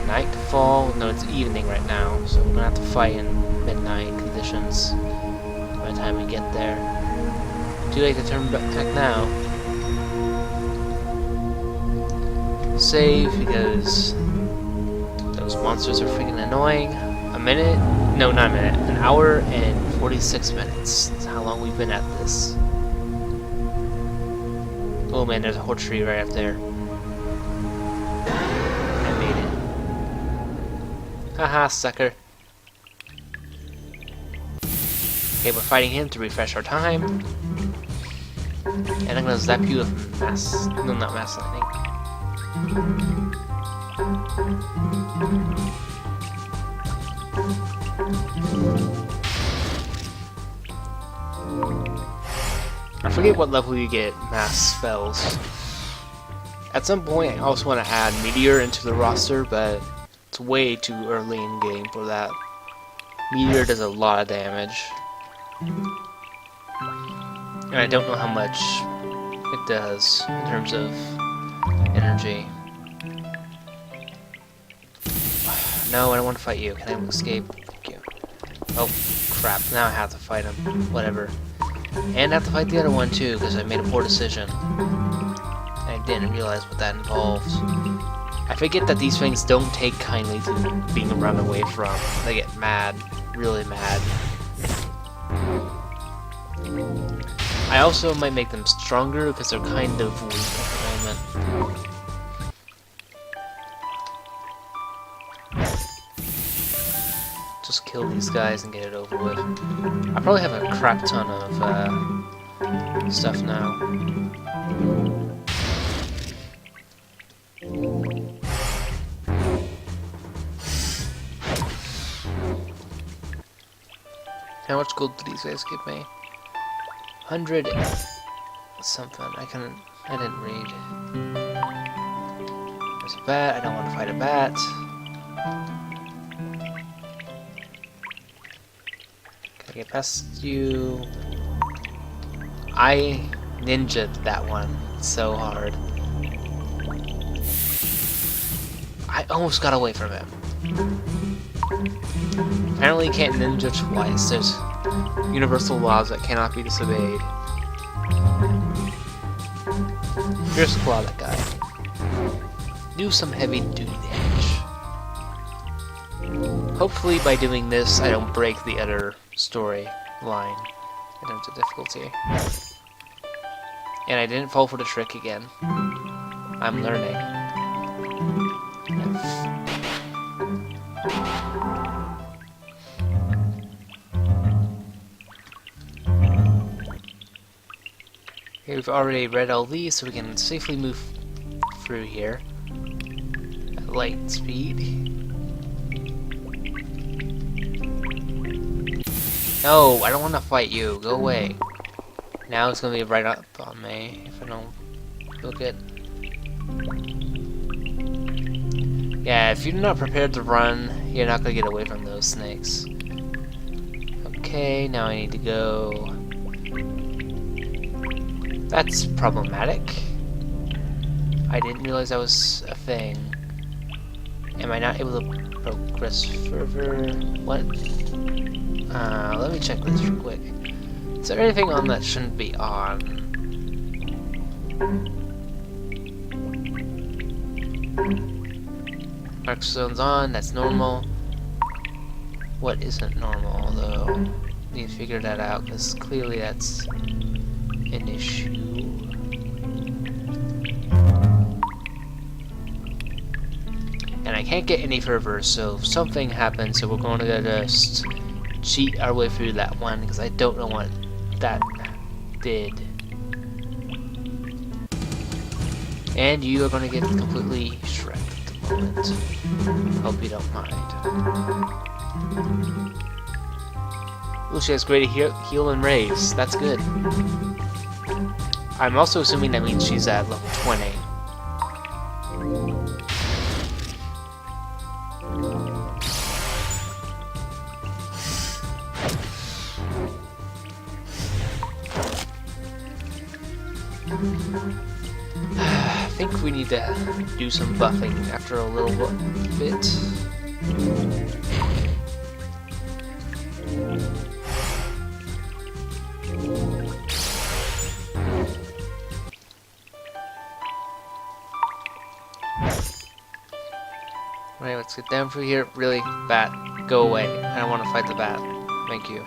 nightfall. No, it's evening right now, so we're gonna have to fight in midnight conditions by the time we get there. Too late to turn back now. Save, because those monsters are freaking annoying. A minute? No, not a minute. An hour and 46 minutes. That's how long we've been at this. Oh man, there's a whole tree right up there. I made it. Haha, sucker. Okay, we're fighting him to refresh our time. And I'm gonna zap you with mass... No, not mass lightning. I forget what level you get mass spells. At some point I also want to add Meteor into the roster, but it's way too early in game for that. Meteor does a lot of damage. And I don't know how much it does in terms of energy. No, I don't want to fight you. Can I escape? Thank you. Oh, crap. Now I have to fight him. Whatever. And I have to fight the other one too, because I made a poor decision. I didn't realize what that involved. I forget that these things don't take kindly to being run away from. They get mad. Really mad. I also might make them stronger because they're kind of weak at the moment. Just kill these guys and get it over with. I probably have a crap ton of stuff now. How much gold do these guys give me? 100 something. I didn't read. There's a bat. I don't want to fight a bat. Can I get past you? I ninja'd that one so hard. I almost got away from him. Apparently you can't ninja twice. There's universal laws that cannot be disobeyed. Here's claw that guy. Do some heavy duty damage. Hopefully by doing this I don't break the other story line in terms of difficulty. And I didn't fall for the trick again. I'm learning. Okay, we've already read all these, so we can safely move through here at light speed. No, I don't want to fight you. Go away. Now it's gonna be right up on me if I don't look at. Yeah, if you're not prepared to run, you're not gonna get away from those snakes. Okay, now I need to go. That's problematic. I didn't realize that was a thing. Am I not able to progress further? What? Let me check this real quick. Is there anything on that shouldn't be on? Mark zone's on, that's normal. What isn't normal, though? Need to figure that out, because clearly that's an issue. And I can't get any further, so if something happens, so we're going to just cheat our way through that one, because I don't know what that did. And you are going to get completely shredded at the moment. Hope you don't mind. Ooh, she has greater heal and raise. That's good. I'm also assuming that means she's at level 20. I think we need to do some buffing after a little bit. Alright, let's get down through here. Really, bat, go away. I don't want to fight the bat. Thank you.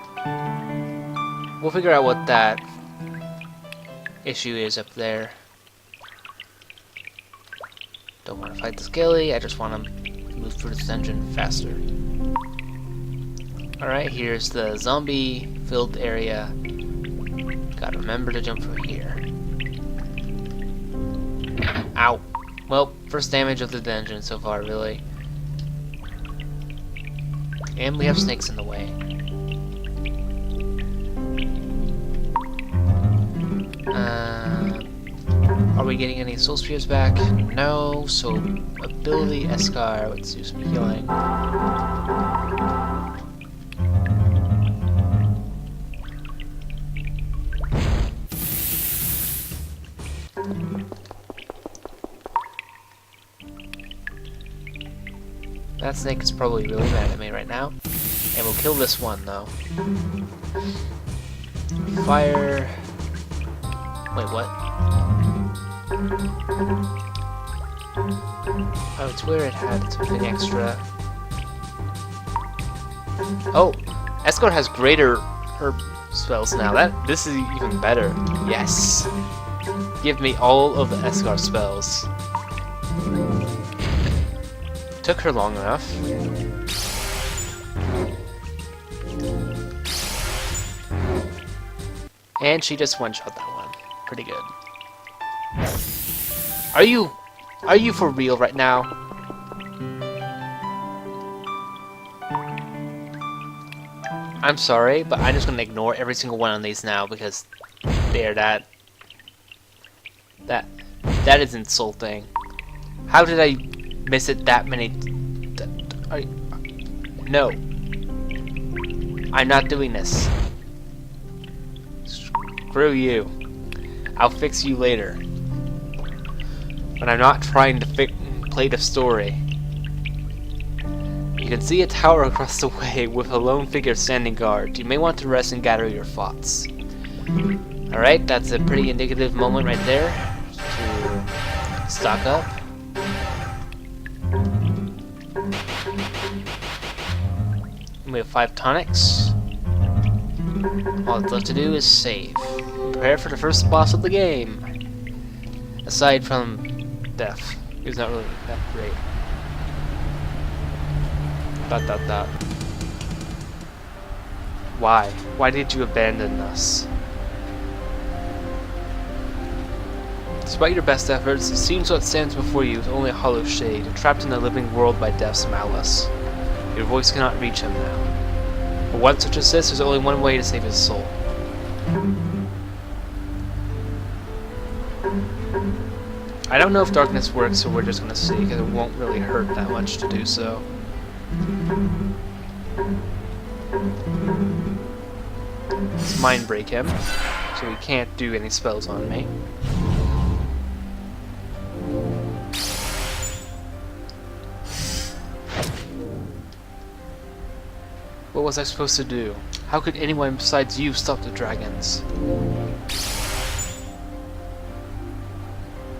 We'll figure out what that issue is up there. Don't want to fight the scaly, I just want to move through this dungeon faster. Alright, here's the zombie-filled area. Gotta remember to jump through here. Ow! Well, first damage of the dungeon so far, really. And we have snakes in the way. Are we getting any soul spheres back? No, so ability Escar, let's do some healing. That snake is probably really mad at me right now. And we'll kill this one though. Fire. Wait, what? Oh, it's where it had something extra. Oh! Escort has greater herb spells now. This is even better. Yes! Give me all of the Escort spells. Took her long enough. And she just one-shot that one. Pretty good. Are you for real right now? I'm sorry, but I'm just gonna ignore every single one of these now because they're that is insulting. How did I miss it that many? No, I'm not doing this. Screw you. I'll fix you later. But I'm not trying to play the story. You can see a tower across the way with a lone figure standing guard. You may want to rest and gather your thoughts. Alright, that's a pretty indicative moment right there to stock up. And we have 5 tonics. All that's left to do is save. Prepare for the first boss of the game. Aside from death. He's not really that great. ... Why? Why did you abandon us? Despite your best efforts, it seems what stands before you is only a hollow shade, trapped in a living world by death's malice. Your voice cannot reach him now. For one such as this, there's only one way to save his soul. I don't know if darkness works, so we're just gonna see, because it won't really hurt that much to do so. Let's mind break him, so he can't do any spells on me. What was I supposed to do? How could anyone besides you stop the dragons?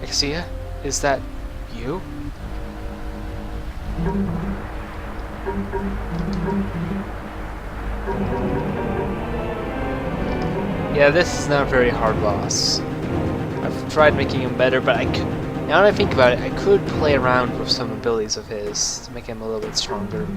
Exia? Is that you? Yeah, this is not a very hard boss. I've tried making him better, but now that I think about it, I could play around with some abilities of his to make him a little bit stronger.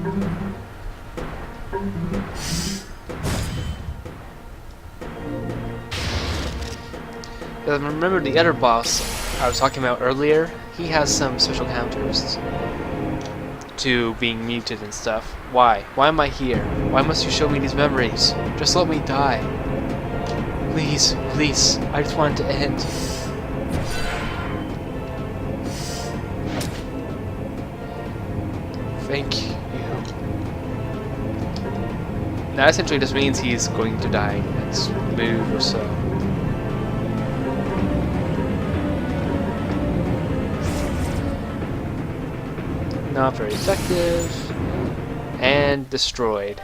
Remember the other boss I was talking about earlier? He has some special counters to being muted and stuff. Why? Why am I here? Why must you show me these memories? Just let me die. Please, please, I just want it to end. Thank you. That essentially just means he's going to die in the next move or so. Not very effective. And destroyed.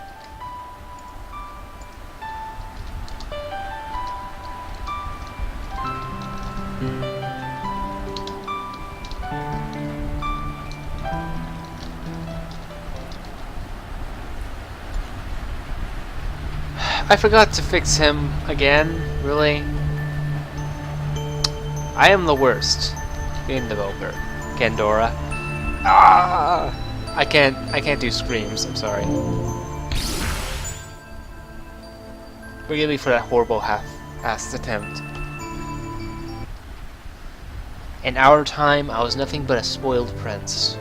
I forgot to fix him again, really. I am the worst game developer, Pandora. Ah! I can't do screams, I'm sorry. Forgive me for that horrible half-assed attempt. In our time, I was nothing but a spoiled prince.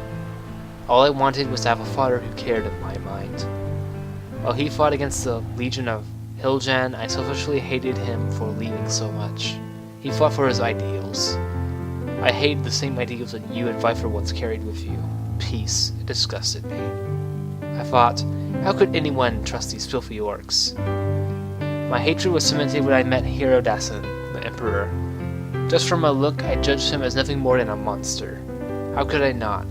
All I wanted was to have a father who cared of my mind. While he fought against the Legion of Hiljan, I selfishly hated him for leaving so much. He fought for his ideals. I hated the same ideals that you and Viper once carried with you. Peace. It disgusted me. I thought, how could anyone trust these filthy orcs? My hatred was cemented when I met AoDlegacy, the Emperor. Just from a look, I judged him as nothing more than a monster. How could I not?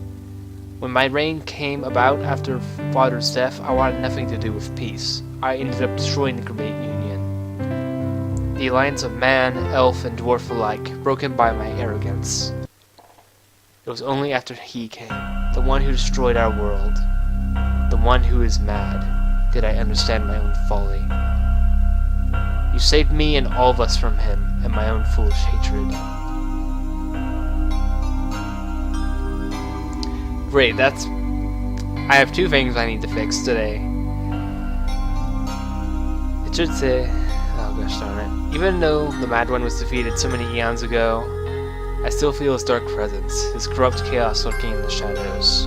When my reign came about after father's death, I wanted nothing to do with peace. I ended up destroying the Great Union. The alliance of man, elf, and dwarf alike, broken by my arrogance. It was only after he came, the one who destroyed our world, the one who is mad, did I understand my own folly. You saved me and all of us from him, and my own foolish hatred. Great, that's... I have two things I need to fix today. It should say... oh gosh darn it. Even though the Mad One was defeated so many eons ago, I still feel his dark presence, his corrupt chaos lurking in the shadows.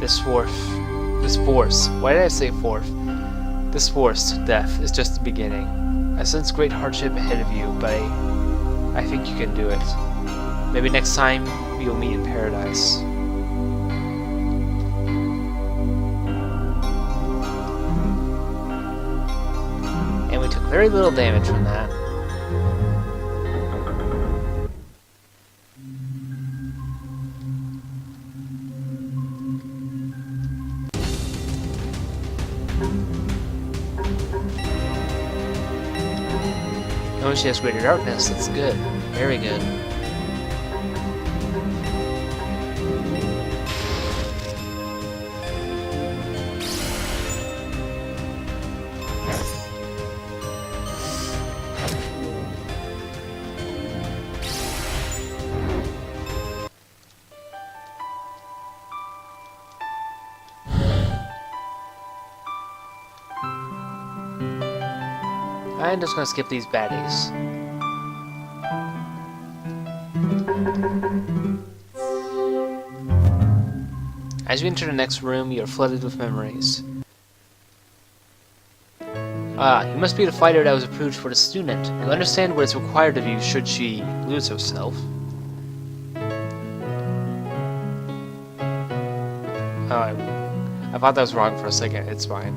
This force, why did I say fourth? This force to death is just the beginning. I sense great hardship ahead of you, but I think you can do it. Maybe next time we'll meet in paradise. And we took very little damage from that. Oh, she has greater darkness. That's good. Very good. I'm just gonna skip these baddies. As you enter the next room, you are flooded with memories. Ah, you must be the fighter that was approved for the student. You understand what is required of you should she lose herself. Oh, I thought that was wrong for a second. It's fine.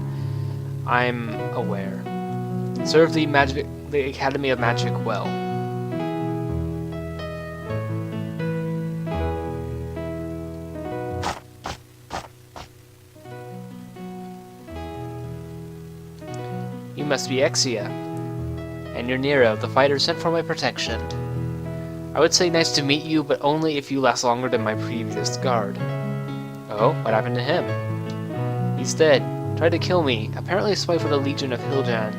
I'm aware. Serve the Academy of Magic well. You must be Exia, and you're Nero, the fighter sent for my protection. I would say nice to meet you, but only if you last longer than my previous guard. Oh, what happened to him? He's dead. Tried to kill me. Apparently a spy for the Legion of Hiljan.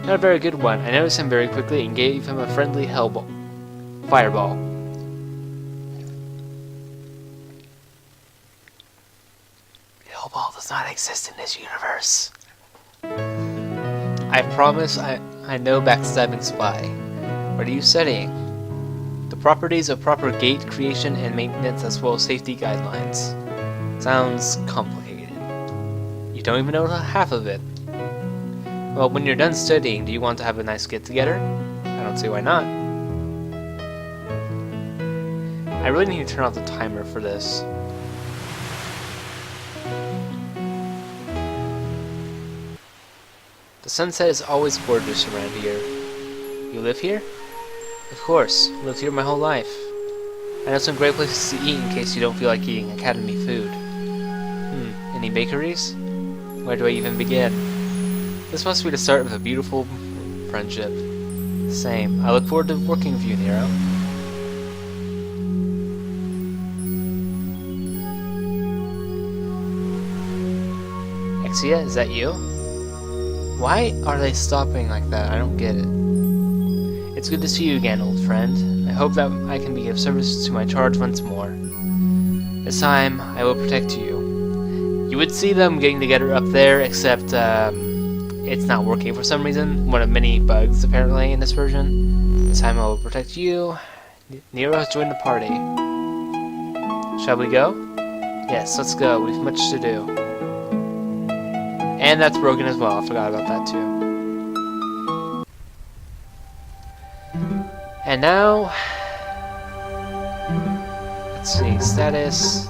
Not a very good one. I noticed him very quickly and gave him a friendly fireball. Hellball does not exist in this universe. I promise I know backstabbing spy. What are you studying? The properties of proper gate creation and maintenance as well as safety guidelines. Sounds complicated. You don't even know half of it. Well, when you're done studying, do you want to have a nice get-together? I don't see why not. I really need to turn off the timer for this. The sunset is always gorgeous around here. You live here? Of course, lived here my whole life. I know some great places to eat in case you don't feel like eating academy food. Any bakeries? Where do I even begin? This must be the start of a beautiful friendship. Same. I look forward to working with you, Nero. Exia, is that you? Why are they stopping like that? I don't get it. It's good to see you again, old friend. I hope that I can be of service to my charge once more. This time, I will protect you. You would see them getting together up there, except it's not working for some reason. One of many bugs, apparently, in this version. This time I will protect you. Nero has joined the party. Shall we go? Yes, let's go. We've much to do. And that's broken as well. I forgot about that too. And now, let's see, status.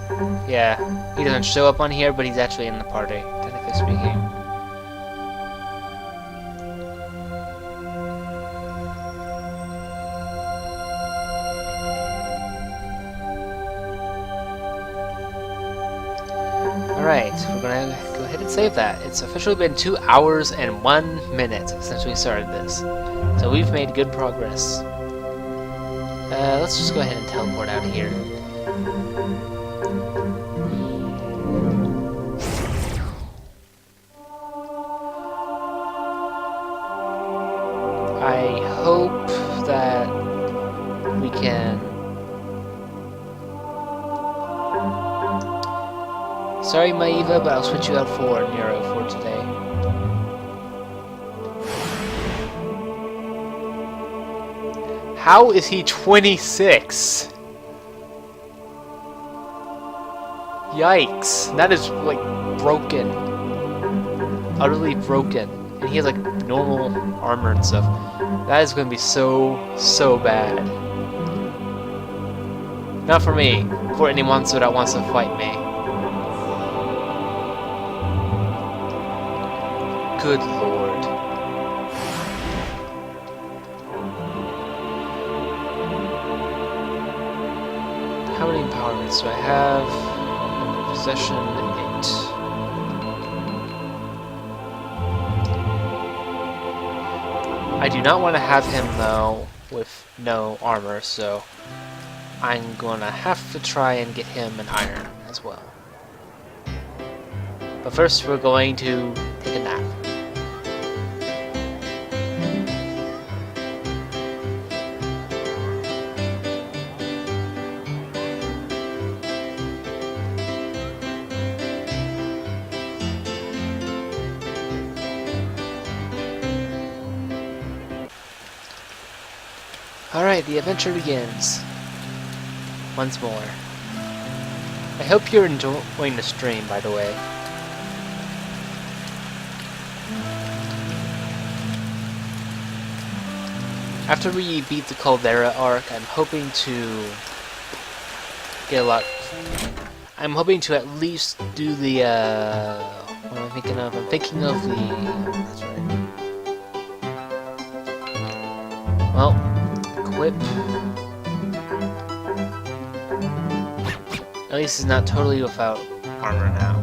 Yeah, he doesn't show up on here, but he's actually in the party, technically speaking. Alright, we're gonna go ahead and save that. It's officially been 2 hours and 1 minute since we started this. So we've made good progress. Let's just go ahead and teleport out of here. I hope that we can... Sorry, Maeva, but I'll switch you out for Nero for today. How is he 26? Yikes. That is, like, broken. Utterly broken. And he has, like, normal armor and stuff. That is going to be so bad. Not for me. For any monster that wants to fight me. Good lord. How many empowerments do I have? Under possession, 8. I do not want to have him, though, with no armor, so I'm gonna have to try and get him an iron as well. But first, we're going to take a nap. Alright, the adventure begins. Once more. I hope you're enjoying the stream, by the way. After we beat the Caldera arc, I'm hoping to get a lot. I'm hoping to at least do the. What am I thinking of? I'm thinking of the. That's right. Well, equip. At least it's not totally without armor now.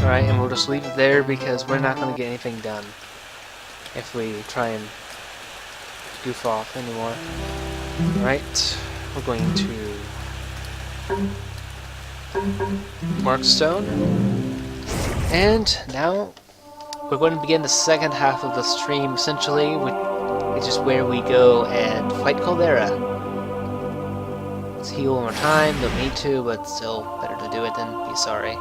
Alright, and we'll just leave it there because we're not going to get anything done if we try and goof off anymore. Alright, we're going to mark stone. And now we're going to begin the second half of the stream, essentially, which is where we go and fight Caldera. Let's heal one more time, don't need to, but still better to do it than be sorry.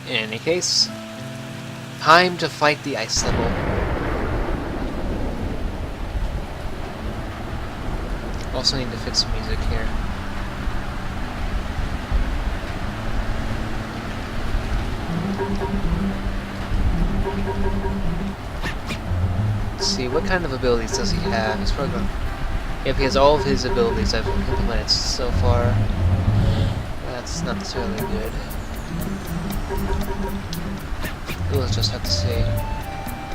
In any case, time to fight the ice symbol. Also need to fix some music here. Let's see, what kind of abilities does he have? He's probably going. Yep, he has all of his abilities I've implemented so far. That's not necessarily good. We'll just have to see.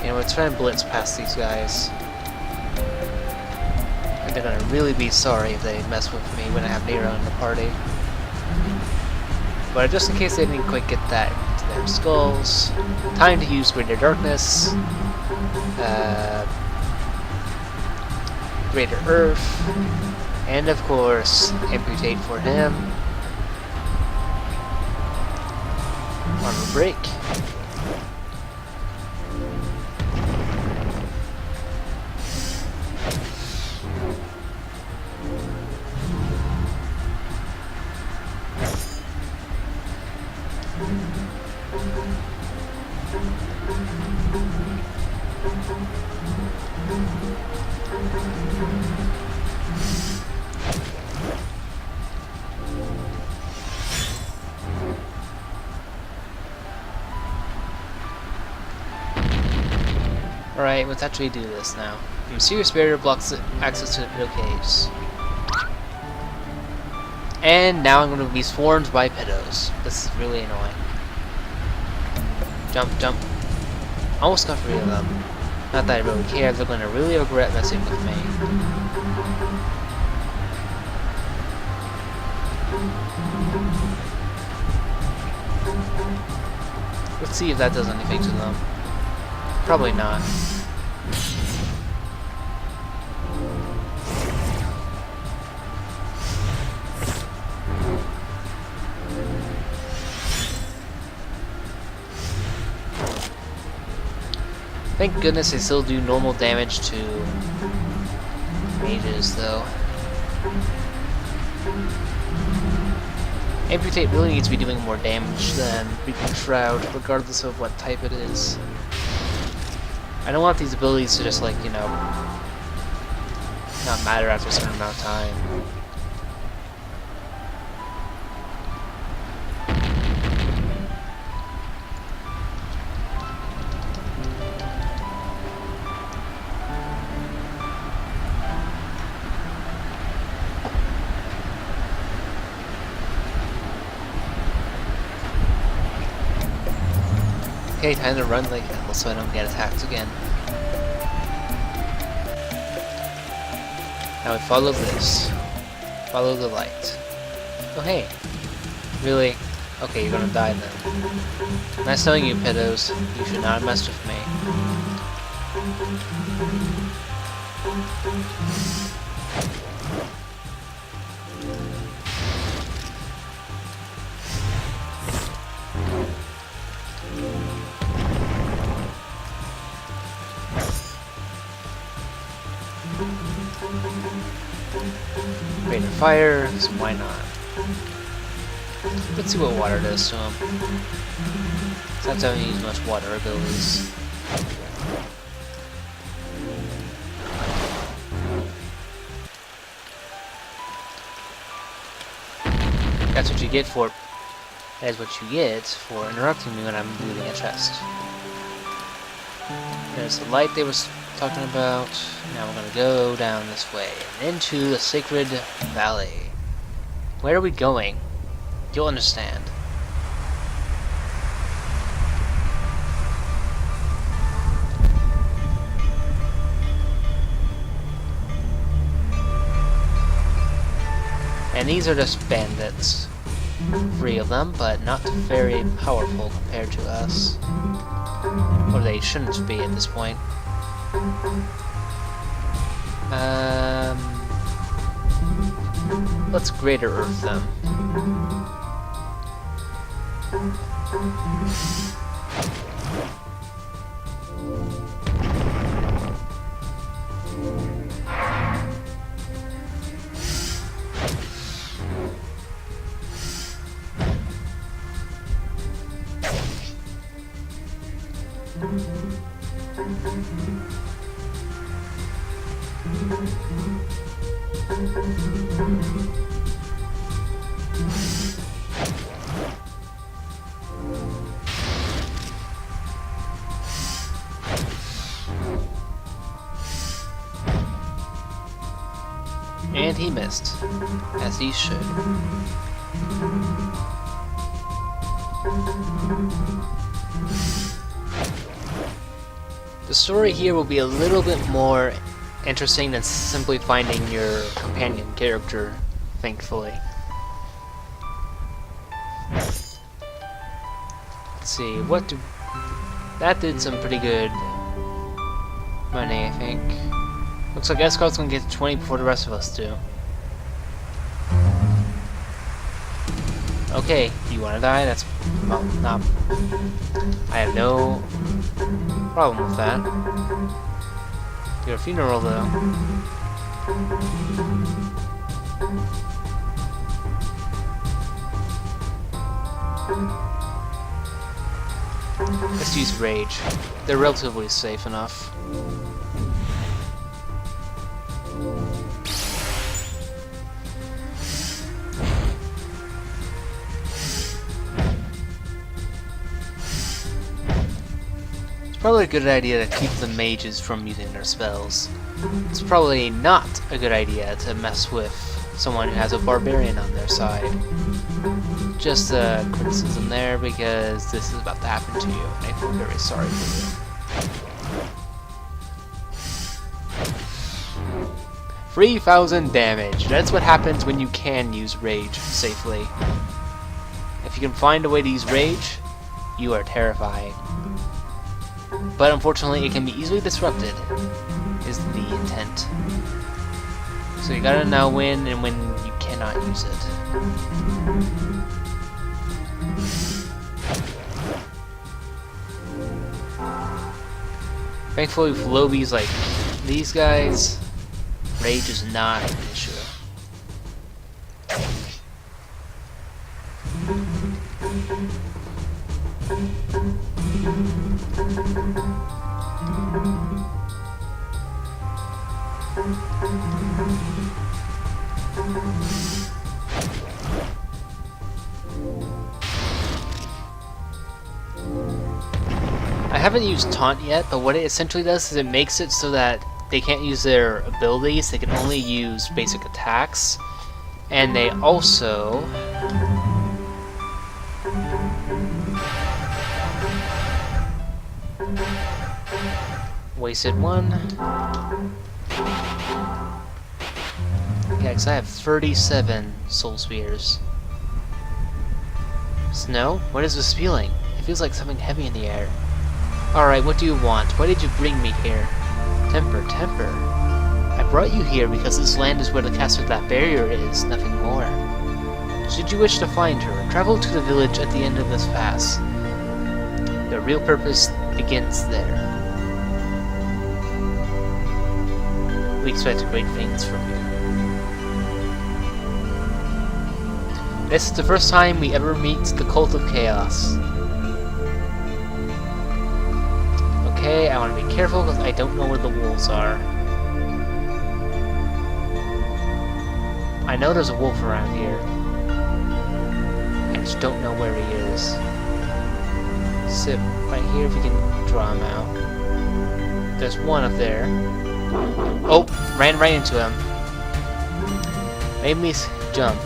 You know, we're trying to blitz past these guys. And they're gonna really be sorry if they mess with me when I have Nero in the party. But just in case they didn't quite get that into their skulls, time to use Greater Darkness, Greater Earth, and of course, Amputate for him. Armor Break. Alright, let's actually do this now. A mysterious barrier blocks access to the middle caves. And now I'm going to be swarmed by pedos. This is really annoying. Jump, jump. Almost got 3 of them. Not that I really care, they're going to really regret messing with me. Let's see if that does anything to them. Probably not. Thank goodness they still do normal damage to mages, though. Amputate really needs to be doing more damage than Reaping Shroud, regardless of what type it is. I don't want these abilities to just, like, you know, not matter after a certain amount of time. Okay, time to run like hell so I don't get attacked again. Now we follow this. Follow the light. Oh hey. Really? Okay, you're gonna die then. Nice knowing you, pedos. You should not mess with me. Greater fire, so why not? Let's see what water does to him. Sometimes I don't use much water abilities. That's what you get for... That is what you get for interrupting me when I'm looting a chest. There's the light they was talking about. Now we're gonna go down this way and into the Sacred Valley. Where are we going? You'll understand. And these are just bandits. 3 of them, but not very powerful compared to us. Or they shouldn't be at this point. Let's Greater Earth them. And he missed, as he should. The story here will be a little bit more interesting than simply finding your companion character, thankfully. Let's see, what do... That did some pretty good money, I think. Looks like Escart's gonna get to 20 before the rest of us do. Okay, do you wanna die? That's... well, not... I have no problem with that. Your funeral, though. Let's use Rage. They're relatively safe enough. Probably a good idea to keep the mages from using their spells. It's probably not a good idea to mess with someone who has a barbarian on their side. Just a criticism there, because this is about to happen to you, and I feel very sorry for you. 3,000 damage. That's what happens when you can use Rage safely. If you can find a way to use Rage, you are terrifying. But unfortunately, it can be easily disrupted, is the intent. So you gotta know when and when you cannot use it. Thankfully, with lobies like these guys, Rage is not an issue. I haven't used Taunt yet, but what it essentially does is it makes it so that they can't use their abilities, they can only use basic attacks, and they also... Wasted one. Yeah, because I have 37 Soul Spheres. Snow? What is this feeling? It feels like something heavy in the air. Alright, what do you want? Why did you bring me here? Temper, temper. I brought you here because this land is where the castle of that barrier is, nothing more. Should you wish to find her, travel to the village at the end of this pass. The real purpose begins there. We expect great things from you. This is the first time we ever meet the Cult of Chaos. Okay, I want to be careful because I don't know where the wolves are. I know there's a wolf around here. don't know where he is. Sit right here if we can draw him out. There's one up there. Oh, ran right into him. Made me jump.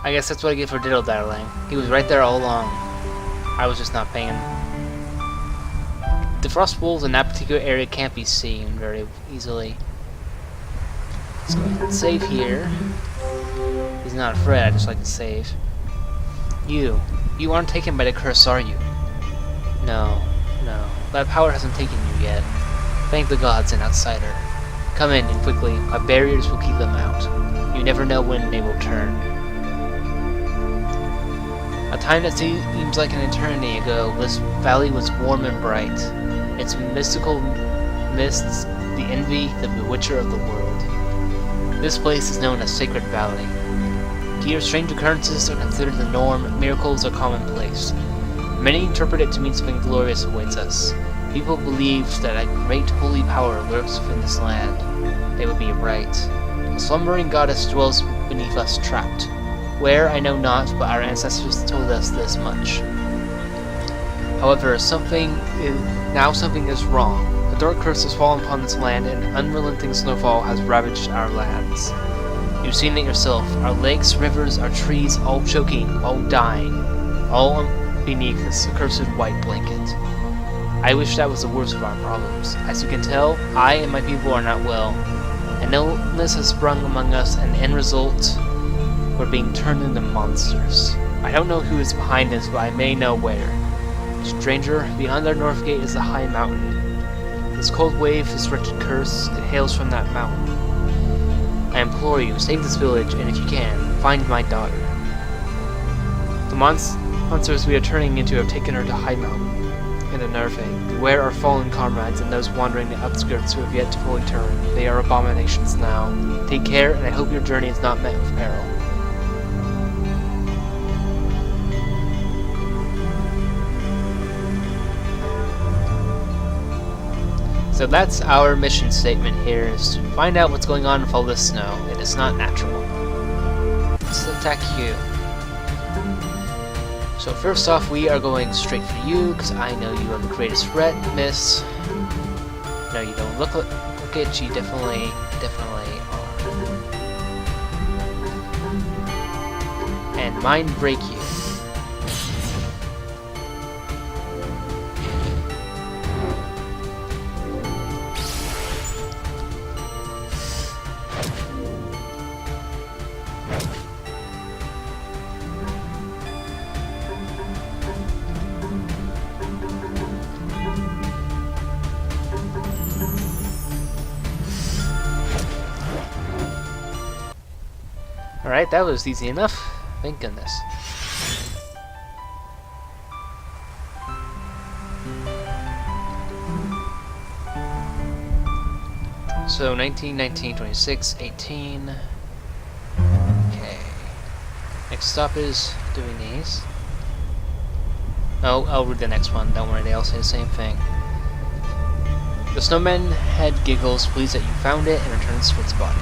I guess that's what I get for diddle-daddling. He was right there all along. I was just not paying. The frost wolves in that particular area can't be seen very easily. Let's go ahead and save here. He's not afraid, I just like to save. You aren't taken by the curse, are you? No. That power hasn't taken you yet. Thank the gods, an outsider. Come in, and quickly. My barriers will keep them out. You never know when they will turn. A time that seems like an eternity ago, this valley was warm and bright. Its mystical mists, the envy, the bewitcher of the world. This place is known as Sacred Valley. Here, strange occurrences are considered the norm, miracles are commonplace. Many interpret it to mean something glorious awaits us. People believe that a great holy power lurks within this land. They would be right. A slumbering goddess dwells beneath us trapped. Where, I know not, but our ancestors told us this much. However, something is wrong. A dark curse has fallen upon this land, and unrelenting snowfall has ravaged our lands. You've seen it yourself. Our lakes, rivers, our trees, all choking, all dying, all beneath this accursed white blanket. I wish that was the worst of our problems. As you can tell, I and my people are not well. An illness has sprung among us, and the end result, we're being turned into monsters. I don't know who is behind this, but I may know where. Stranger, beyond our north gate is a high mountain. This cold wave, this wretched curse, it hails from that mountain. I implore you, save this village, and if you can, find my daughter. The monsters we are turning into have taken her to High Mountain and unnerving. Beware our fallen comrades and those wandering the outskirts who have yet to fully turn. They are abominations now. Take care, and I hope your journey is not met with peril. So that's our mission statement here, is to find out what's going on with all this snow. It is not natural. Let's attack you. So first off, we are going straight for you, because I know you are the greatest threat, miss. No, you don't look it, you definitely are. And mind break you. Alright, that was easy enough. Thank goodness. So 19, 19, 26, 18. Okay. Next stop is doing these. Oh, I'll read the next one. Don't worry, they all say the same thing. The snowman head giggles, pleased that you found it, and returns to its body.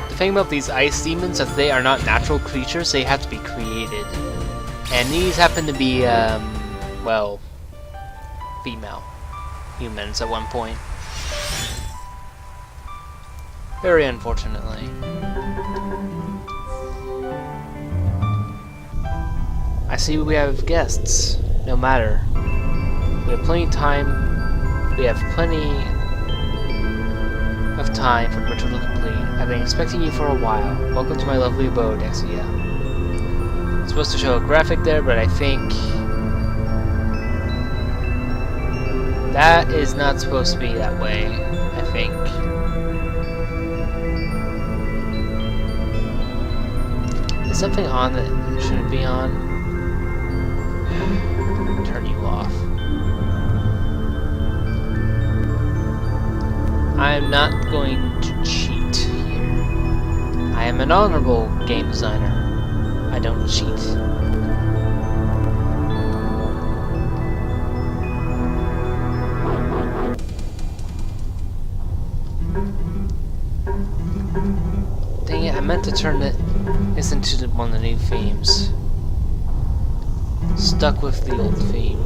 The thing about these ice demons is they are not natural creatures, they have to be created. And these happen to be, well, female humans at one point. Very unfortunately. I see we have guests. No matter. We have plenty of time. We have plenty of time for the ritual to complete. I've been expecting you for a while. Welcome to my lovely abode, Exia. It's supposed to show a graphic there, but I think that is not supposed to be that way, I think. Is something on that it shouldn't be on? Turn you off. I am not going to cheat here. I am an honorable game designer. I don't cheat. Dang it, I meant to turn this into one of the new themes. Stuck with the old theme.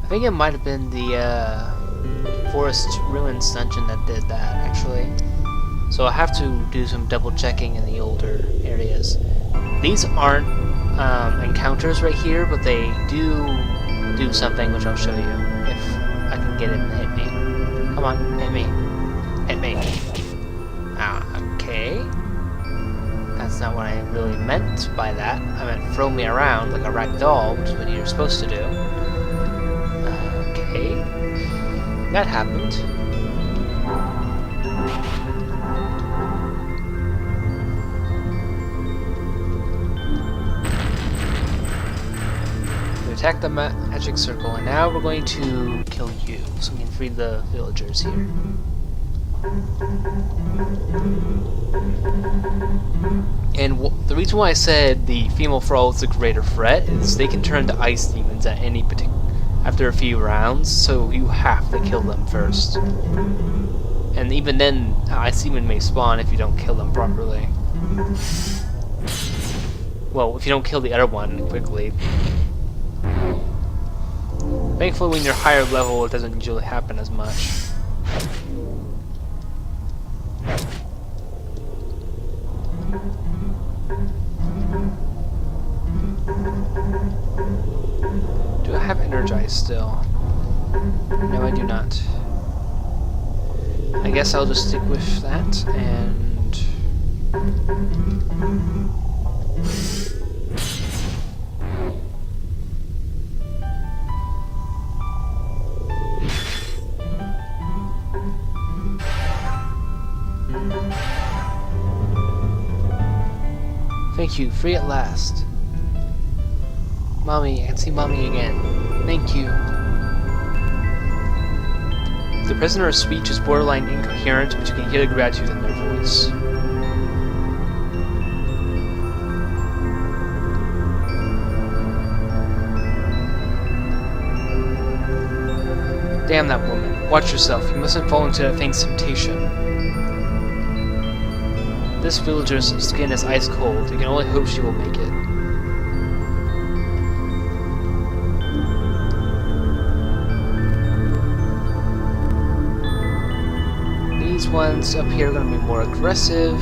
I think it might have been the Forest Ruins dungeon that did that, actually. So I'll have to do some double checking in the older areas. These aren't encounters right here, but they do something which I'll show you if I can get him to hit me. Come on, hit me. Hit me. Okay. That's not what I really meant by that. I meant throw me around like a rag doll, which is what you're supposed to do. Okay. That happened. We attacked the magic circle, and now we're going to kill you, so we can free the villagers here. And the reason why I said the female thrall is the greater threat is they can turn to ice demons at any particular after a few rounds, so you have to kill them first. And even then, ice demon may spawn if you don't kill them properly. Well, if you don't kill the other one quickly. Thankfully, when you're higher level, it doesn't usually happen as much. Do I have energized still? No, I do not. I guess I'll just stick with that and... Thank you, free at last. Mommy, I can see Mommy again. Thank you. The prisoner's speech is borderline incoherent, but you can hear the gratitude in their voice. Damn that woman. Watch yourself. You mustn't fall into that thing's temptation. This villager's skin is ice cold. You can only hope she will make it. These ones up here are going to be more aggressive.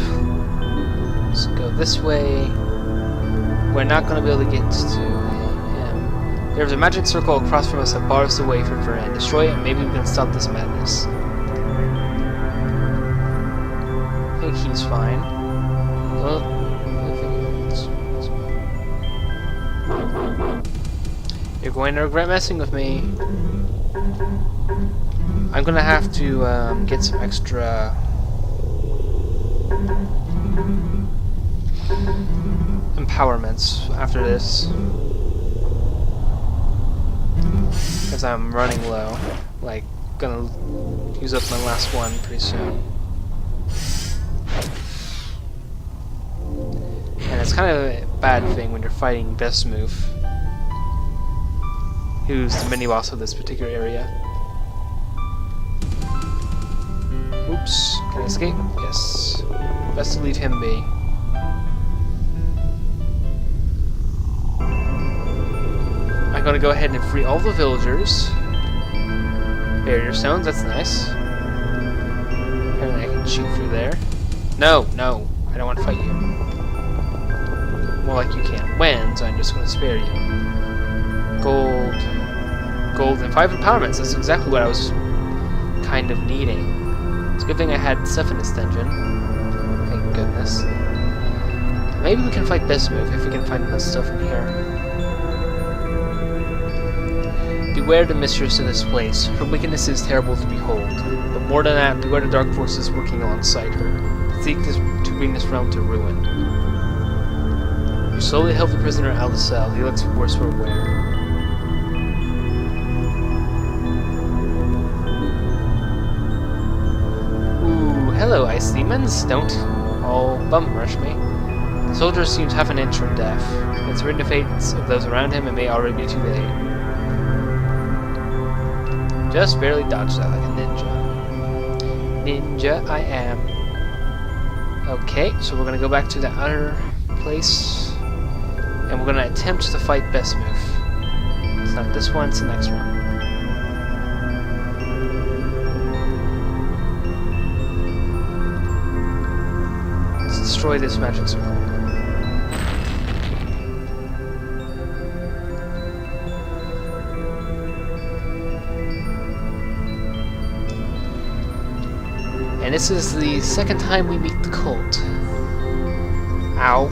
Let's go this way. We're not going to be able to get to him. There's a magic circle across from us that bars the way from Varen. Destroy it and maybe we can stop this madness. I think he's fine. Well, you're going to regret messing with me. I'm gonna have to get some extra empowerments after this, because I'm running low. Like, gonna use up my last one pretty soon. And it's kind of a bad thing when you're fighting Bestmove, who's the mini-boss of this particular area. Oops, can I escape? Yes. Best to leave him be. I'm gonna go ahead and free all the villagers. Barrier stones, that's nice. Apparently I can shoot through there. No, no, I don't want to fight you. More like you can't win, so I'm just gonna spare you. Gold. Gold and 5 empowerments, that's exactly what I was kind of needing. It's a good thing I had stuff in this dungeon. Thank goodness. Maybe we can fight Bestmove if we can find enough stuff in here. Beware the mistress of this place. Her wickedness is terrible to behold. But more than that, beware the dark forces working alongside her. Seek to bring this realm to ruin. You slowly help the prisoner out of the cell. He looks worse for wear. Hello, ice demons. Don't all bum rush me. The soldier seems half an inch from death. It's written the fates of those around him and may already be too late. Just barely dodged that like a ninja. Ninja I am. Okay, so we're gonna go back to the other place, and we're gonna attempt to fight Bestmove. It's not this one, it's the next one. Destroy this magic circle. And this is the second time we meet the cult. Ow.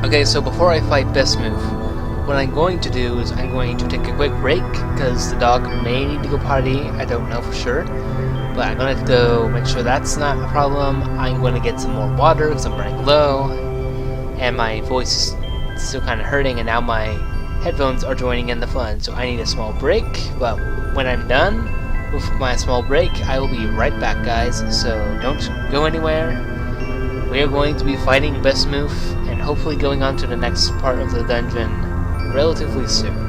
Okay, so before I fight Bestmove, what I'm going to do is I'm going to take a quick break, because the dog may need to go potty, I don't know for sure. But I'm going to go make sure that's not a problem. I'm going to get some more water, because I'm running low. And my voice is still kind of hurting, and now my headphones are joining in the fun. So I need a small break, but when I'm done with my small break, I will be right back, guys. So don't go anywhere. We are going to be fighting Bestmove, and hopefully going on to the next part of the dungeon relatively soon.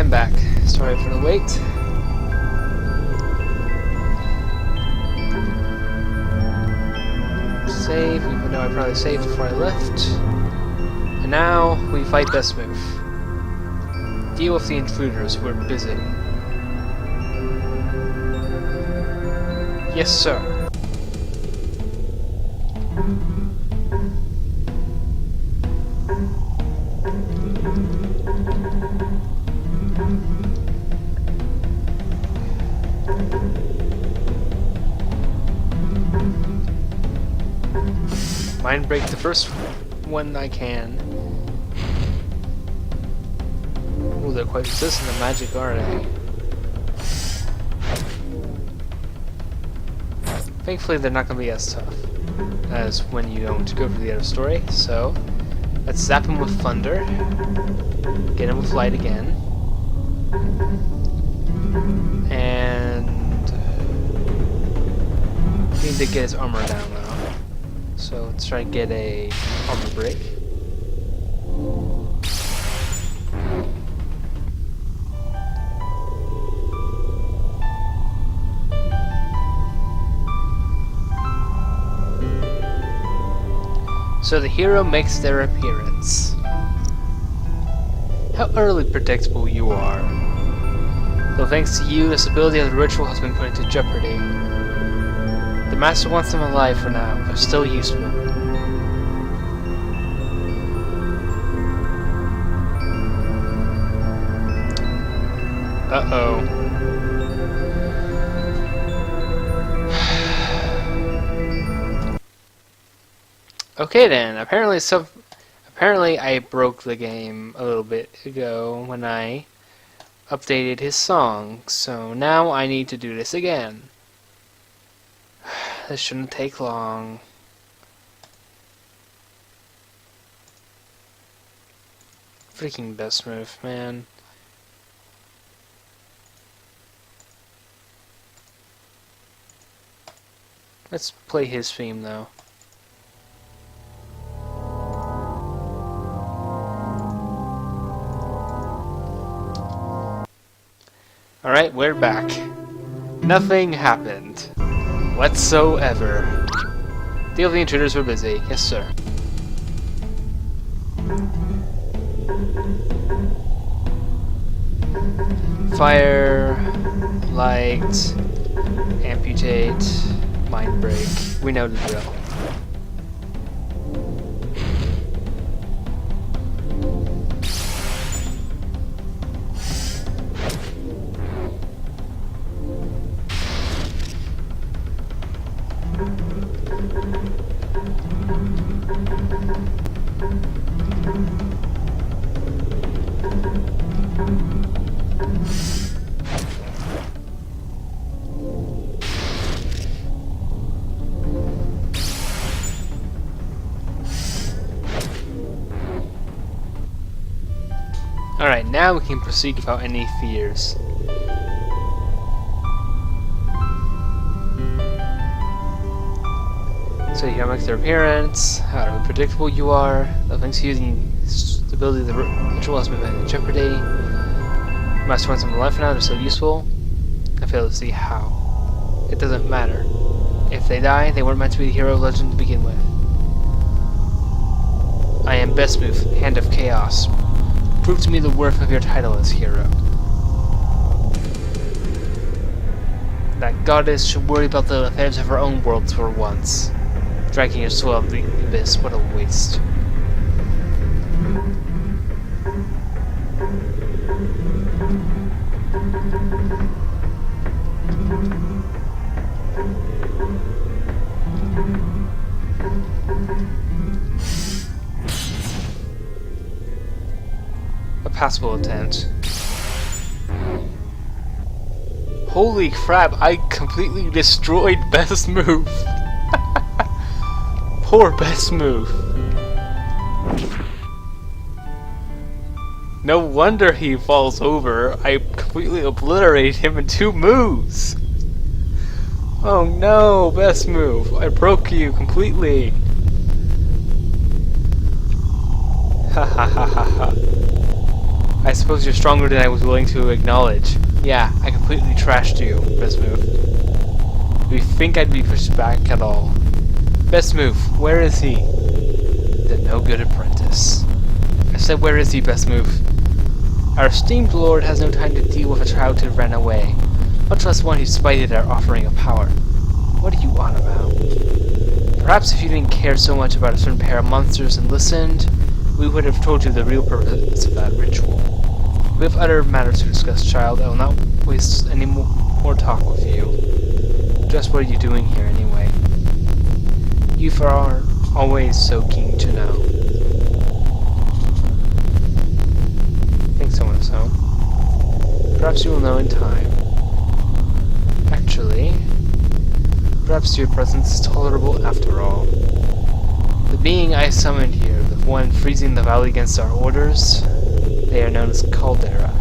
I'm back. Sorry for the wait. Save, even though I probably saved before I left. And now we fight Best Move. Deal with the intruders who are busy. Yes, sir. Mind break the first one I can. Ooh, they're quite resistant to magic, aren't they? Thankfully, they're not going to be as tough as when you don't go for the other story. So, let's zap him with thunder. Get him with light again. And need to get his armor down though. So let's try to get a armor break. So the hero makes their appearance. How utterly predictable you are. Though thanks to you, the stability of the ritual has been put into jeopardy. The Master wants them alive for now. They're still useful. Uh-oh. Okay then, apparently I broke the game a little bit ago when I updated his song, so now I need to do this again. This shouldn't take long. Freaking Best Move, man. Let's play his theme though. Alright, we're back. Nothing happened. Whatsoever. Deal with the intruders were busy. Yes, sir. Fire, light, amputate, mind break. We know the drill. Alright, now we can proceed without any fears. So here makes their appearance. How unpredictable you are. The thanks to using stability of the ritual has been put in jeopardy. Master wants them alive for now, they're still useful. I fail to see how. It doesn't matter. If they die, they weren't meant to be the hero of legend to begin with. I am Best Move, Hand of Chaos. Prove to me the worth of your title as hero. That goddess should worry about the affairs of her own world for once. Dragging your soul out of the abyss, what a waste. A passable attempt. Holy crap, I completely destroyed Best Move. Poor Best Move. No wonder he falls over. I completely obliterated him in 2 moves. Oh no, Best Move. I broke you completely. Ha ha ha ha ha. I suppose you're stronger than I was willing to acknowledge. Yeah, I completely trashed you, Best Move. Do you think I'd be pushed back at all? Best Move, where is he? The no-good apprentice. I said, where is he, Best Move? Our esteemed lord has no time to deal with a child who ran away, much less one who spited our offering of power. What are you on about? Perhaps if you didn't care so much about a certain pair of monsters and listened, we would have told you the real purpose of that ritual. We have other matters to discuss, child. I will not waste any more talk with you. Just what are you doing here, anyway? You are always so keen to know. Think so and so. Perhaps you will know in time. Actually, perhaps your presence is tolerable after all. The being I summoned here, the one freezing the valley against our orders, they are known as Caldera.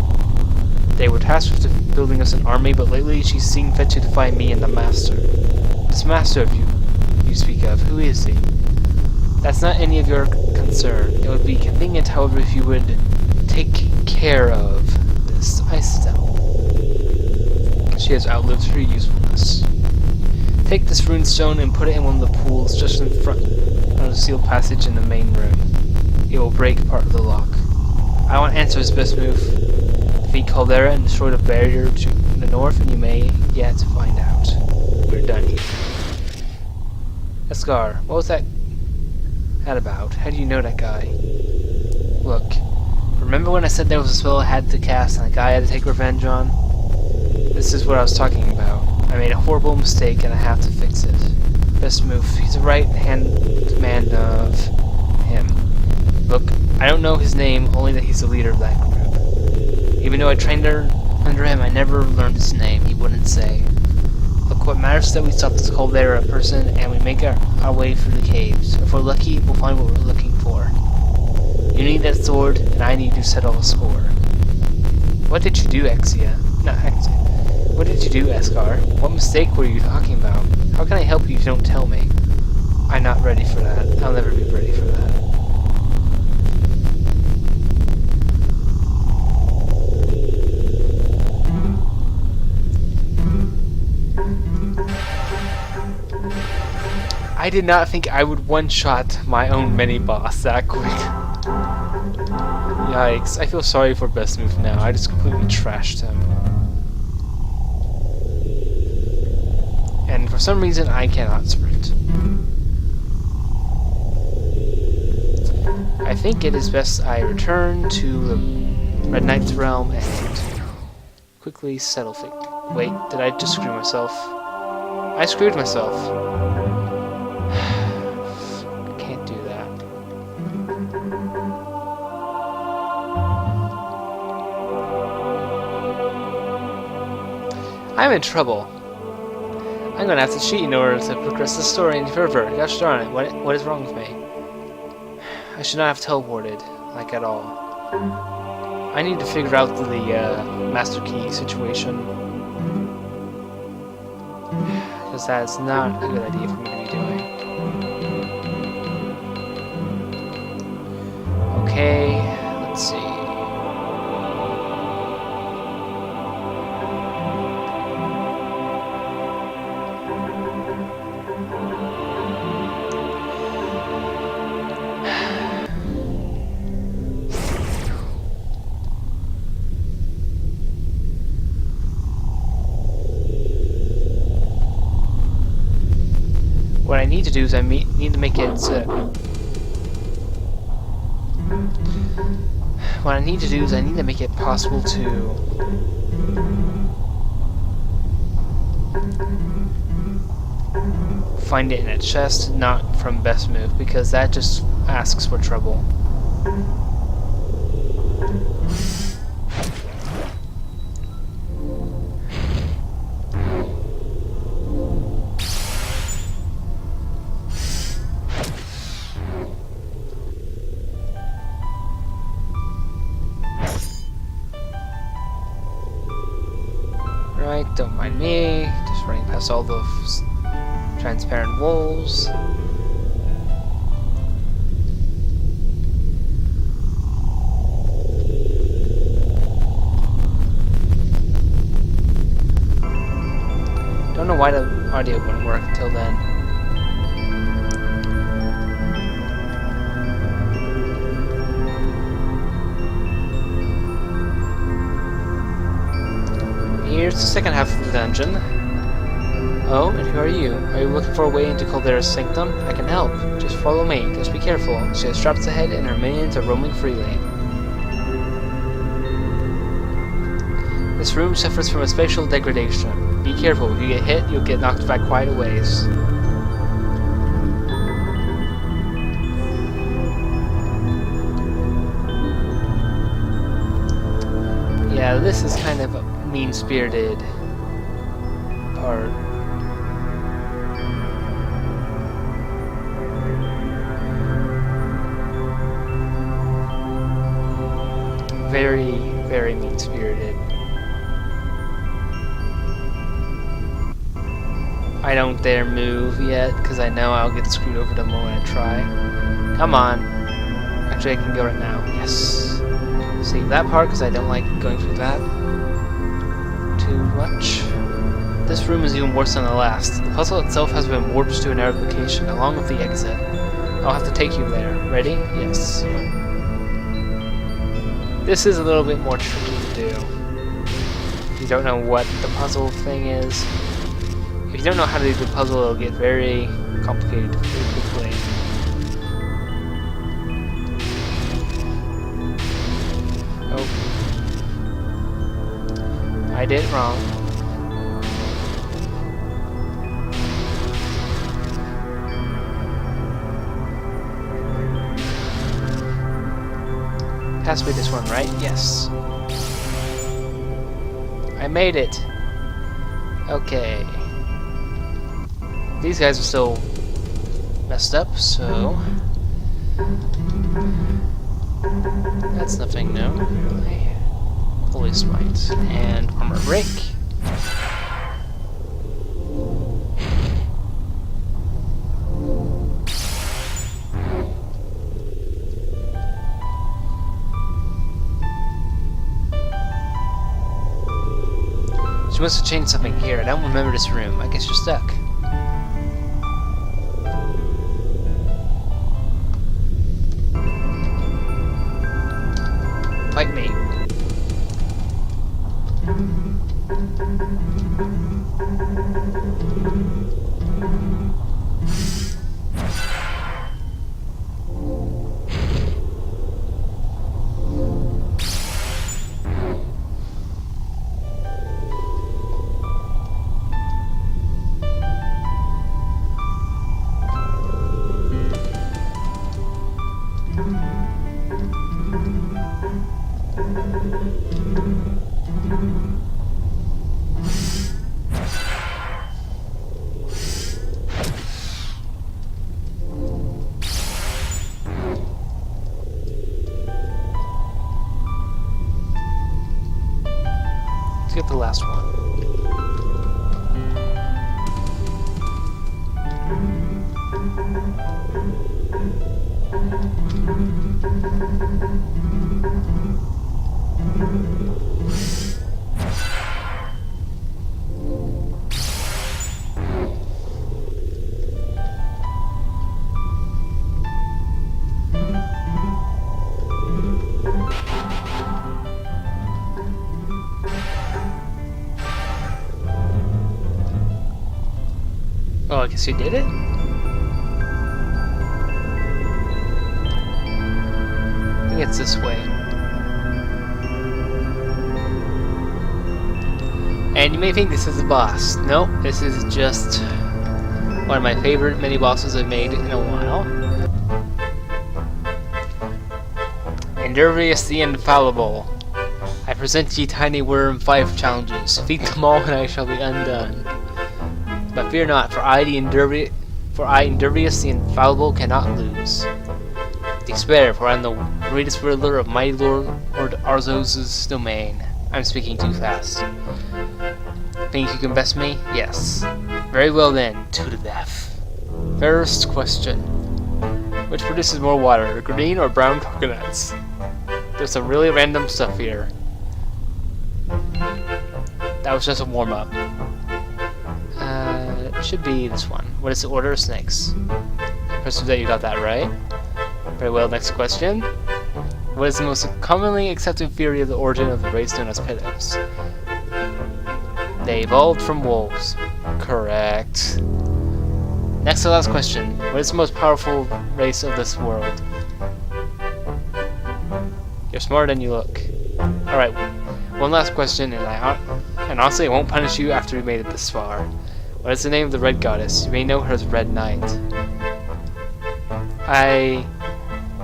They were tasked with building us an army, but lately she's seen fit to defy me and the Master. This Master of you speak of, who is he? That's not any of your concern. It would be convenient, however, if you would take care of this ice stone. She has outlived her usefulness. Take this rune stone and put it in one of the pools just in front of the sealed passage in the main room. It will break part of the lock. I want answers, Best Move. Defeat Caldera and destroy the barrier to the north, and you may yet find out. We're done here. Escar, what was that about? How do you know that guy? Look, remember when I said there was a spell I had to cast and a guy I had to take revenge on? This is what I was talking about. I made a horrible mistake and I have to fix it. Best Move, he's a right-hand man of him. Look, I don't know his name, only that he's the leader of that group. Even though I trained under him, I never learned his name, he wouldn't say. Look, what matters is that we stop this Caldera person and we make our way through the caves. If we're lucky, we'll find what we're looking for. You need that sword, and I need to settle the score. What did you do, Exia? Not Exia. What did you do, Escar? What mistake were you talking about? How can I help you if you don't tell me? I'm not ready for that. I'll never be ready for that. I did not think I would one-shot my own mini-boss that quick. Yikes, I feel sorry for Best Move now. I just completely trashed him. And for some reason, I cannot sprint. I think it is best I return to the Red Knight's realm and quickly settle things. Wait, did I just screw myself? I screwed myself. I can't do that. I'm in trouble. I'm gonna have to cheat in order to progress the story any further. Gosh darn it, what is wrong with me? I should not have teleported, like at all. I need to figure out the Master Key situation. Because that is not a good idea for me to be doing. Okay, let's see. What I need to do is need to make it what I need to do is I need to make it possible to find it in a chest, not from Best Move, because that just asks for trouble. Right, don't mind me, just running past all those transparent walls. know why the audio wouldn't work until then. Here's the second half of the dungeon. Oh, and who are you? Are you looking for a way into Caldera's sanctum? I can help. Just follow me. Just be careful. She has traps ahead and her minions are roaming freely. This room suffers from a spatial degradation. Be careful. If you get hit, you'll get knocked back quite a ways. Yeah, this is kind of a mean-spirited part. Very, very mean-spirited. I don't dare move yet, because I know I'll get screwed over the moment I try. Come on. Actually, I can go right now. Yes. Save that part, because I don't like going through that too much. This room is even worse than the last. The puzzle itself has been warped to an error location, along with the exit. I'll have to take you there. Ready? Yes. This is a little bit more tricky to do. If you don't know what the puzzle thing is. If you don't know how to do the puzzle, it'll get very complicated very quickly. Oh. I did it wrong. Has to be this one, right? Yes. I made it. Okay. These guys are still messed up, so that's nothing new. Really. Holy Smite and armor break. She must have changed something here. I don't remember this room. I guess you're stuck. Fight me. Let's get the last one. Oh, I guess you did it? I think it's this way. And you may think this is a boss. Nope, this is just one of my favorite mini-bosses I've made in a while. Endurvius the Infallible. I present ye Tiny Worm 5 challenges. Defeat them all and I shall be undone. But fear not, for I, Endurvius the Infallible, cannot lose. Despair, for I am the greatest ruler of mighty Lord Arzos' domain. I'm speaking too fast. Think you can best me? Yes. Very well then, to the death. First question. Which produces more water, green or brown coconuts? There's some really random stuff here. That was just a warm-up. should be this one. What is the order of snakes? Impressive that you got that right. Very well, next question. What is the most commonly accepted theory of the origin of the race known as pedos? They evolved from wolves. Correct. Next to last question. What is the most powerful race of this world? You're smarter than you look. Alright, one last question, and honestly I won't punish you after you made it this far. What is the name of the Red Goddess? You may know her as Red Knight. I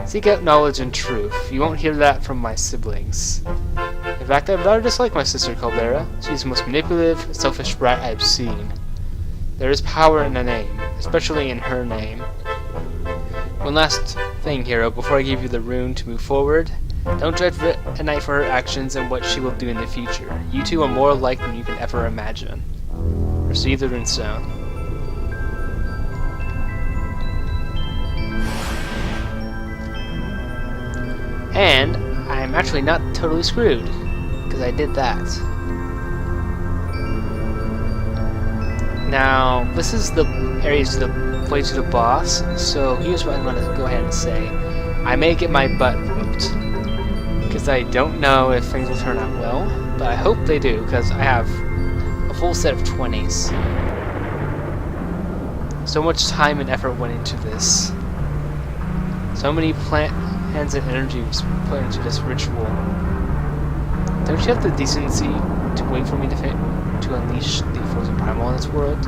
seek out knowledge and truth. You won't hear that from my siblings. In fact, I've rather disliked my sister Caldera. She's the most manipulative, selfish brat I've seen. There is power in a name, especially in her name. One last thing, hero, before I give you the rune to move forward. Don't judge Red Knight for her actions and what she will do in the future. You two are more alike than you can ever imagine. Receive the runestone. And I'm actually not totally screwed, because I did that. Now, this is the area to the way to the boss, so here's what I'm going to go ahead and say. I may get my butt whooped, because I don't know if things will turn out well, but I hope they do, because I have a full set of 20s. So much time and effort went into this. So many plans and energy was put into this ritual. Don't you have the decency to wait for me to unleash the frozen primal in this world?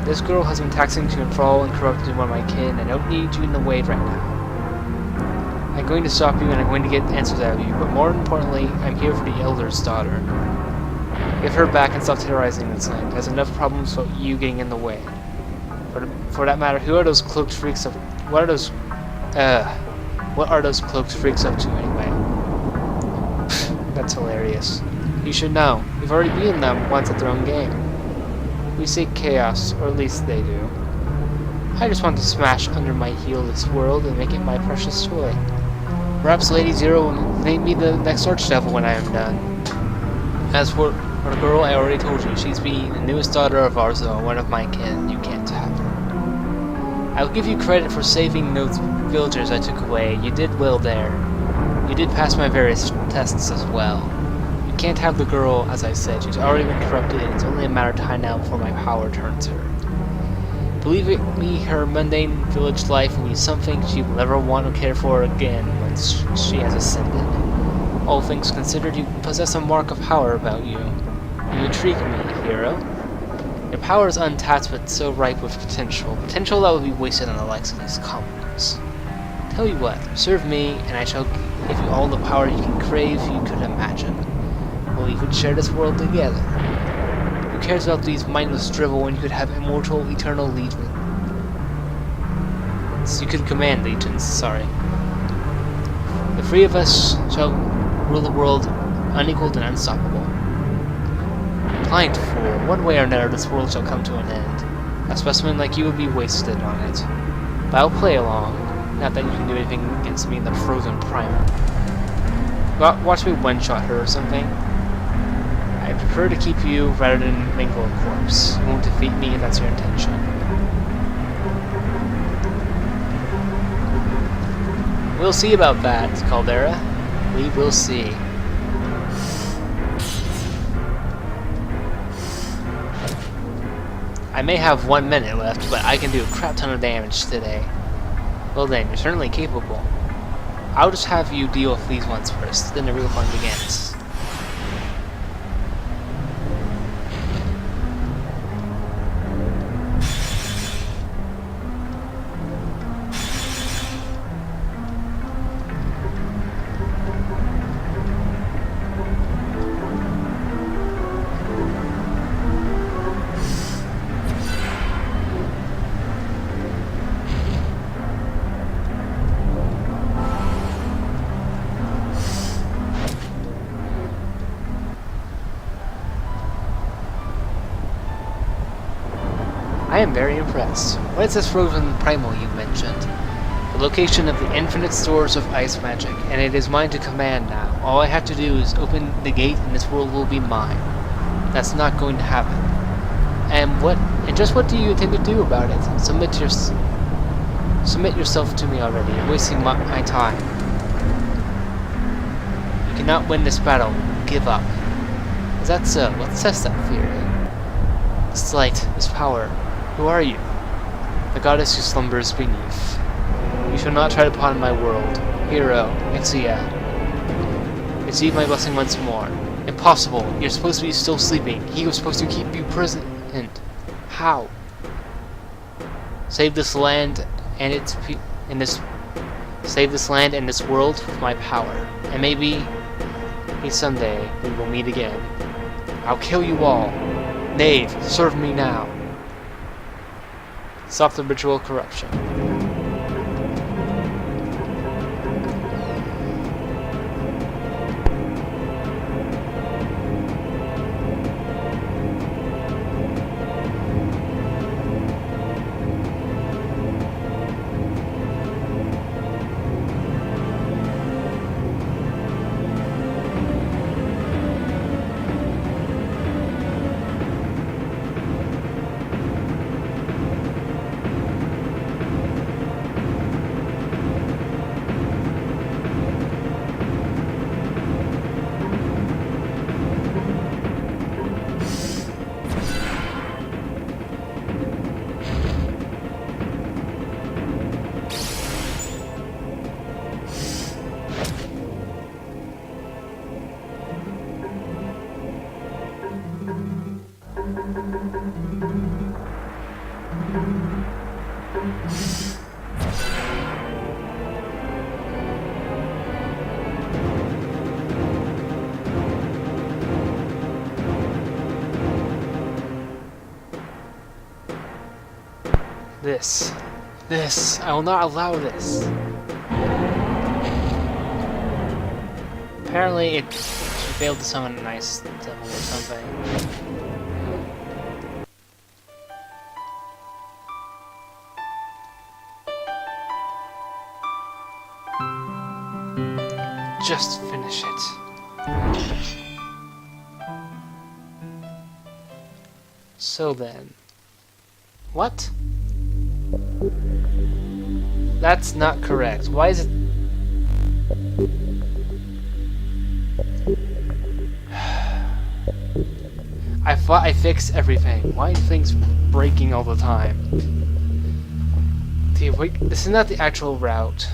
This girl has been taxing to enthrall and corrupt one of my kin. I don't need you in the way right now. I'm going to stop you and I'm going to get answers out of you, but more importantly, I'm here for the Elder's daughter. Give her back and stop terrorizing this land. It has enough problems without you getting in the way. For that matter, who are those cloaked freaks of... What are those cloaked freaks up to anyway? That's hilarious. You should know. You've already beaten them once at their own game. We seek chaos, or at least they do. I just want to smash under my heel this world and make it my precious toy. Perhaps Lady Zero will make me the next Archdevil when I am done. As for the girl, I already told you, she's the newest daughter of Arzo, one of my kin. You can't have her. I'll give you credit for saving those villagers I took away. You did well there. You did pass my various tests as well. You can't have the girl, as I said. She's already been corrupted, and it's only a matter of time now before my power turns her. Believe me, her mundane village life will be something she will never want to care for again once she has ascended. All things considered, you possess a mark of power about you. You intrigue me, hero. Your power is untapped but so ripe with potential. Potential that would be wasted on the likes of these commoners. Tell you what, serve me, and I shall give you all the power you can crave you could imagine. We'll even share this world together. Who cares about these mindless drivel when you could have immortal, eternal legions? You could command legions, sorry. The three of us shall rule the world unequaled and unstoppable. Blind fool, one way or another this world shall come to an end. A specimen like you would be wasted on it. But I'll play along, not that you can do anything against me in the frozen primal. Watch me one-shot her or something. I prefer to keep you rather than mangle a corpse. You won't defeat me if that's your intention. We'll see about that, Caldera. We will see. I may have 1 minute left, but I can do a crap ton of damage today. Well then, you're certainly capable. I'll just have you deal with these ones first, then the real fun begins. I am very impressed. What is this frozen primal you mentioned? The location of the infinite stores of ice magic, and it is mine to command now. All I have to do is open the gate and this world will be mine. That's not going to happen. And just what do you intend to do about it? Submit yourself to me already. You're wasting my time. You cannot win this battle. Give up. Is that so? Let's test that theory. This light, this power. Who are you? The goddess who slumbers beneath. You shall not try to pawn my world. Hero, Exia. Receive my blessing once more. Impossible. You're supposed to be still sleeping. He was supposed to keep you present. How? Save this land and its save this land and this world with my power. And maybe someday we will meet again. I'll kill you all. Knave, serve me now. Stop the ritual corruption. This, I will not allow this. Apparently she failed to summon a nice devil or something. Just finish it. So then, what? That's not correct. Why is it... I thought I fixed everything. Why are things breaking all the time? This is not the actual route.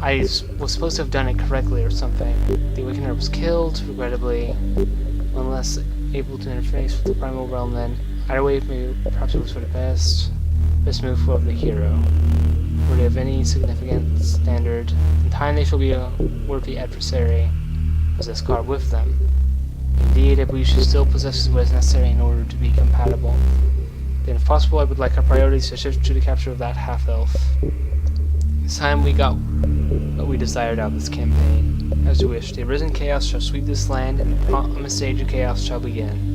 I was supposed to have done it correctly or something. The Awakener was killed, regrettably. Unless able to interface with the Primal Realm, then either way, maybe perhaps it was for the best. Best move for the hero. Were they of any significant standard, in time they shall be a worthy adversary. Possess card with them. Indeed, I believe she still possesses what is necessary in order to be compatible. Then, if possible, I would like our priorities to shift to the capture of that half-elf. It's time we got what we desired out of this campaign. As you wish, the arisen chaos shall sweep this land, and the promised age of chaos shall begin.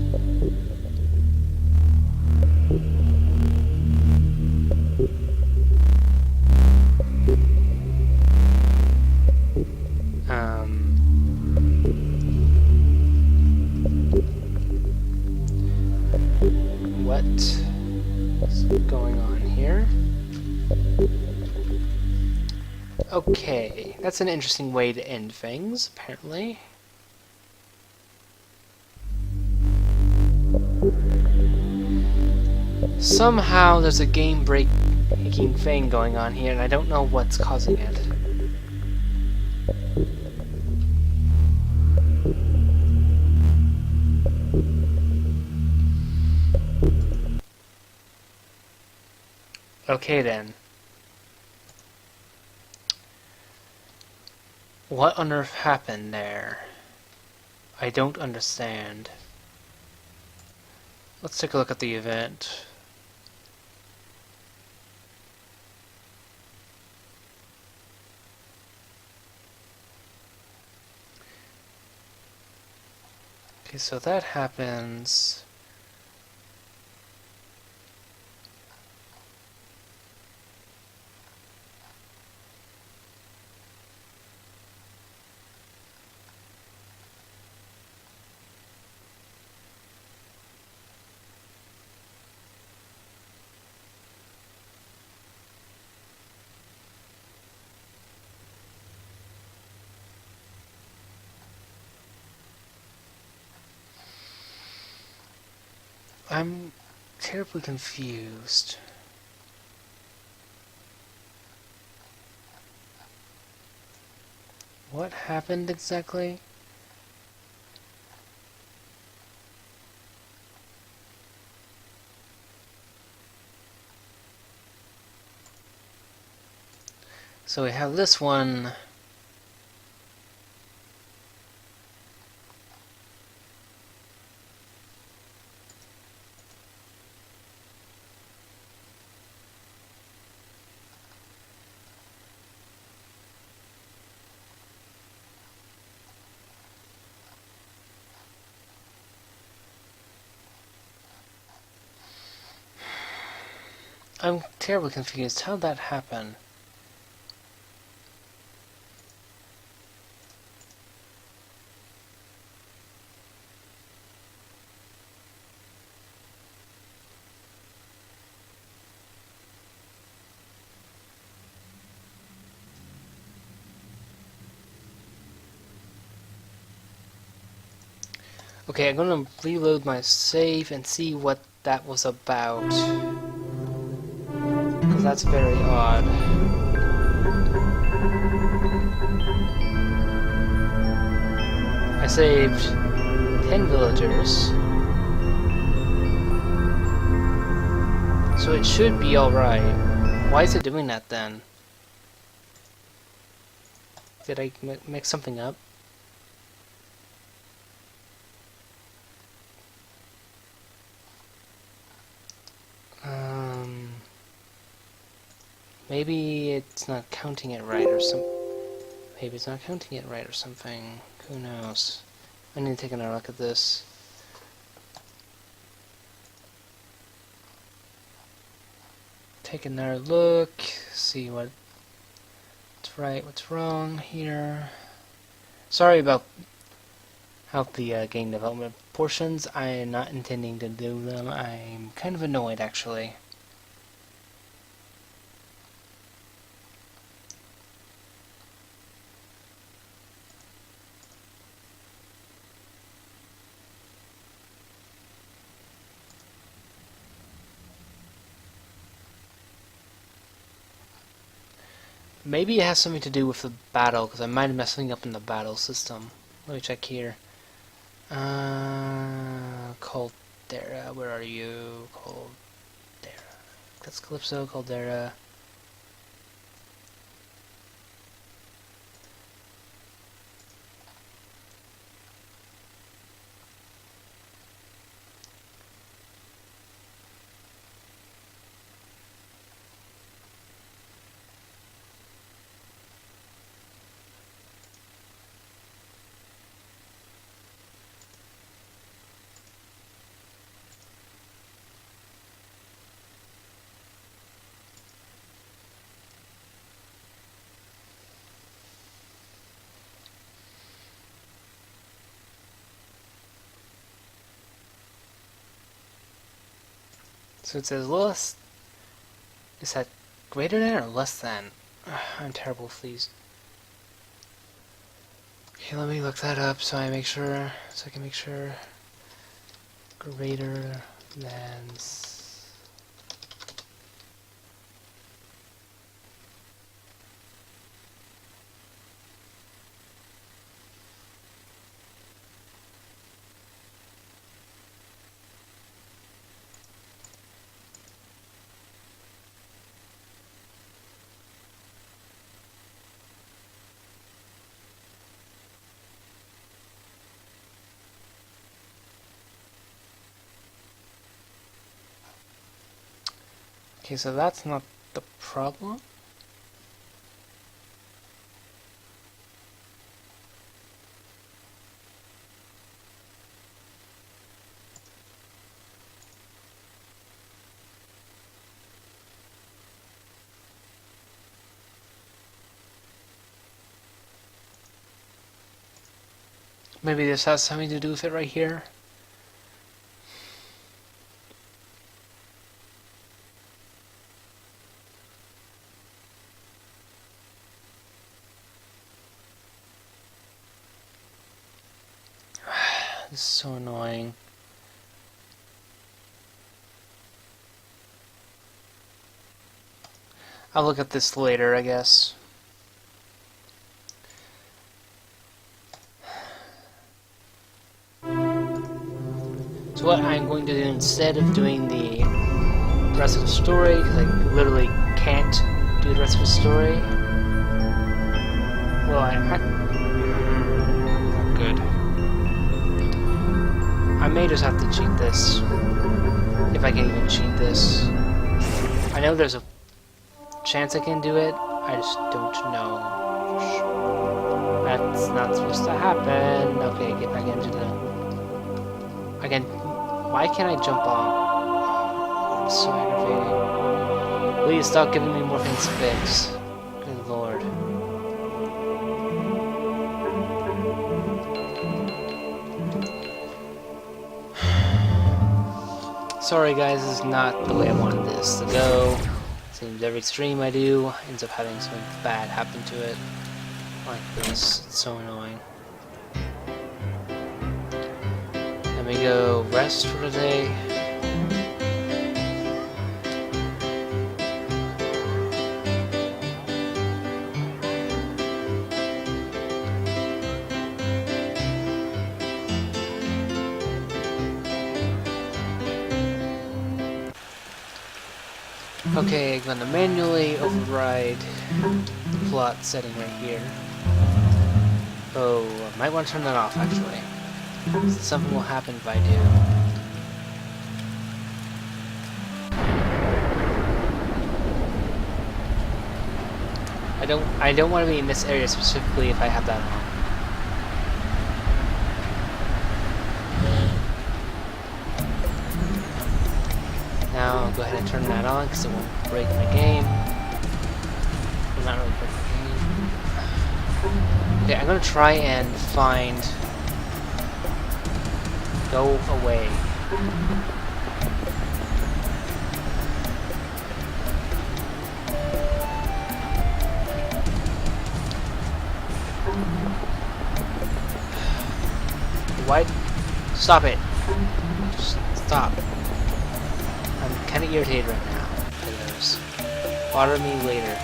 What's going on here? Okay, that's an interesting way to end things, apparently. Somehow there's a game-breaking thing going on here, and I don't know what's causing it. Okay then. What on earth happened there? I don't understand. Let's take a look at the event. Okay, so that happens. I'm terribly confused. What happened exactly? So we have this one. I'm terribly confused. How'd that happen? Okay, I'm gonna reload my save and see what that was about. Because that's very odd. I saved 10 villagers. So it should be alright. Why is it doing that then? Did I mix something up? Maybe it's not counting it right or some. Maybe it's not counting it right or something. Who knows? I need to take another look at this. Take another look. See what's right, what's wrong here. Sorry about the game development portions. I am not intending to do them. I'm kind of annoyed actually. Maybe it has something to do with the battle, because I might have messed something up in the battle system. Let me check here. Caldera, where are you? Caldera. That's Calypso, Caldera. So it says less. Is that greater than or less than? I'm terrible with these. Okay, let me look that up so I can make sure. Greater than. Okay, so that's not the problem. Maybe this has something to do with it right here. This is so annoying. I'll look at this later, I guess. So what I'm going to do instead of doing the rest of the story, because I literally can't do the rest of the story. Well, good. I may just have to cheat this, if I can even cheat this. I know there's a chance I can do it, I just don't know. That's not supposed to happen. Okay, get back into the... Again, why can't I jump off? It's so aggravating. Please stop giving me more things to fix. Good lord. Sorry guys, this is not the way I wanted this to go. Seems every stream I do ends up having something bad happen to it. Like this. It's so annoying. Let me go rest for today. Okay, I'm gonna manually override plot setting right here. Oh, I might want to turn that off actually. Something will happen if I do. I don't want to be in this area specifically if I have that on. Now I'll go ahead and turn that on because it won't break my game. Well, not really break my game. Okay, I'm gonna try and find... Go away. What? Stop it. Just stop. I'm kind of irritated right now. Because bother me later.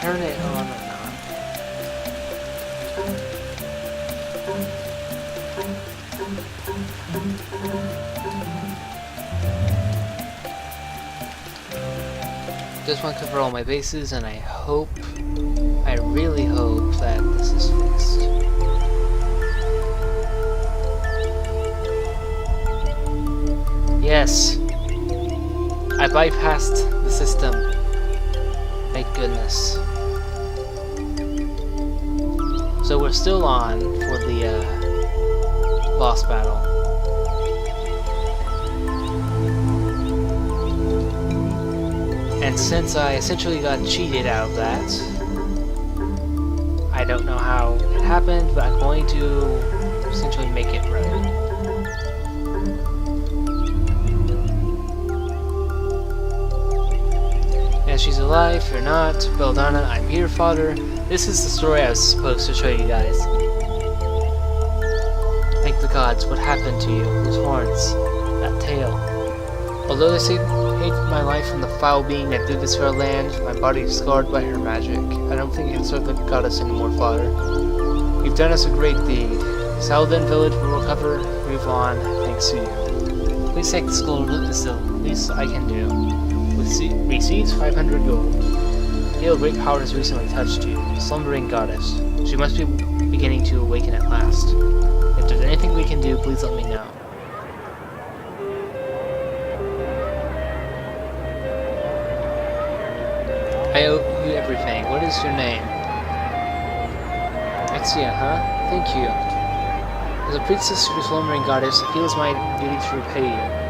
Turn it on or not. Just want to cover all my bases, and I hope, I really hope that this is fixed. Yes! I bypassed the system. Thank goodness. So we're still on for the boss battle. And since I essentially got cheated out of that, I don't know how it happened, but I'm going to essentially make it right. And she's alive, you're not. Belladonna, I'm here, father. This is the story I was supposed to show you guys. Thank the gods, what happened to you? Those horns, that tail. Although they saved my life from the foul being that did this to our land, my body is scarred by her magic. I don't think I can serve the goddess anymore, father. You've done us a great deed. Salden village will recover, move on, thanks to you. Please take the skull, this is the least I can do. Receives 500 gold. Hail, great power has recently touched you. Slumbering goddess. She must be beginning to awaken at last. If there's anything we can do, please let me know. I owe you everything. What is your name? Exia, huh? Thank you. As a priestess to the slumbering goddess, it feels my duty to repay you.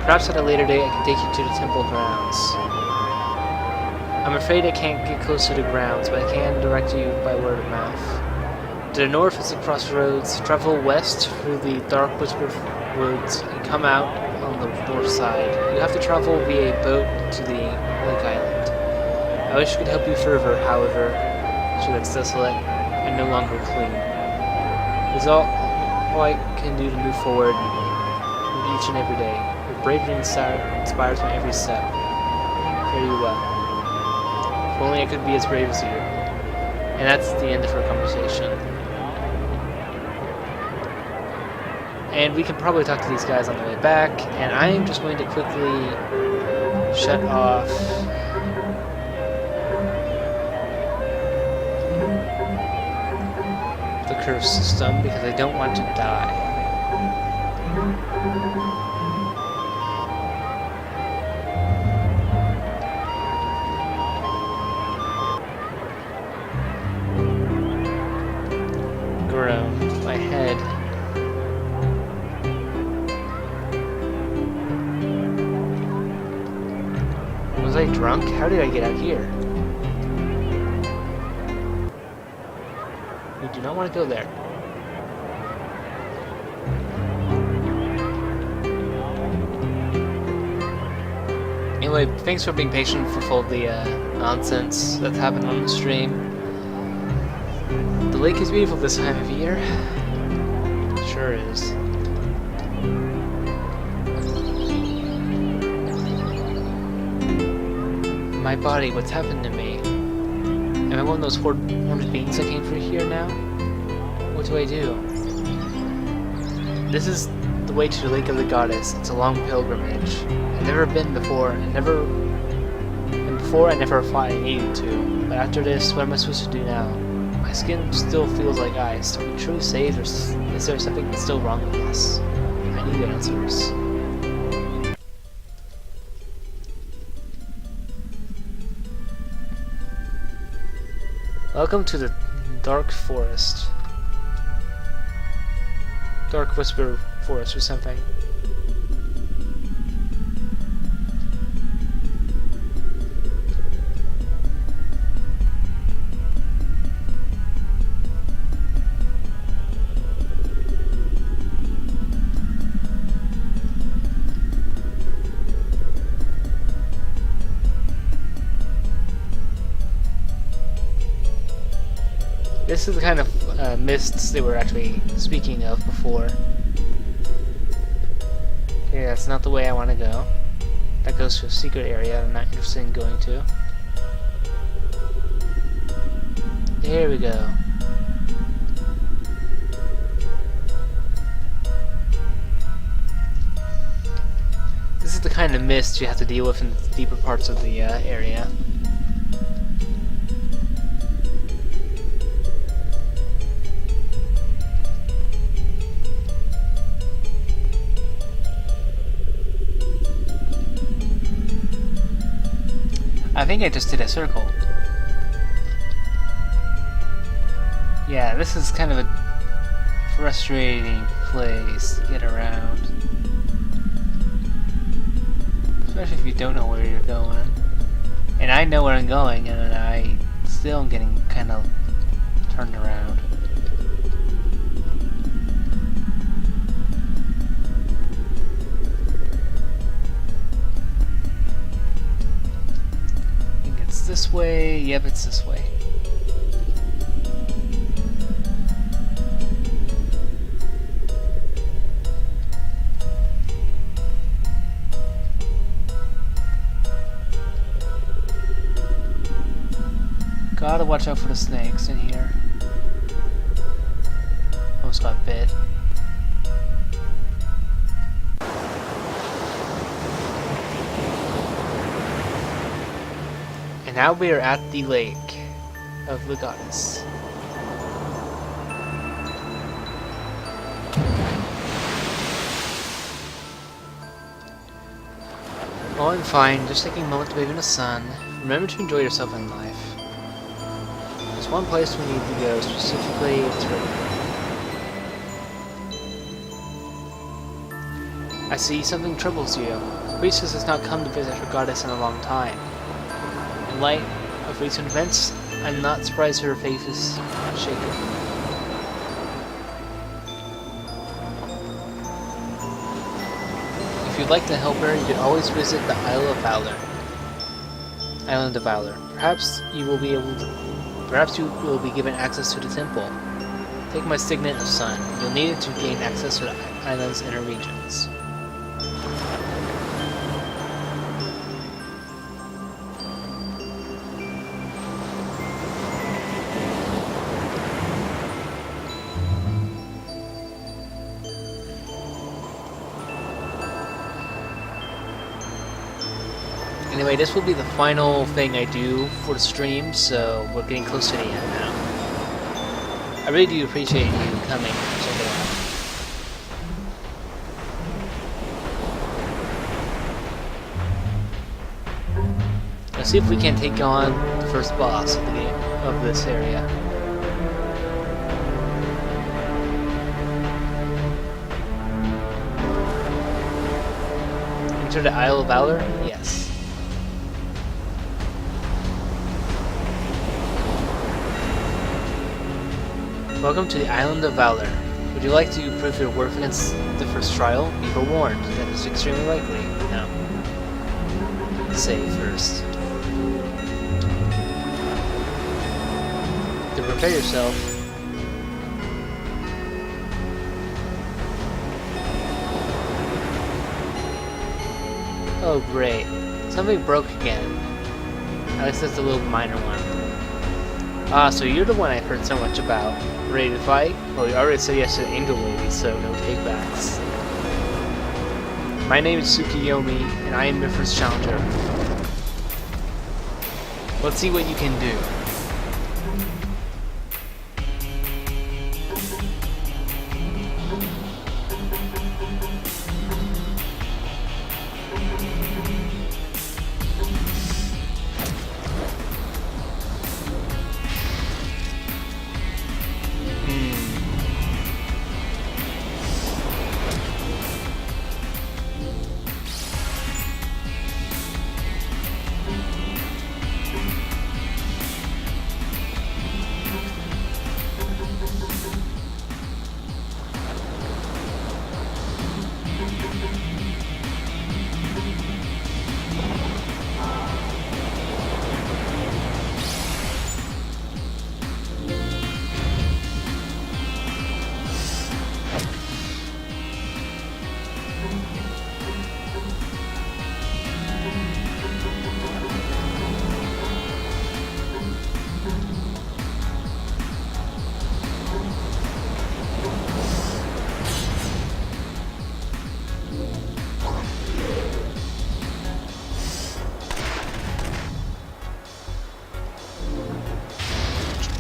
Perhaps at a later date I can take you to the temple grounds. I'm afraid I can't get close to the grounds, but I can direct you by word of mouth. To the north is the crossroads. Travel west through the dark whispered woods and come out on the north side. You have to travel via boat to the lake island. I wish I could help you further, however, she looks desolate and no longer clean. It's all I can do to move forward each and every day. Your bravery inspires my every step. Very well. If only I could be as brave as you. And that's the end of our conversation. And we can probably talk to these guys on the way back, and I am just going to quickly shut off the curve system because I don't want to die. Grow my head. Was I drunk? How did I get out here? We do not want to go there. Anyway, thanks for being patient for all the nonsense that's happened on the stream. The lake is beautiful this time of year. It sure is. My body, what's happened to me? Am I one of those horned beings that came through here now? What do I do? This is the way to the Lake of the Goddess. It's a long pilgrimage. I've never been before, and before I never thought I needed to. But after this, what am I supposed to do now? My skin still feels like ice. Are we truly saved, or is there something that's still wrong with us? I need answers. Welcome to the Dark Forest. Dark Whisper Forest or something. This is the kind of mists they were actually speaking of before. Okay, that's not the way I want to go. That goes to a secret area I'm not interested in going to. There we go. This is the kind of mist you have to deal with in the deeper parts of the area. I think I just did a circle. Yeah, this is kind of a frustrating place to get around. Especially if you don't know where you're going. And I know where I'm going, and I still am getting kind of turned around. This way? Yep, it's this way. Gotta watch out for the snakes in here. Almost got bit. Now we are at the Lake of the Goddess. Oh, I'm fine. Just taking a moment to bathe in the sun. Remember to enjoy yourself in life. There's one place we need to go, specifically it's right. I see something troubles you. The priestess has not come to visit her goddess in a long time. In light of recent events, I'm not surprised her faith is shaken. If you'd like to help her, you can always visit the Island of Valor. Perhaps you will be given access to the temple. The Take my signet of sun. You'll need it to gain access to the island's inner regions. Anyway, this will be the final thing I do for the stream, so we're getting close to the end now. I really do appreciate you coming and check it out. Let's see if we can take on the first boss of the game of this area. Enter the Isle of Valor? Yes. Welcome to the Island of Valor. Would you like to prove your worth against the first trial? Be forewarned, that is extremely likely. No. Save first. To prepare yourself. Oh great. Something broke again. At least that's a little minor one. Ah, so you're the one I've heard so much about. Ready to fight? Well, you already said yes to the AoDLegacy, so no takebacks. My name is Tsukiyomi, and I am your first challenger. Let's see what you can do.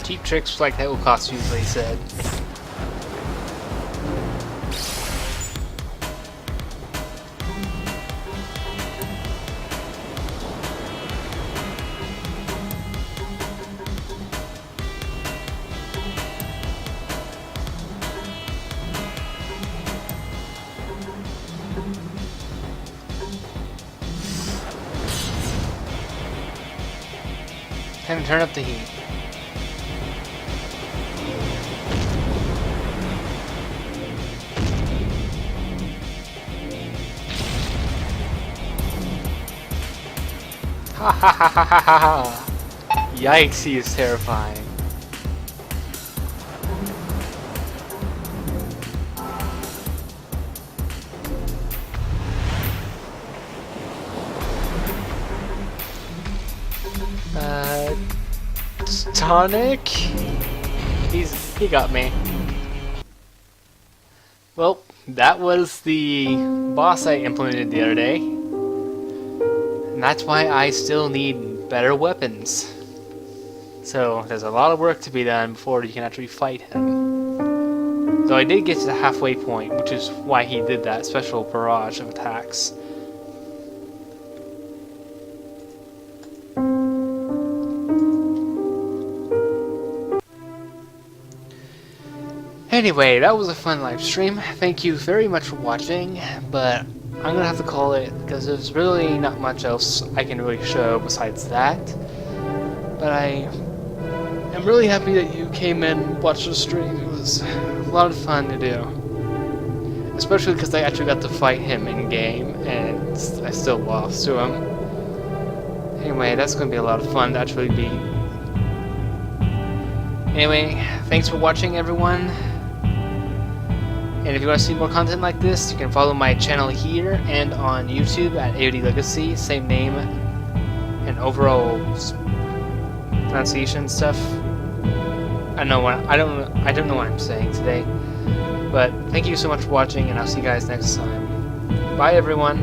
Cheap tricks like that will cost you, they said. Time to turn up the heat. Ha ha ha ha ha ha ha! Yikes, he is terrifying. Tonic? He got me. Well, that was the boss I implemented the other day. And that's why I still need better weapons. So there's a lot of work to be done before you can actually fight him. Though I did get to the halfway point, which is why he did that special barrage of attacks. Anyway, that was a fun live stream. Thank you very much for watching, but I'm gonna have to call it because there's really not much else I can really show besides that. But I am really happy that you came in and watched the stream. It was a lot of fun to do. Especially because I actually got to fight him in game and I still lost to him. Anyway, that's gonna be a lot of fun to actually be Anyway, thanks for watching, everyone. And if you want to see more content like this, you can follow my channel here and on YouTube at AoDLegacy, same name and overall pronunciation stuff. I don't know what I'm saying today. But thank you so much for watching, and I'll see you guys next time. Bye, everyone.